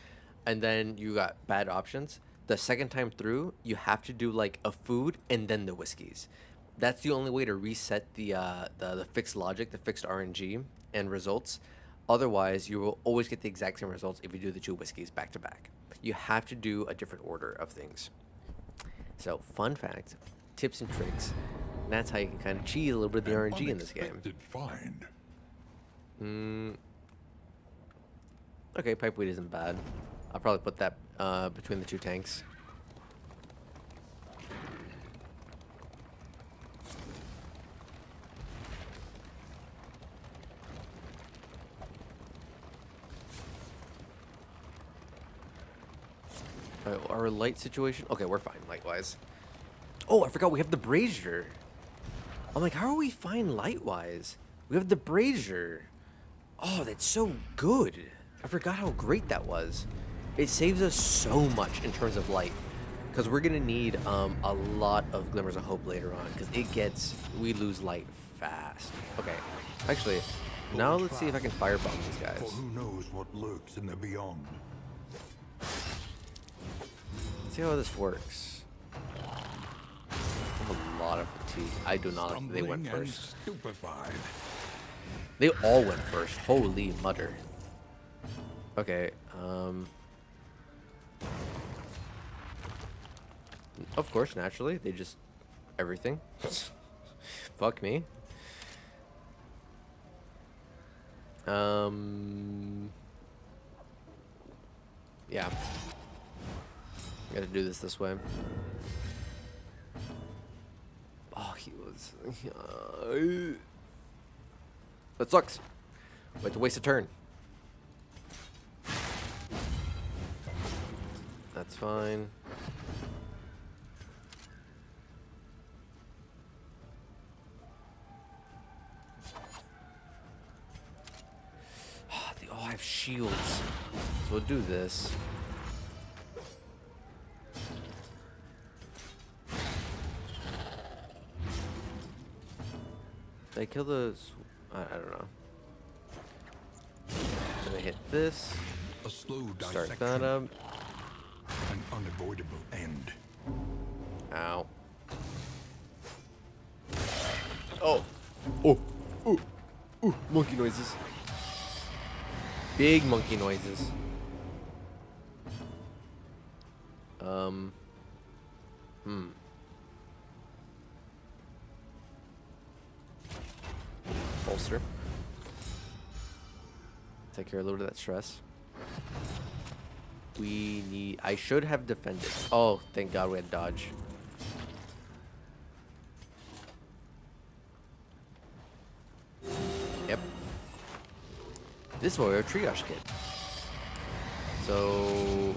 and then you got bad options, the second time through you have to do like a food and then the whiskeys. That's the only way to reset the fixed logic, the fixed RNG and results. Otherwise, you will always get the exact same results if you do the 2 whiskeys back to back. You have to do a different order of things. So, fun fact, tips and tricks. And that's how you can kind of cheese a little bit of the RNG in this game. Find. Okay, pipeweed isn't bad. I'll probably put that between the 2 tanks. Our light situation? Okay, we're fine, light-wise. Oh, I forgot we have the brazier. I'm like, how are we fine light-wise? We have the brazier. Oh, that's so good. I forgot how great that was. It saves us so much in terms of light. Because we're going to need a lot of Glimmers of Hope later on. Because we lose light fast. Okay, actually, now let's see if I can firebomb these guys. For who knows what lurks in the beyond. Let's see how this works. I have a lot of fatigue. I do not like that they went Stumbling and first. Stupefied. They all went first. Holy mother. Okay, of course, naturally, they just... everything. Fuck me. Yeah. Gotta do this way. Oh, he was... that sucks. We have to waste a turn. That's fine. They all have shields. So we'll do this. Did I kill the... I don't know. Gonna hit this. A slow Start dissection. that up. An unavoidable end. Ow. Oh. Oh. Ooh. Ooh. Monkey noises. Big monkey noises. Bolster. Take care of a little bit of that stress. We need... I should have defended. Oh, thank God we had dodge. Yep. This is why we have a triage kit. So...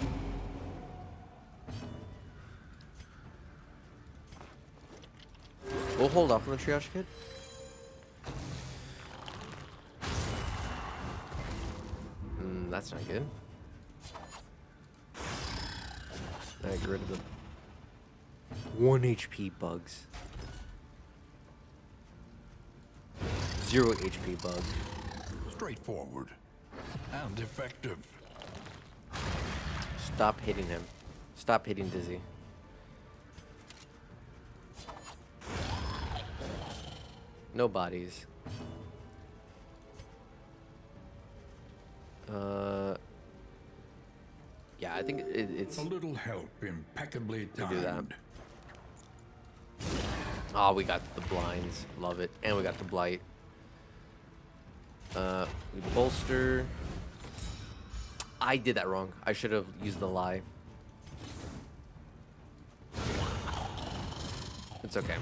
we'll hold off on the triage kit. That's not good. I get rid of them. 1 HP bugs. 0 HP bug. Straightforward and effective. Stop hitting him. Stop hitting Dizzy. No bodies. Yeah, I think it's A little help impeccably we do that. timed. Oh, we got the blinds. Love it. And we got the blight. We bolster. I did that wrong. I should have used the lie. It's okay.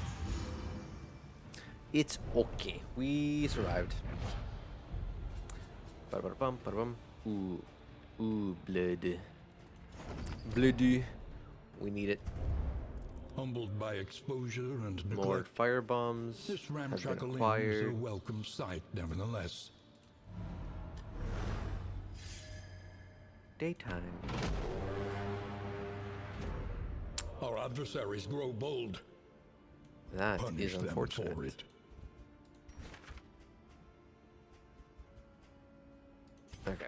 It's okay. We survived. Ba-da-ba-da-bum, ba-da-bum. Ooh. Ooh, blood. Bloody. We need it. Humbled by exposure and More neglect, fire bombs this have been ramshackle inn is a acquired. welcome sight, nevertheless. Daytime. Our adversaries grow bold. That Punish is them unfortunate. for it. Okay.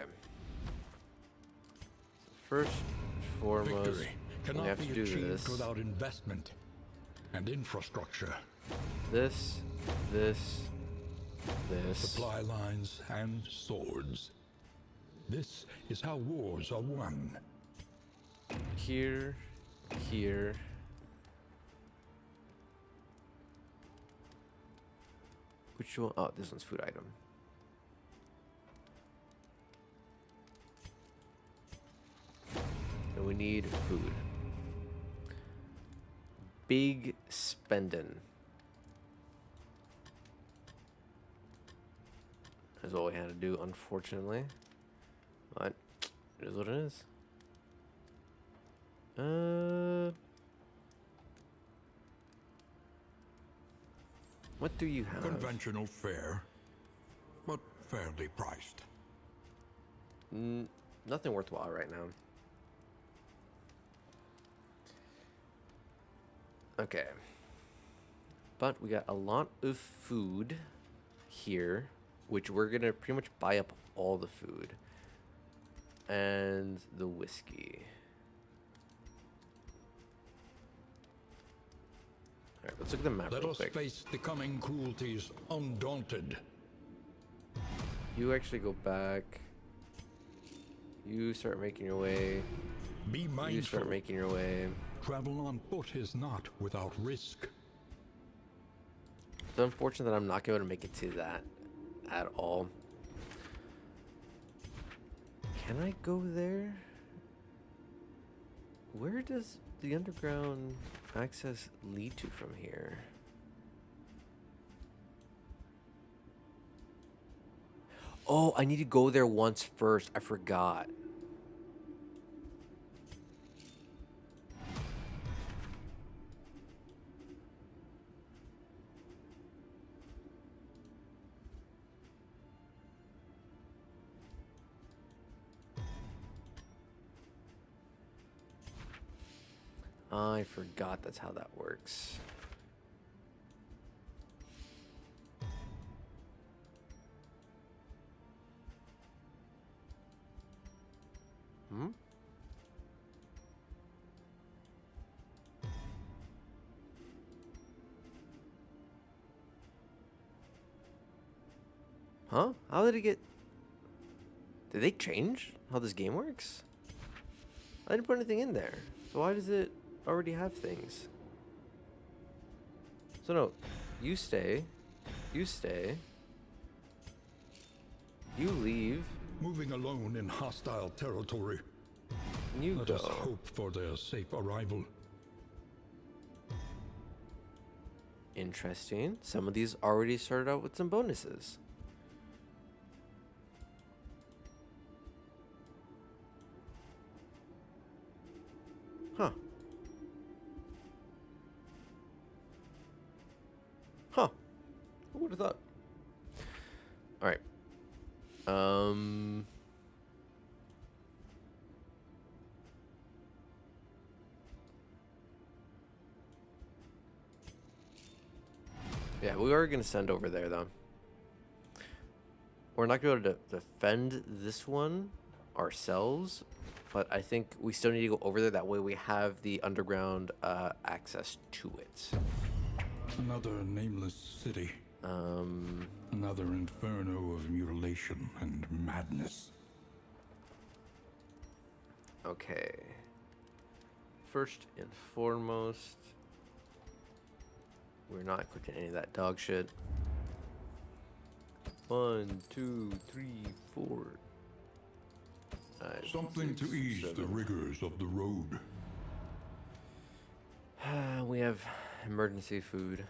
So first and foremost, Victory we cannot have be to do achieved this. without investment and infrastructure, This, this, this. supply lines, and swords. This is how wars are won. Here, here. Which one? Oh, this one's food item. And we need food. Big spendin'. That's all we had to do, unfortunately. But it is what it is. What do you have? Conventional fare, but fairly priced. Nothing worthwhile right now. Okay. But we got a lot of food here, which we're going to pretty much buy up all the food. And the whiskey. Alright, let's look at the map Let real us quick. face the coming cruelties undaunted. You actually go back. You start making your way. Be You mindful. start making your way. Travel on foot is not without risk. It's unfortunate that I'm not going to make it to that at all. Can I go there? Where does the underground access lead to from here? Oh, I need to go there once first. I forgot. I forgot that's how that works. Hmm? Huh? How did it get... Did they change how this game works? I didn't put anything in there. So why does it already have things? So no, you stay. You stay. You leave. Moving alone in hostile territory. You Let go. us hope for their safe arrival. Interesting. Some of these already started out with some bonuses. Huh. Huh. Who would have thought? All right. Yeah, we are going to send over there, though. We're not going to be able to defend this one ourselves, but I think we still need to go over there. That way we have the underground access to it. Another nameless city. Another inferno of mutilation and madness. Okay. First and foremost, we're not cooking any of that dog shit. 1, 2, 3, 4. Something to ease the rigors of the road. We have emergency food.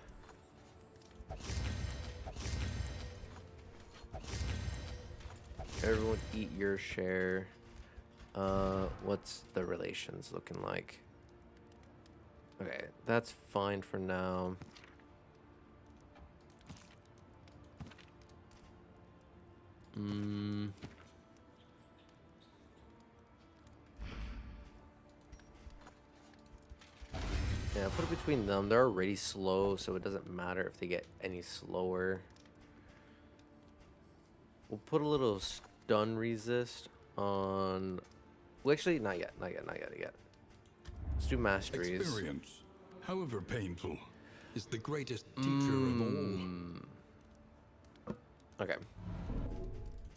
Everyone eat your share. What's the relations looking like? Okay, that's fine for now. Yeah, put it between them. They're already slow, so it doesn't matter if they get any slower. We'll put a little stun resist on... Well, actually, not yet. Let's do masteries. Experience, however painful, is the greatest teacher of all. Okay.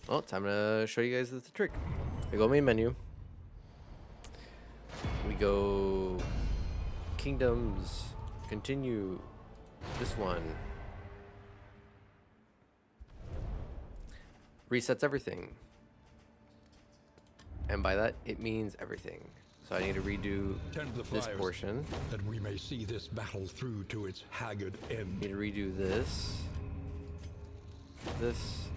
Well, time to show you guys the trick. We go main menu. We go kingdoms. Continue. This one. Resets everything. And by that, it means everything. So I need to redo this portion. That we may see this battle through to its haggard end. Need to redo this. This.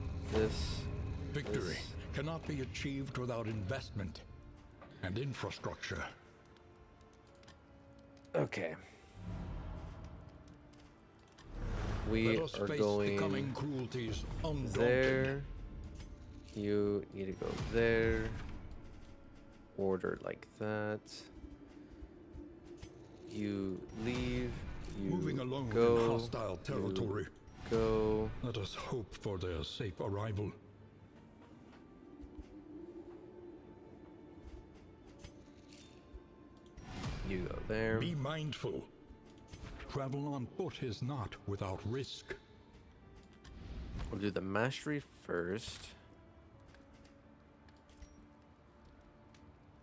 Victory This. cannot be achieved without investment and infrastructure. Okay. We Let us are face going the coming cruelties undaunted. there. You need to go there. Order like that. You leave. You Moving alone go. in hostile territory. Go. Let us hope for their safe arrival. You go there. Be mindful. Travel on foot is not without risk. We'll do the mastery first.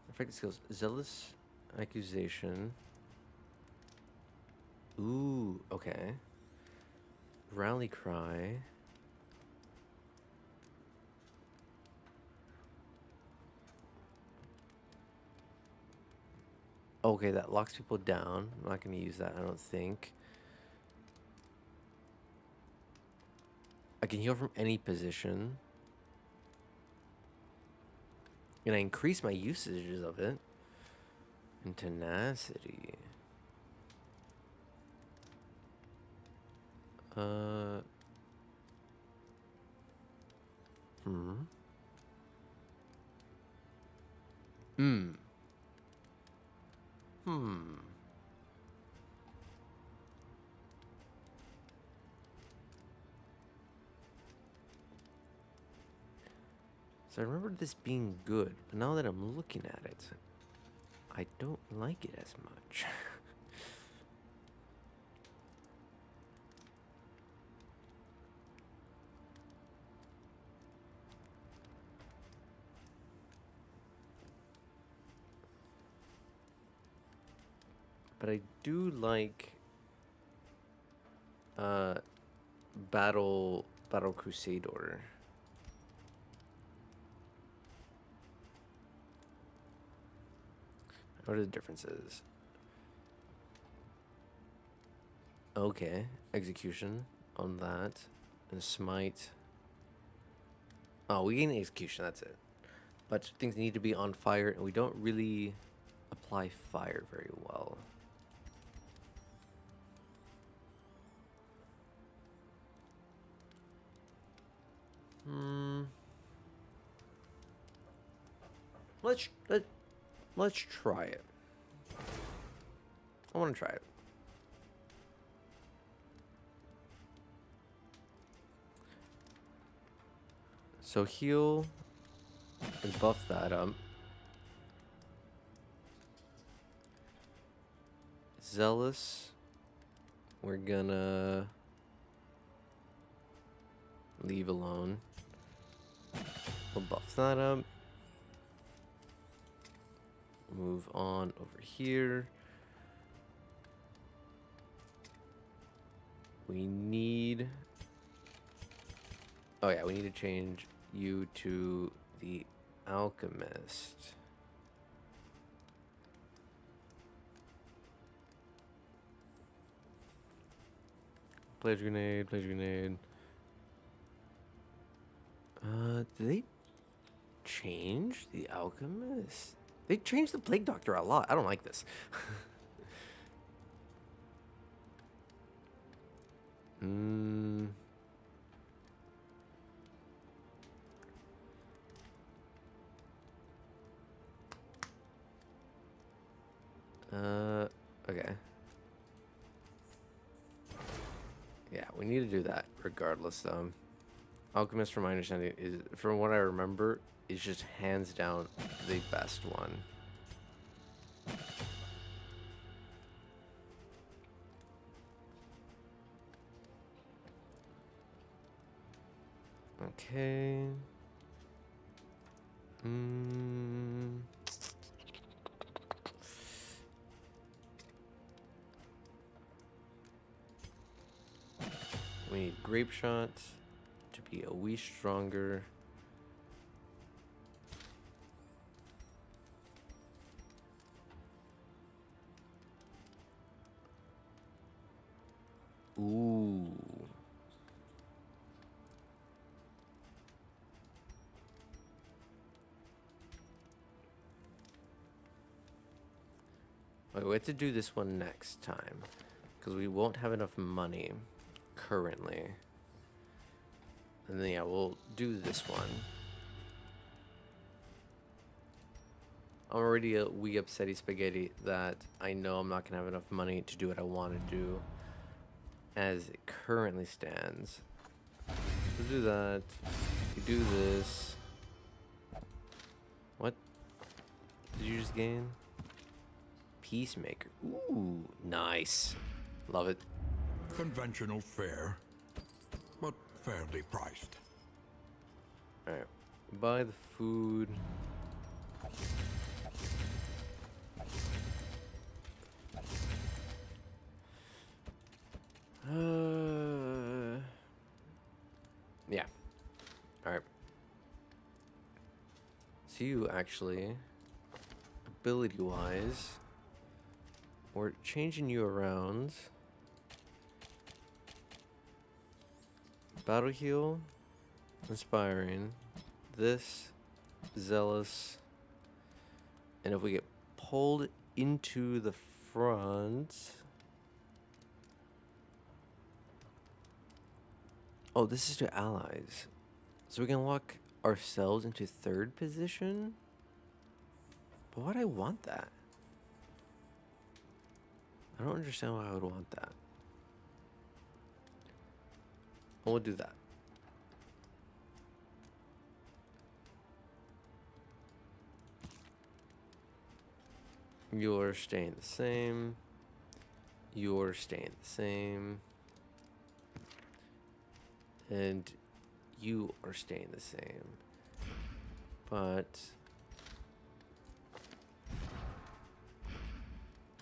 Effective skills. Zealous accusation. Ooh, okay. Rally cry. Okay, that locks people down. I'm not going to use that, I don't think. I can heal from any position. And I increase my usages of it. And tenacity. So I remember this being good, but now that I'm looking at it, I don't like it as much. But I do like Battle Crusader. What are the differences? Okay, execution on that, and smite. Oh, we gain execution, that's it. But things need to be on fire, and we don't really apply fire very well. Let's try it. I want to try it. So heal and buff that up. Zealous, we're gonna leave alone. We'll buff that up. move on over here. We need... Oh yeah, we need to change you to the alchemist. Pledge grenade, pledge grenade. Did they change the alchemist? They changed the plague doctor a lot. I don't like this. Okay. Yeah, we need to do that regardless, though. Alchemist, from my understanding, is, from what I remember, is just hands down the best one. Okay. We need grape shots to be a wee stronger. Ooh. Okay, we have to do this one next time because we won't have enough money currently. And then yeah, we'll do this one. I'm already a wee upsetty spaghetti that I know I'm not gonna have enough money to do what I want to do as it currently stands. We'll do that. We do this. What did you just gain? Peacemaker. Ooh, nice. Love it. Conventional fare, but fairly priced. Alright. Buy the food. Yeah. Alright. So you actually, ability-wise, we're changing you around. Battle heal, inspiring. This, zealous. And if we get pulled into the front... Oh, this is to allies. So we can lock ourselves into third position? But why do I want that? I don't understand why I would want that. Well, we'll do that. You're staying the same. You're staying the same. And you are staying the same. But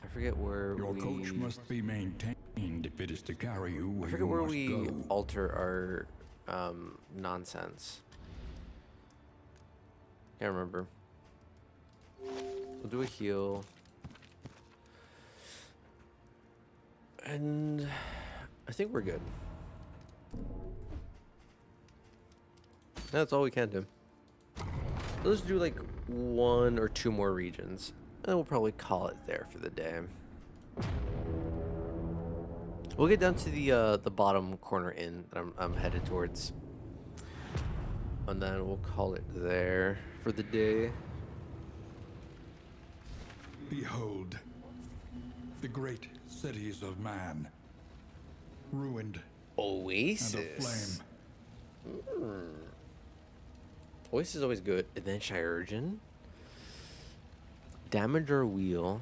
I forget where Your we... coach must be maintained if it is to carry you where I forget you where must we go. alter our nonsense. Can't remember. We'll do a heal. And I think we're good. That's all we can do. Let's do like 1 or 2 more regions. And we'll probably call it there for the day. We'll get down to the bottom corner inn that I'm headed towards. And then we'll call it there for the day. Behold, the great cities of man, ruined and Oasis. aflame. Oasis is always good. And then Chirurgeon. Damage our wheel.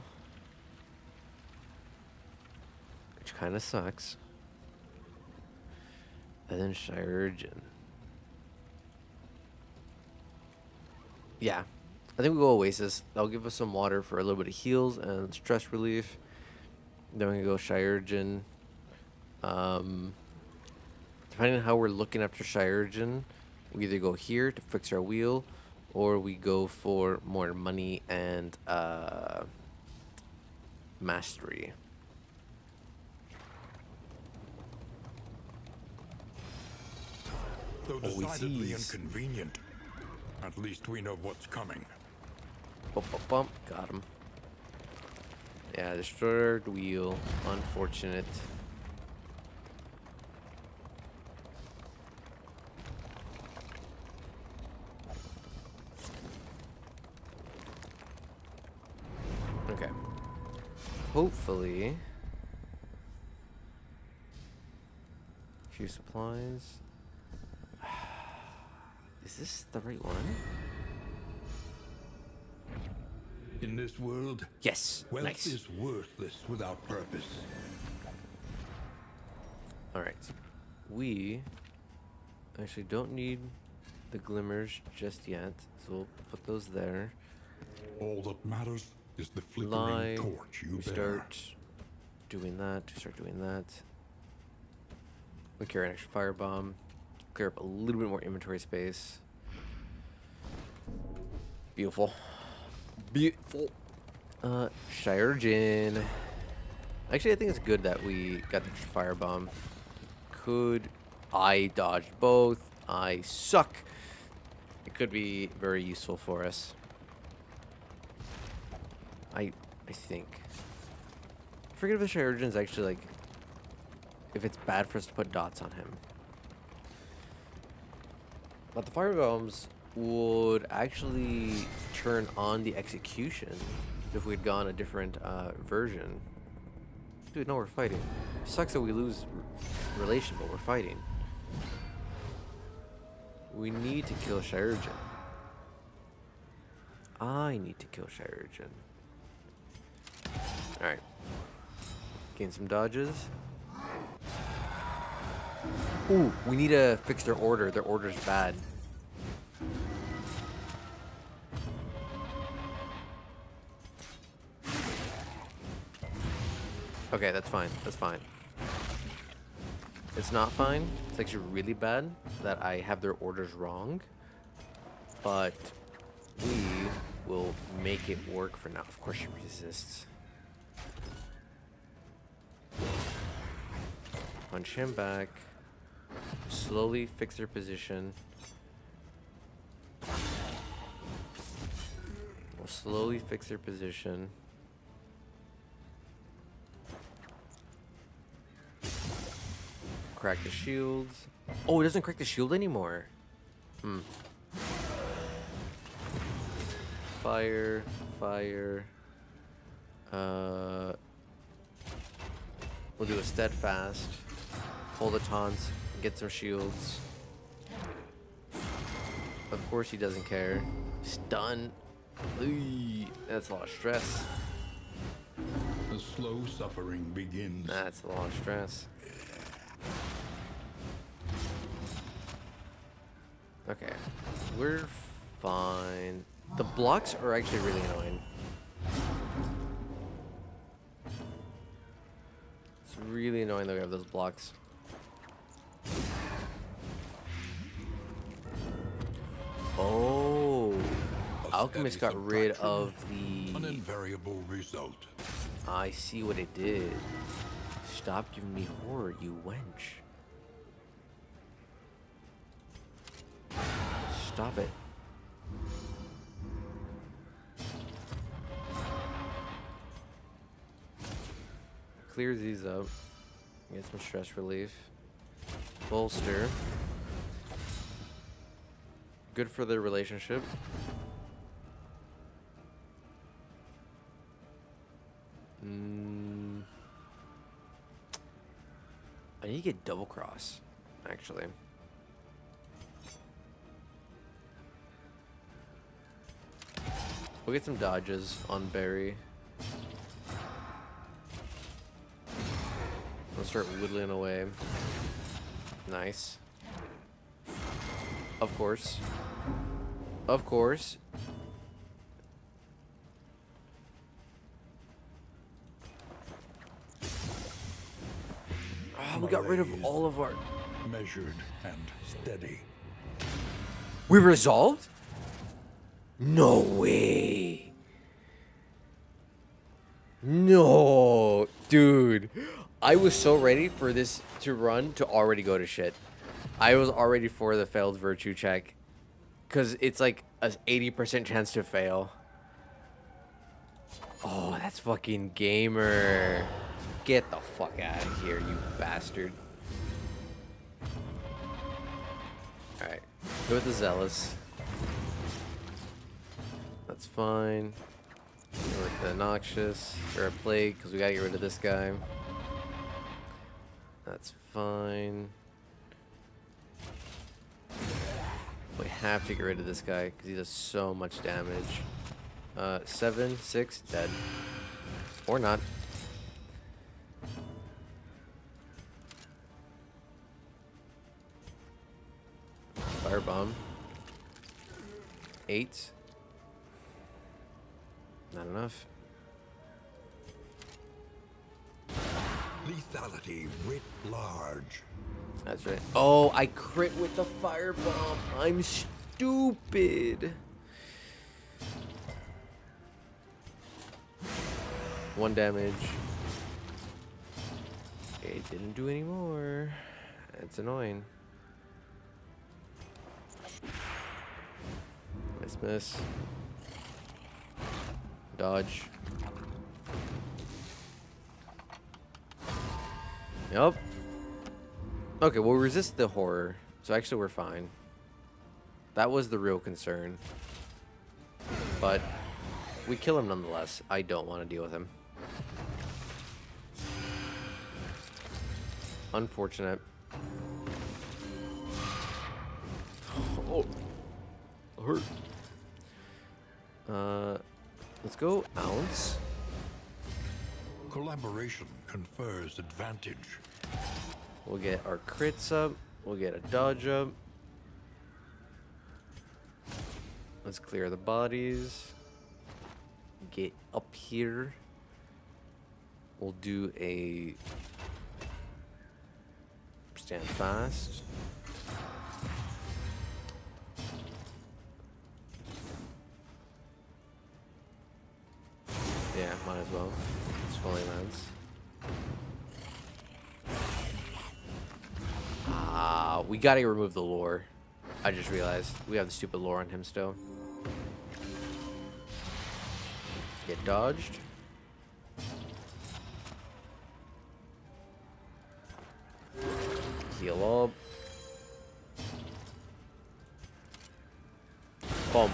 Which kind of sucks. And then Chirurgeon. Yeah. I think we go Oasis. That'll give us some water for a little bit of heals and stress relief. Then we can go Shiurgen. Depending on how we're looking after Shiurgen, we either go here to fix our wheel, or we go for more money and mastery. Though decidedly Oasis. inconvenient, at least we know what's coming. Bump, bump, bump. Got him. Yeah, destroyed wheel. Unfortunate. Okay. Hopefully. A few supplies. Is this the right one? In this world, Yes. wealth Nice. is worthless without purpose. Alright. We actually don't need the glimmers just yet. So we'll put those there. All that matters is the flickering Lie. torch you We bear. start doing that. We start doing that. We carry an extra firebomb. Clear up a little bit more inventory space. Beautiful. Beautiful. Shiurgen. Actually, I think it's good that we got the firebomb. I dodged both. I suck. It could be very useful for us. I think. I forget if the Shiurgen's actually like, if it's bad for us to put dots on him. But the firebombs would actually turn on the execution if we'd gone a different version. Dude, no, we're fighting. Sucks that we lose relation, but we're fighting. We need to kill Shiurgen. I need to kill Shiurgen. Alright. Gain some dodges. Ooh, we need to fix their order. Their order's bad. Okay, that's fine. That's fine. It's not fine. It's actually really bad that I have their orders wrong. But we will make it work for now. Of course she resists. Punch him back. Slowly fix their position. We'll slowly fix their position. Crack the shields. Oh, it doesn't crack the shield anymore. Fire. Fire. We'll do a steadfast. Hold the taunts. Get some shields. Of course he doesn't care. Stun. Eey, that's a lot of stress. The slow suffering begins. That's a lot of stress. Okay. We're fine. The blocks are actually really annoying. It's really annoying that we have those blocks. Oh. A Alchemist steady got rid subtraction, of an the... invariable result. I see what it did. Stop giving me horror, you wench. Stop it. Clear these up. Get some stress relief. Bolster. Good for their relationship. I need to get double cross, actually. We'll get some dodges on Barry. We'll start whittling away. Nice. Of course. Of course. Oh, we got rid of malaise, all of our... measured and steady. We resolved? No way. No, dude. I was so ready for this to run to already go to shit. I was already for the failed virtue check. Because it's like a 80% chance to fail. Oh, that's fucking gamer. Get the fuck out of here, you bastard. Alright. Go with the Zealous. That's fine. Go with the Noxious. Or a Plague, because we gotta get rid of this guy. That's fine. We have to get rid of this guy, because he does so much damage. 7, 6, dead. Or not. Firebomb. 8. Not enough. Lethality writ large. That's right. Oh, I crit with the firebomb. I'm stupid. 1 damage. It didn't do any more. It's annoying. Miss. Dodge. Yup. Okay, we'll resist the horror. So actually we're fine. That was the real concern. But we kill him nonetheless. I don't want to deal with him. Unfortunate. Oh. Hurt. Let's go ounce. Collaboration confers advantage. We'll get our crits up. We'll get a dodge up. Let's clear the bodies. Get up here. We'll do a stand fast. Yeah, might as well. Swelling Lance. We gotta remove the lore. I just realized we have the stupid lore on him still. Get dodged. Heal up. Boom.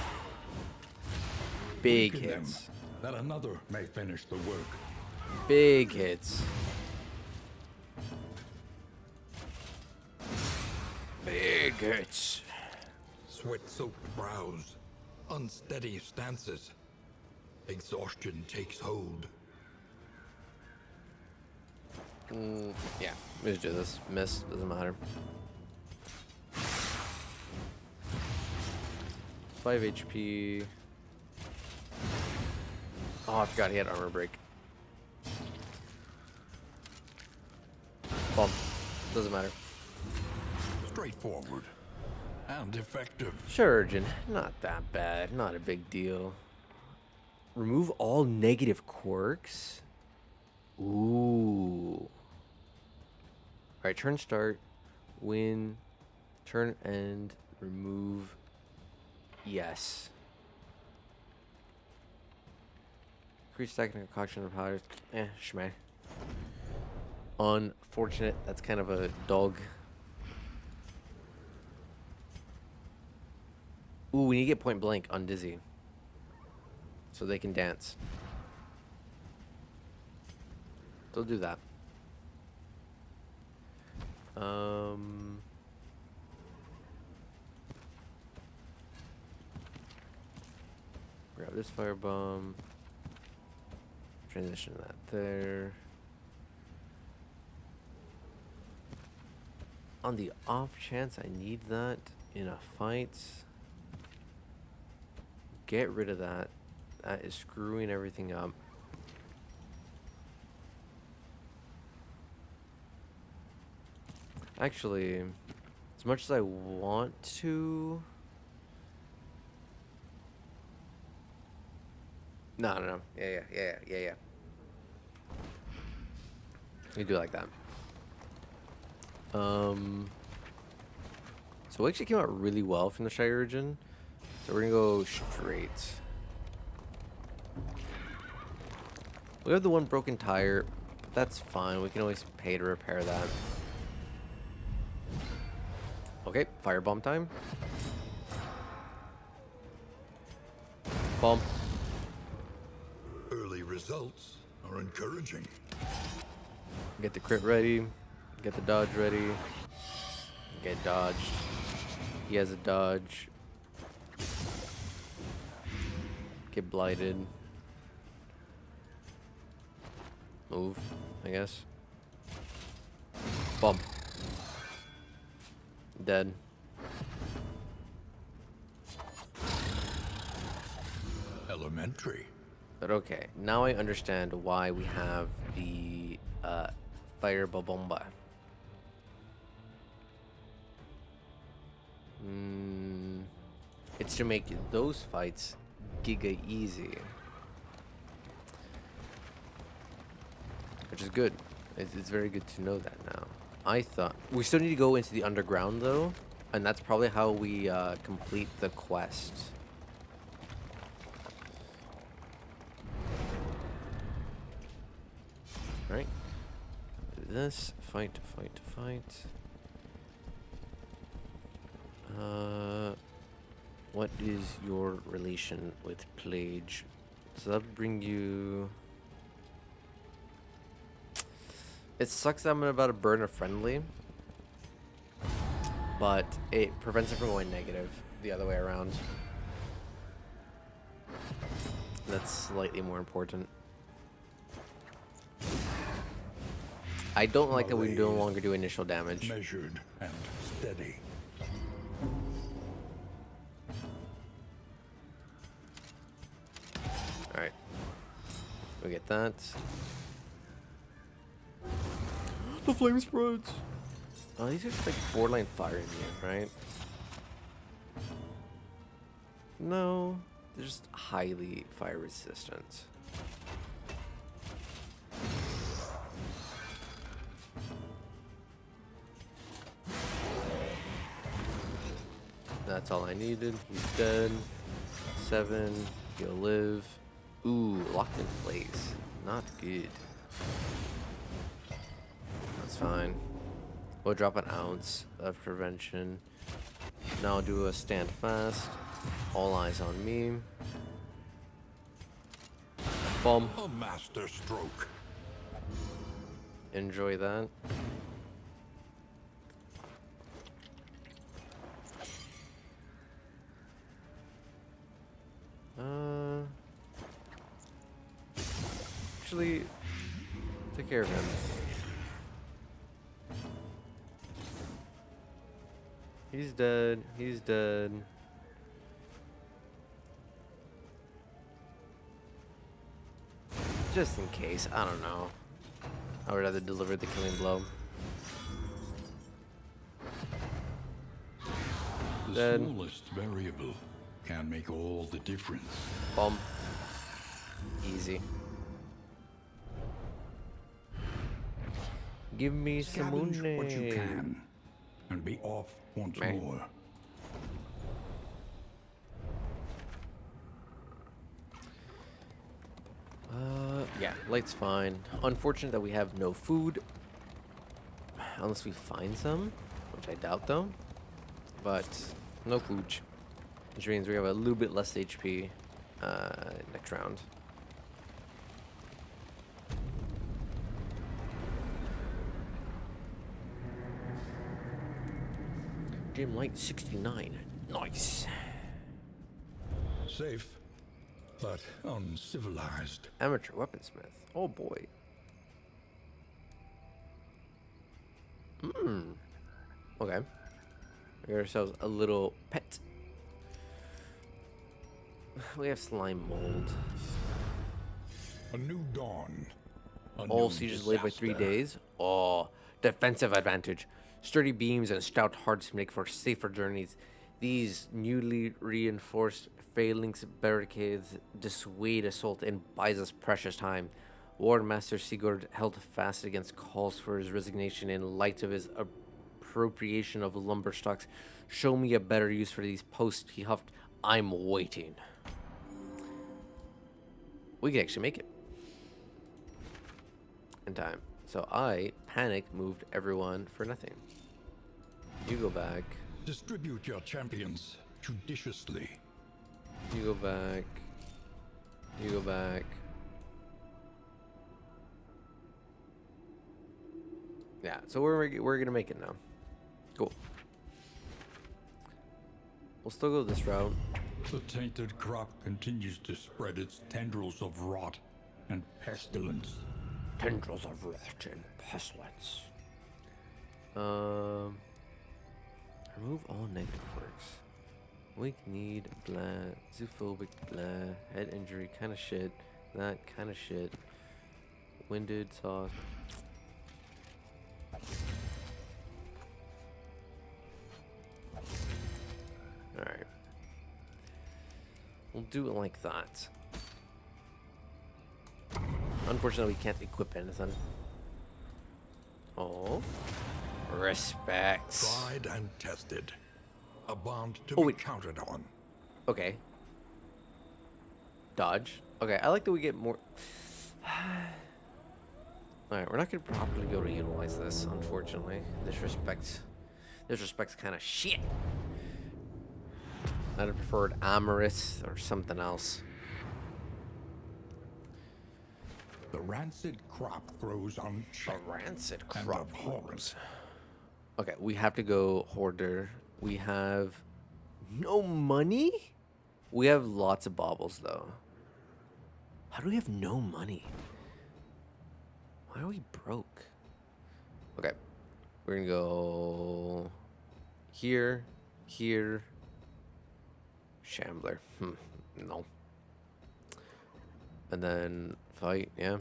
Big Weaken them, hits. that another may finish the work. Big hits. Big hits. Sweat-soaked brows, unsteady stances. Exhaustion takes hold. Yeah, let's do this. Miss, doesn't matter. 5 HP. Oh, I forgot he had armor break. Bump. Doesn't matter. Straightforward and effective. Surgeon. Not that bad. Not a big deal. Remove all negative quirks. Ooh. Alright, turn start. Win. Turn end. Remove. Yes. Increase stacking concoction of powders. Shmeh. Unfortunate. That's kind of a dog. Ooh, we need to get point blank on Dizzy. So they can dance. So do that. Grab this firebomb. Transition that there. On the off chance I need that in a fight, get rid of that. That is screwing everything up. Actually, as much as I want to... No. Yeah. We do like that. So it actually came out really well from the Shire region. So we're gonna go straight. We have the one broken tire, but that's fine. We can always pay to repair that. Okay, firebomb time. Bomb. Early results are encouraging. Get the crit ready. Get the dodge ready. Get dodged. He has a dodge. Get blighted. Move, I guess. Bomb. Dead. Elementary. But okay, now I understand why we have the fire bomba. It's to make those fights giga easy. Which is good. It's very good to know that now. I thought... We still need to go into the underground though. And that's probably how we complete the quest. Right. Do this. Fight. What is your relation with Plage? So that'll bring you... It sucks that I'm about to burn a friendly. But it prevents it from going negative the other way around. That's slightly more important. I don't like that we no longer do initial damage. Measured and steady. Alright. We get that. The flame spreads! Oh, these are just like borderline fire immune, right? No, they're just highly fire resistant. That's all I needed. He's dead. 7. He'll live. Ooh, locked in place. Not good. That's fine. We'll drop an ounce of prevention. Now I'll do a stand fast. All eyes on me. Bomb. A master stroke. Enjoy that. Actually, take care of him. He's dead. He's dead. Just in case, I don't know. I would rather deliver the killing blow. The Dead. smallest variable can make all the difference. Bomb. Easy. Give me some Scavenge what you money. can, and be off once Meh. more. Yeah, light's fine. Unfortunate that we have no food. Unless we find some, which I doubt though. But no food. Which means we have a little bit less HP next round. Gym light 69. Nice. Safe, but uncivilized. Amateur weaponsmith. Oh boy. Okay. We got ourselves a little pet. We have slime mold. A new dawn. A All new sieges delayed by 3 disaster. days. Oh, defensive advantage. Sturdy beams and stout hearts make for safer journeys. These newly reinforced phalanx barricades dissuade assault and buys us precious time. War Master Sigurd held fast against calls for his resignation in light of his appropriation of lumber stocks. Show me a better use for these posts, he huffed. I'm waiting. We can actually make it in time. So I panicked, moved everyone for nothing. You go back. Distribute your champions judiciously. You go back. You go back. Yeah, so we're gonna make it now. Cool. We'll still go this route. The tainted crop continues to spread its tendrils of rot and pestilence. Tendrils of rot and pestilence. Remove all negative quirks. Weak need, blah, zoophobic, blah, head injury, kind of shit, that kind of shit. Winded, soft. Alright. We'll do it like that. Unfortunately, we can't equip anything. Oh. Respect. Tried and tested. A bond to Oh, be wait. counted on. Okay. Dodge. Okay, I like that we get more... Alright, we're not going to properly be able to utilize this, unfortunately. Disrespect's kind of shit. I'd have preferred Amorous or something else. The rancid crop grows on Rancid and crop abhorrent. Okay, we have to go Hoarder. We have no money? We have lots of baubles, though. How do we have no money? Why are we broke? Okay, we're gonna go here, here, Shambler. No. And then fight, yeah.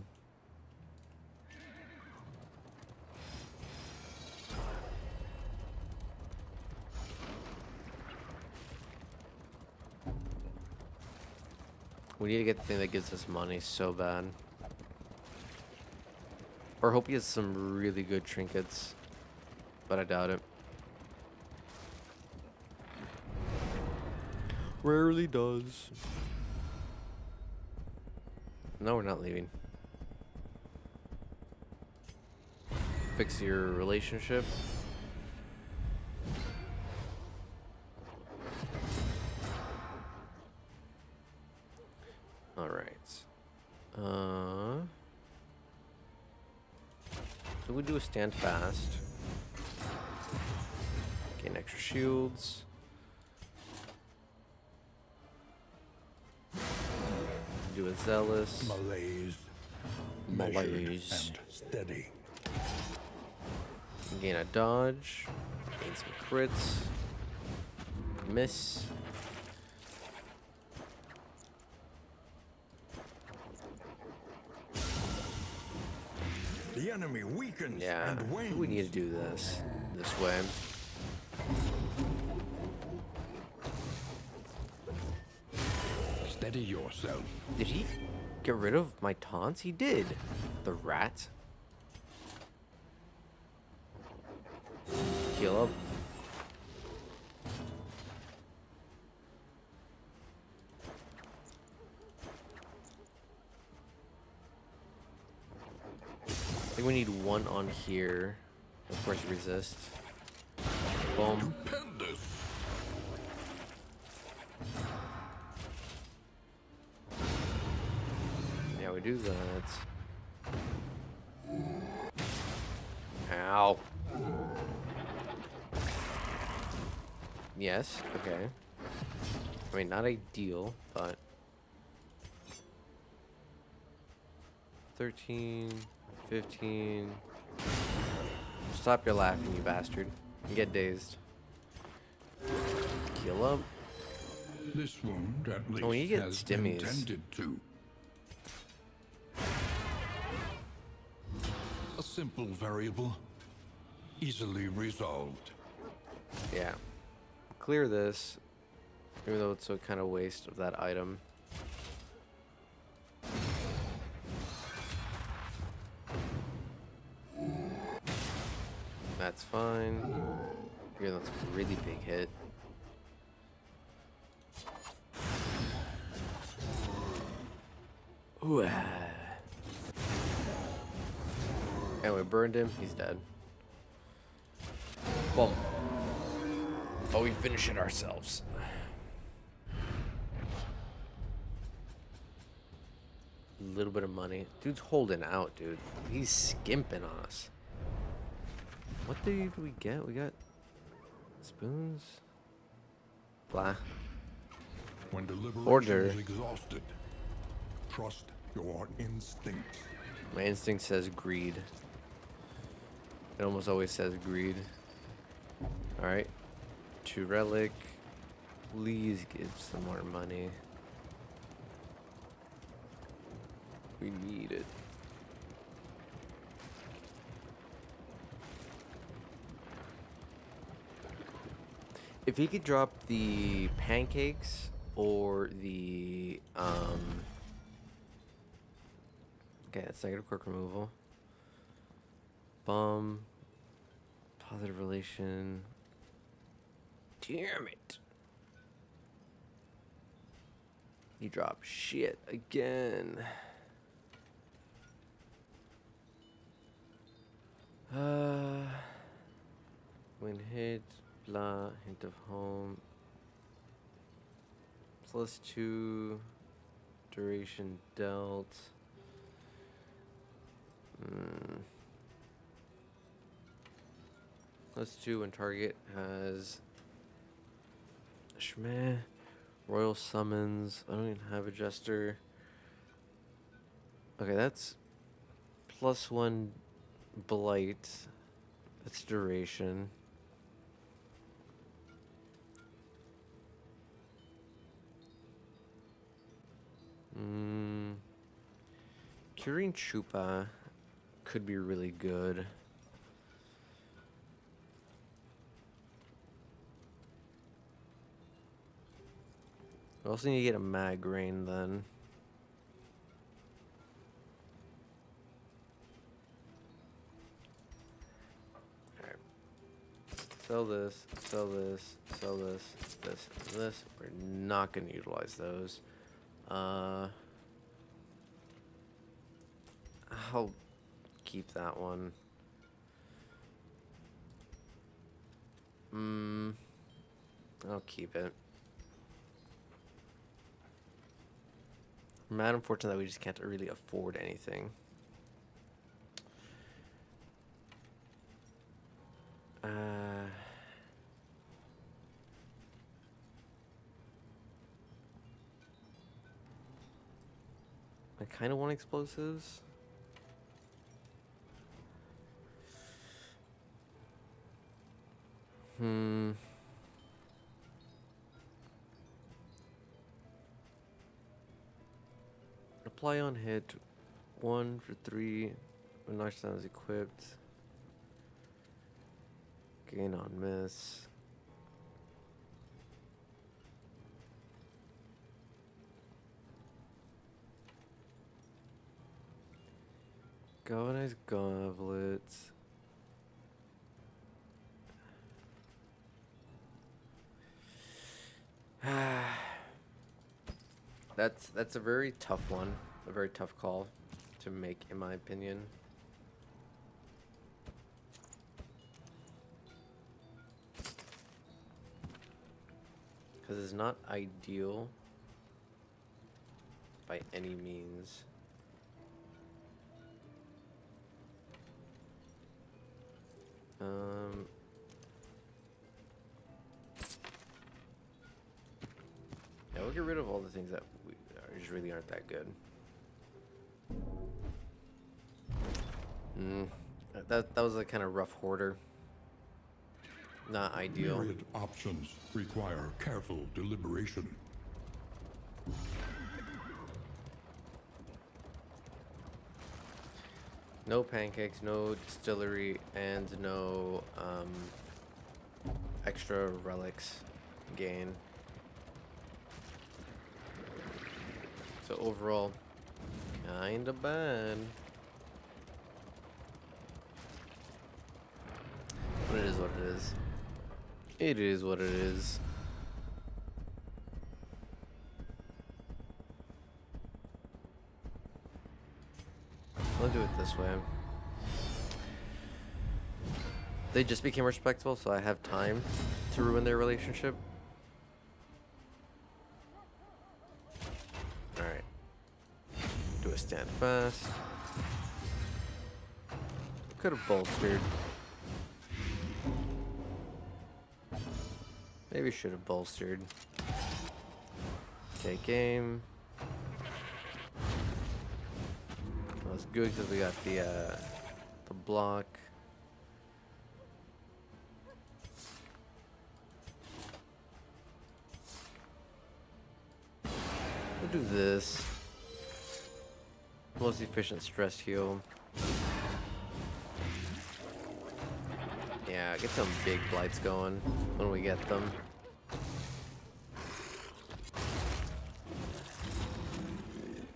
We need to get the thing that gives us money so bad. Or hope he has some really good trinkets. But I doubt it. Rarely does. No, we're not leaving. Fix your relationship. All right. So we do a stand fast. Gain extra shields. Do a zealous. Malaise. Measured Malaise. and steady. Gain a dodge. Gain some crits. Miss. The enemy weakens Yeah, and I wanes. think we need to do this way. Steady yourself. Did he get rid of my taunts? He did. The rat. Heal up. I think we need one on here. Of course, resist. Boom. Stupendous. Yeah, we do that. Ow. Yes, okay. I mean, not ideal, but... 13, 15... Stop your laughing, you bastard. You get dazed. Heal up. This wound at least Oh, you get has been stimmies. tended to. A simple variable. easily resolved. Yeah. Clear this, even though it's a kind of waste of that item. That's fine. Again, that's a really big hit. Ooh. And we burned him. He's dead. Boom. Oh, we finish it ourselves. A little bit of money. Dude's holding out, dude. He's skimping on us. What did we get? We got spoons. Blah. When deliberation Order. is exhausted, trust your instincts. My instinct says greed. It almost always says greed. Alright. 2 relic. Please give some more money. We need it. If he could drop the pancakes or the okay, that's negative quirk removal. Bum. Positive relation. Damn it. He dropped shit again. When hit, blah, hint of home. +2 duration dealt. +2 when target has Shmeh, Royal Summons. I don't even have Adjuster. Okay, that's +1 Blight. That's duration. Curing Chupa could be really good. We also need to get a Migraine then. Alright. Sell this, sell this, sell this, this, and this. We're not going to utilize those. I'll keep that one. I'll keep it. I'm mad, unfortunate that we just can't really afford anything. I kind of want explosives. Apply on hit. 1 for 3. When knockdown is equipped. Gain on miss. Galvanized goblets. That's a very tough one, a very tough call to make, in my opinion. Because it's not ideal by any means. Yeah, we'll get rid of all the things that just really aren't that good. That was a kind of rough hoarder. Not ideal. Myriad options require careful deliberation. No pancakes, no distillery, and no extra relics gain. So overall, kinda bad. But it is what it is. It is what it is. I'll do it this way. They just became respectful, so I have time to ruin their relationship. Alright. Do a stand fast. Could have bolstered. Maybe should have bolstered. Okay, game. That was good because we got the block. We'll do this. Most efficient stress heal. Yeah, get some big blights going when we get them.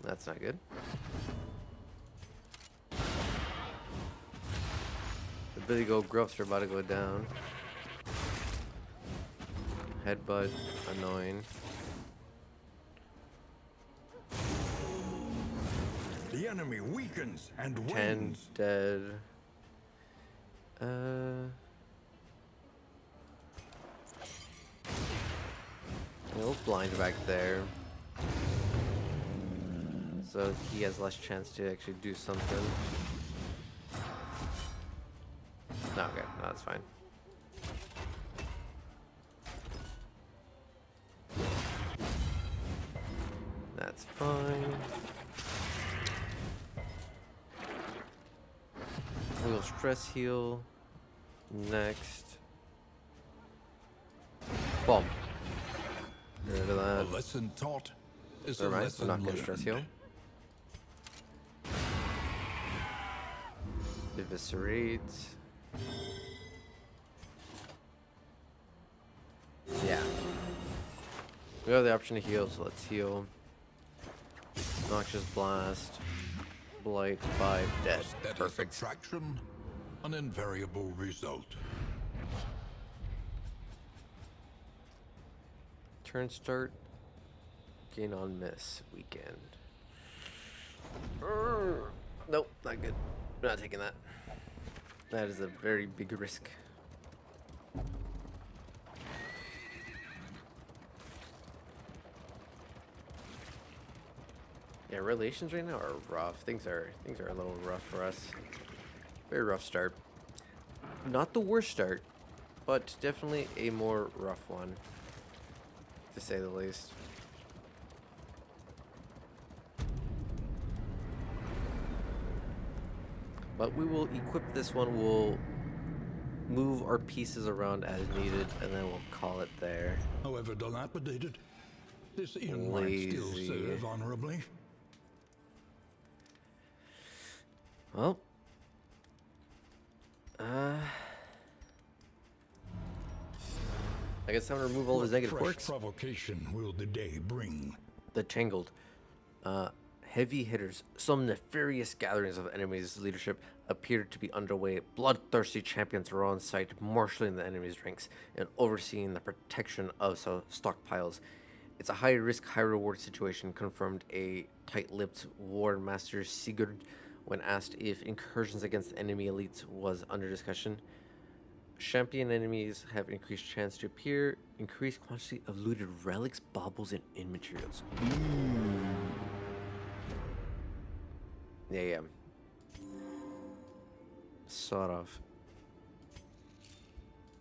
That's not good. The big old gruffs are about to go down. Headbutt, annoying. The enemy weakens and 10 wins. dead. No blind back there. So he has less chance to actually do something. No, okay, no, that's fine. That's fine. We'll stress heal next. Boom. Get rid of A that. lesson taught is a Never mind, we're lesson not gonna learned. stress heal. Eviscerate. Yeah. We have the option to heal, so let's heal. Noxious Blast. Blight 5 dead. That is Perfect. subtraction, an invariable result. Turn start. Gain on miss. Weekend. Nope, not good. We're not taking that. That is a very big risk. Yeah, relations right now are rough. Things are a little rough for us. Very rough start. Not the worst start, but definitely a more rough one, to say the least. But we will equip this one. We'll move our pieces around as needed, and then we'll call it there. However dilapidated, this inn might still Lazy. serve honorably. Well, I guess I'm gonna remove all his negative Fresh quirks. provocation will the day bring. The Tangled. Heavy hitters. Some nefarious gatherings of enemies' leadership appeared to be underway. Bloodthirsty champions were on site, marshaling the enemy's ranks and overseeing the protection of stockpiles. It's a high-risk, high-reward situation, confirmed a tight-lipped war master Sigurd when asked if incursions against enemy elites was under discussion. Champion enemies have increased chance to appear, increased quantity of looted relics, baubles, and in materials. Yeah. Sort of.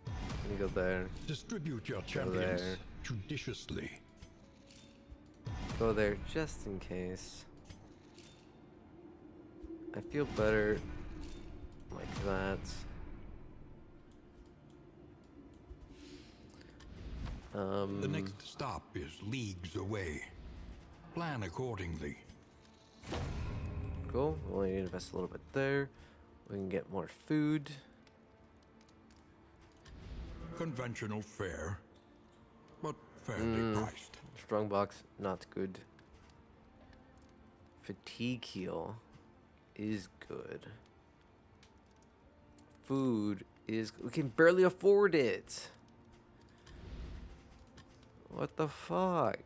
Let me go there. Distribute your Go champions there. judiciously. Go there just in case. I feel better like that. The next stop is leagues away. Plan accordingly. go. We only need to invest a little bit there. We can get more food. Conventional fare, but fairly priced. Strong box, not good. Fatigue heal is good. Food is... We can barely afford it. What the fuck?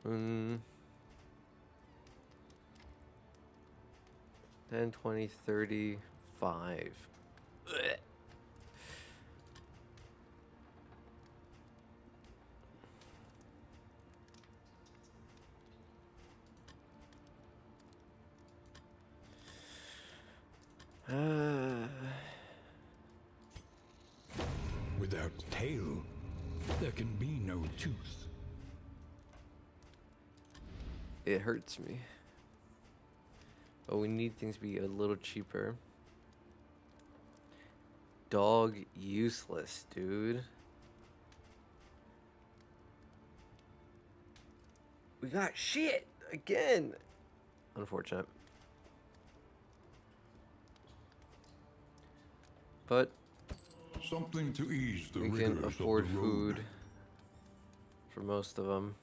Mm. 10, 20, 35. Ugh. Without tail, there can be no tooth. It hurts me. But we need things to be a little cheaper. Dog useless, dude. We got shit again. Unfortunate. But Something to ease the we rigors can of afford the road. food for most of them.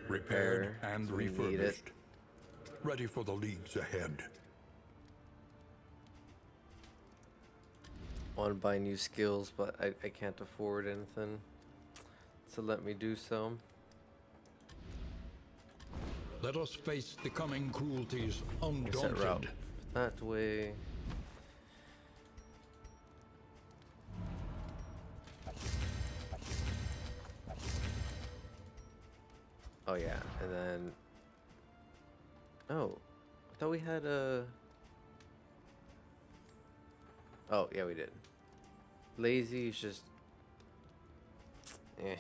Repaired and so we need it. refurbished. Ready for the leagues ahead. Want to buy new skills, but I can't afford anything to let me do so. Let us face the coming cruelties Set route undaunted. that way. Oh yeah, and then oh, I thought we had a. Oh yeah, we did. Lazy is just eh.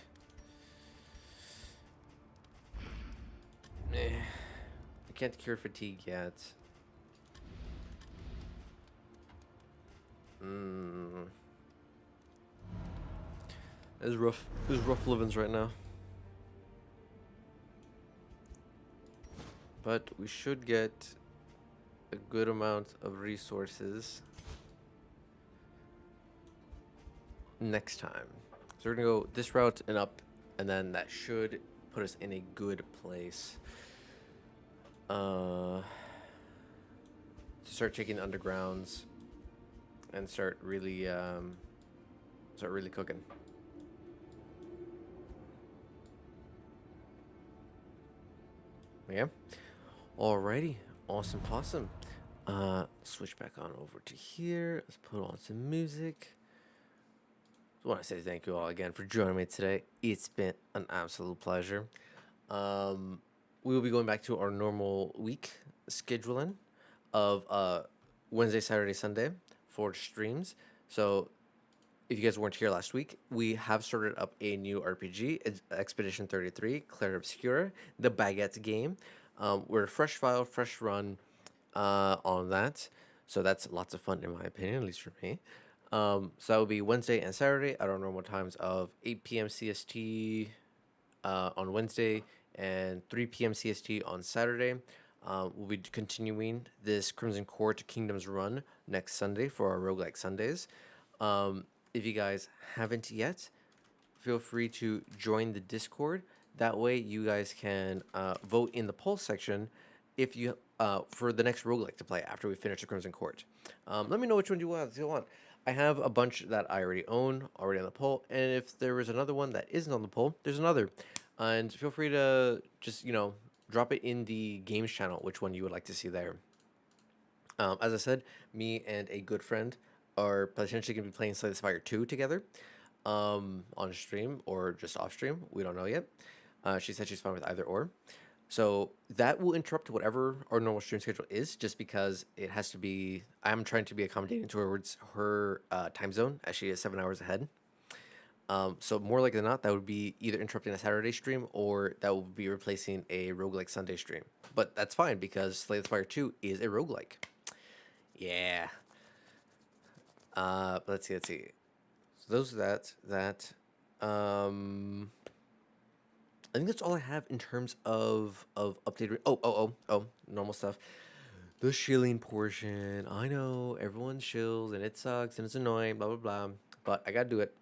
I can't cure fatigue yet. It's rough. It's rough livings right now. But we should get a good amount of resources next time. So we're gonna go this route and up, and then that should put us in a good place. To start taking undergrounds and start really cooking. Yeah. Alrighty. Awesome possum. Switch back on over to here. Let's put on some music. Just want to say thank you all again for joining me today. It's been an absolute pleasure. We will be going back to our normal week scheduling of Wednesday, Saturday, Sunday for streams. So if you guys weren't here last week, we have started up a new RPG. It's Expedition 33, Claire Obscura, the Baguette game. We're a fresh file, fresh run on that. So that's lots of fun, in my opinion, at least for me. So that will be Wednesday and Saturday at our normal times of 8 p.m. CST on Wednesday and 3 p.m. CST on Saturday. We'll be continuing this Crimson Court Kingdoms run next Sunday for our roguelike Sundays. If you guys haven't yet, feel free to join the Discord. That way you guys can vote in the poll section if you for the next roguelike to play after we finish the Crimson Court. Let me know which one you want. I have a bunch that I already own, already on the poll, and if there is another one that isn't on the poll, there's another. And feel free to just, drop it in the games channel, which one you would like to see there. As I said, me and a good friend are potentially going to be playing Slay the Spire 2 together on stream or just off stream. We don't know yet. She said she's fine with either or. So that will interrupt whatever our normal stream schedule is, just because it has to be... I'm trying to be accommodating towards her time zone, as she is 7 hours ahead. So more likely than not, that would be either interrupting a Saturday stream or that would be replacing a roguelike Sunday stream. But that's fine because Slay the Spire 2 is a roguelike. Yeah. But let's see. So those are that. I think that's all I have in terms of updated. Oh, normal stuff. The shilling portion. I know everyone shills and it sucks and it's annoying. Blah blah blah. But I gotta do it.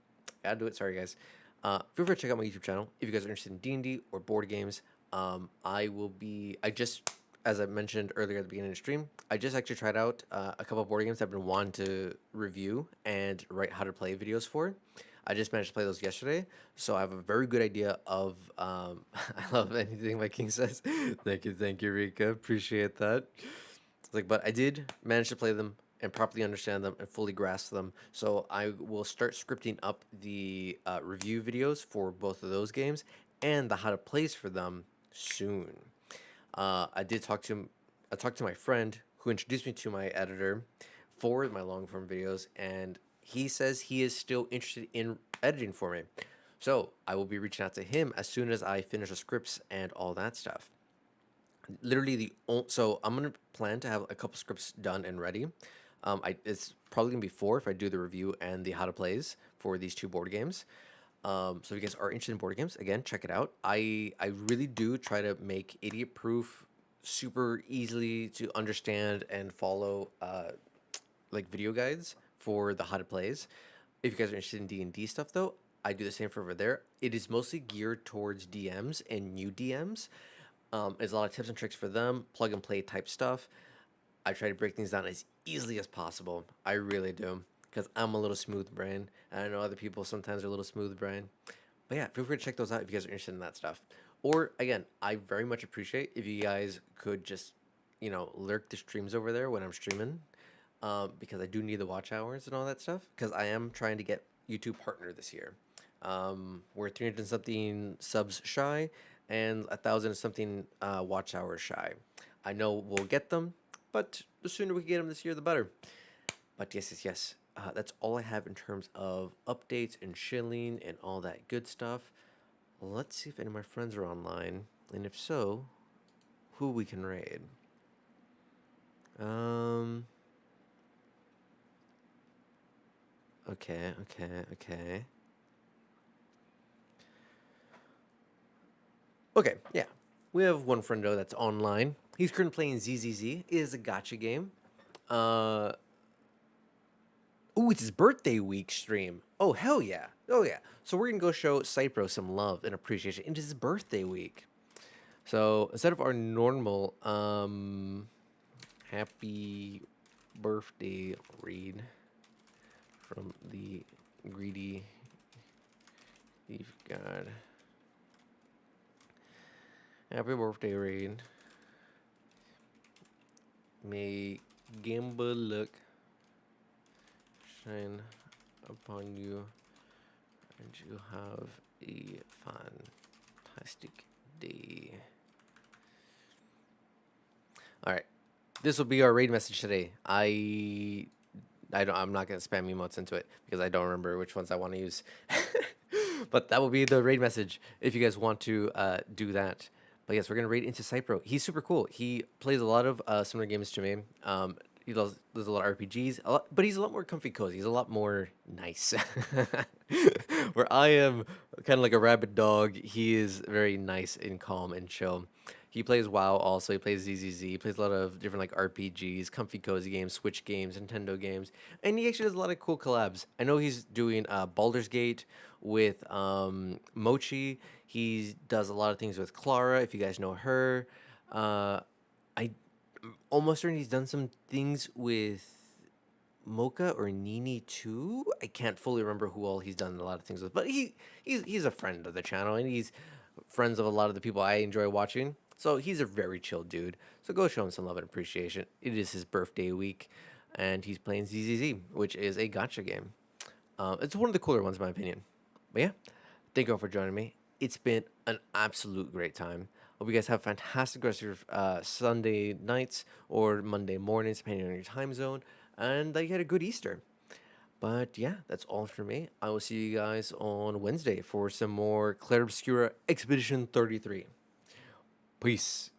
Gotta do it. Sorry guys. Feel free to check out my YouTube channel if you guys are interested in D&D or board games. I will be. I just, as I mentioned earlier at the beginning of the stream, I just actually tried out a couple of board games I've been wanting to review and write how to play videos for. I just managed to play those yesterday, so I have a very good idea of. I love anything my king says. Thank you, Rika. Appreciate that. Like, but I did manage to play them and properly understand them and fully grasp them. So I will start scripting up the review videos for both of those games and the how to plays for them soon. I did talk to him. I talked to my friend who introduced me to my editor for my long form videos, and he says he is still interested in editing for me. So I will be reaching out to him as soon as I finish the scripts and all that stuff. Literally so I'm gonna plan to have a couple scripts done and ready. It's probably gonna be four if I do the review and the how to plays for these two board games. So if you guys are interested in board games, again, check it out. I really do try to make idiot proof, super easily to understand and follow, like video guides for the how to plays. If you guys are interested in D&D stuff though, I do the same for over there. It is mostly geared towards DMs and new DMs. There's a lot of tips and tricks for them, plug and play type stuff. I try to break things down as easily as possible. I really do, because I'm a little smooth brain, and I know other people sometimes are a little smooth brain. But yeah, feel free to check those out if you guys are interested in that stuff. Or again, I very much appreciate if you guys could just, lurk the streams over there when I'm streaming, because I do need the watch hours and all that stuff. Because I am trying to get YouTube partner this year. We're 300 something subs shy, and 1,000 something watch hours shy. I know we'll get them, but the sooner we can get them this year, the better. But yes. That's all I have in terms of updates and shilling and all that good stuff. Let's see if any of my friends are online, and if so, who we can raid. Okay. Okay, yeah. We have one friendo that's online. He's currently playing ZZZ. It is a gacha game. It's his birthday week stream. Oh, hell yeah. Oh, yeah. So we're going to go show Cypro some love and appreciation. It is his birthday week. So instead of our normal happy birthday read from the greedy thief god. Happy birthday read. May Gamba luck shine upon you, and you have a fantastic day. All right, this will be our raid message today. I'm not gonna spam emotes into it because I don't remember which ones I want to use. But that will be the raid message if you guys want to do that. But yes, we're gonna raid into Cypro. He's super cool. He plays a lot of similar games to me. He does a lot of RPGs, but he's a lot more comfy cozy. He's a lot more nice. Where I am kind of like a rabid dog, he is very nice and calm and chill. He plays WoW also. He plays ZZZ. He plays a lot of different like RPGs, comfy cozy games, Switch games, Nintendo games, and he actually does a lot of cool collabs. I know he's doing Baldur's Gate with Mochi. He does a lot of things with Clara, if you guys know her. I almost certain he's done some things with Mocha or Nini too. I can't fully remember who all he's done a lot of things with, but he's a friend of the channel and he's friends of a lot of the people I enjoy watching. So he's a very chill dude. So go show him some love and appreciation. It is his birthday week, and he's playing ZZZ, which is a gacha game. It's one of the cooler ones in my opinion. But yeah, thank you all for joining me. It's been an absolute great time. Hope you guys have a fantastic rest of your Sunday nights or Monday mornings, depending on your time zone, and that you had a good Easter. But yeah, that's all for me. I will see you guys on Wednesday for some more Clair Obscura Expedition 33. Peace.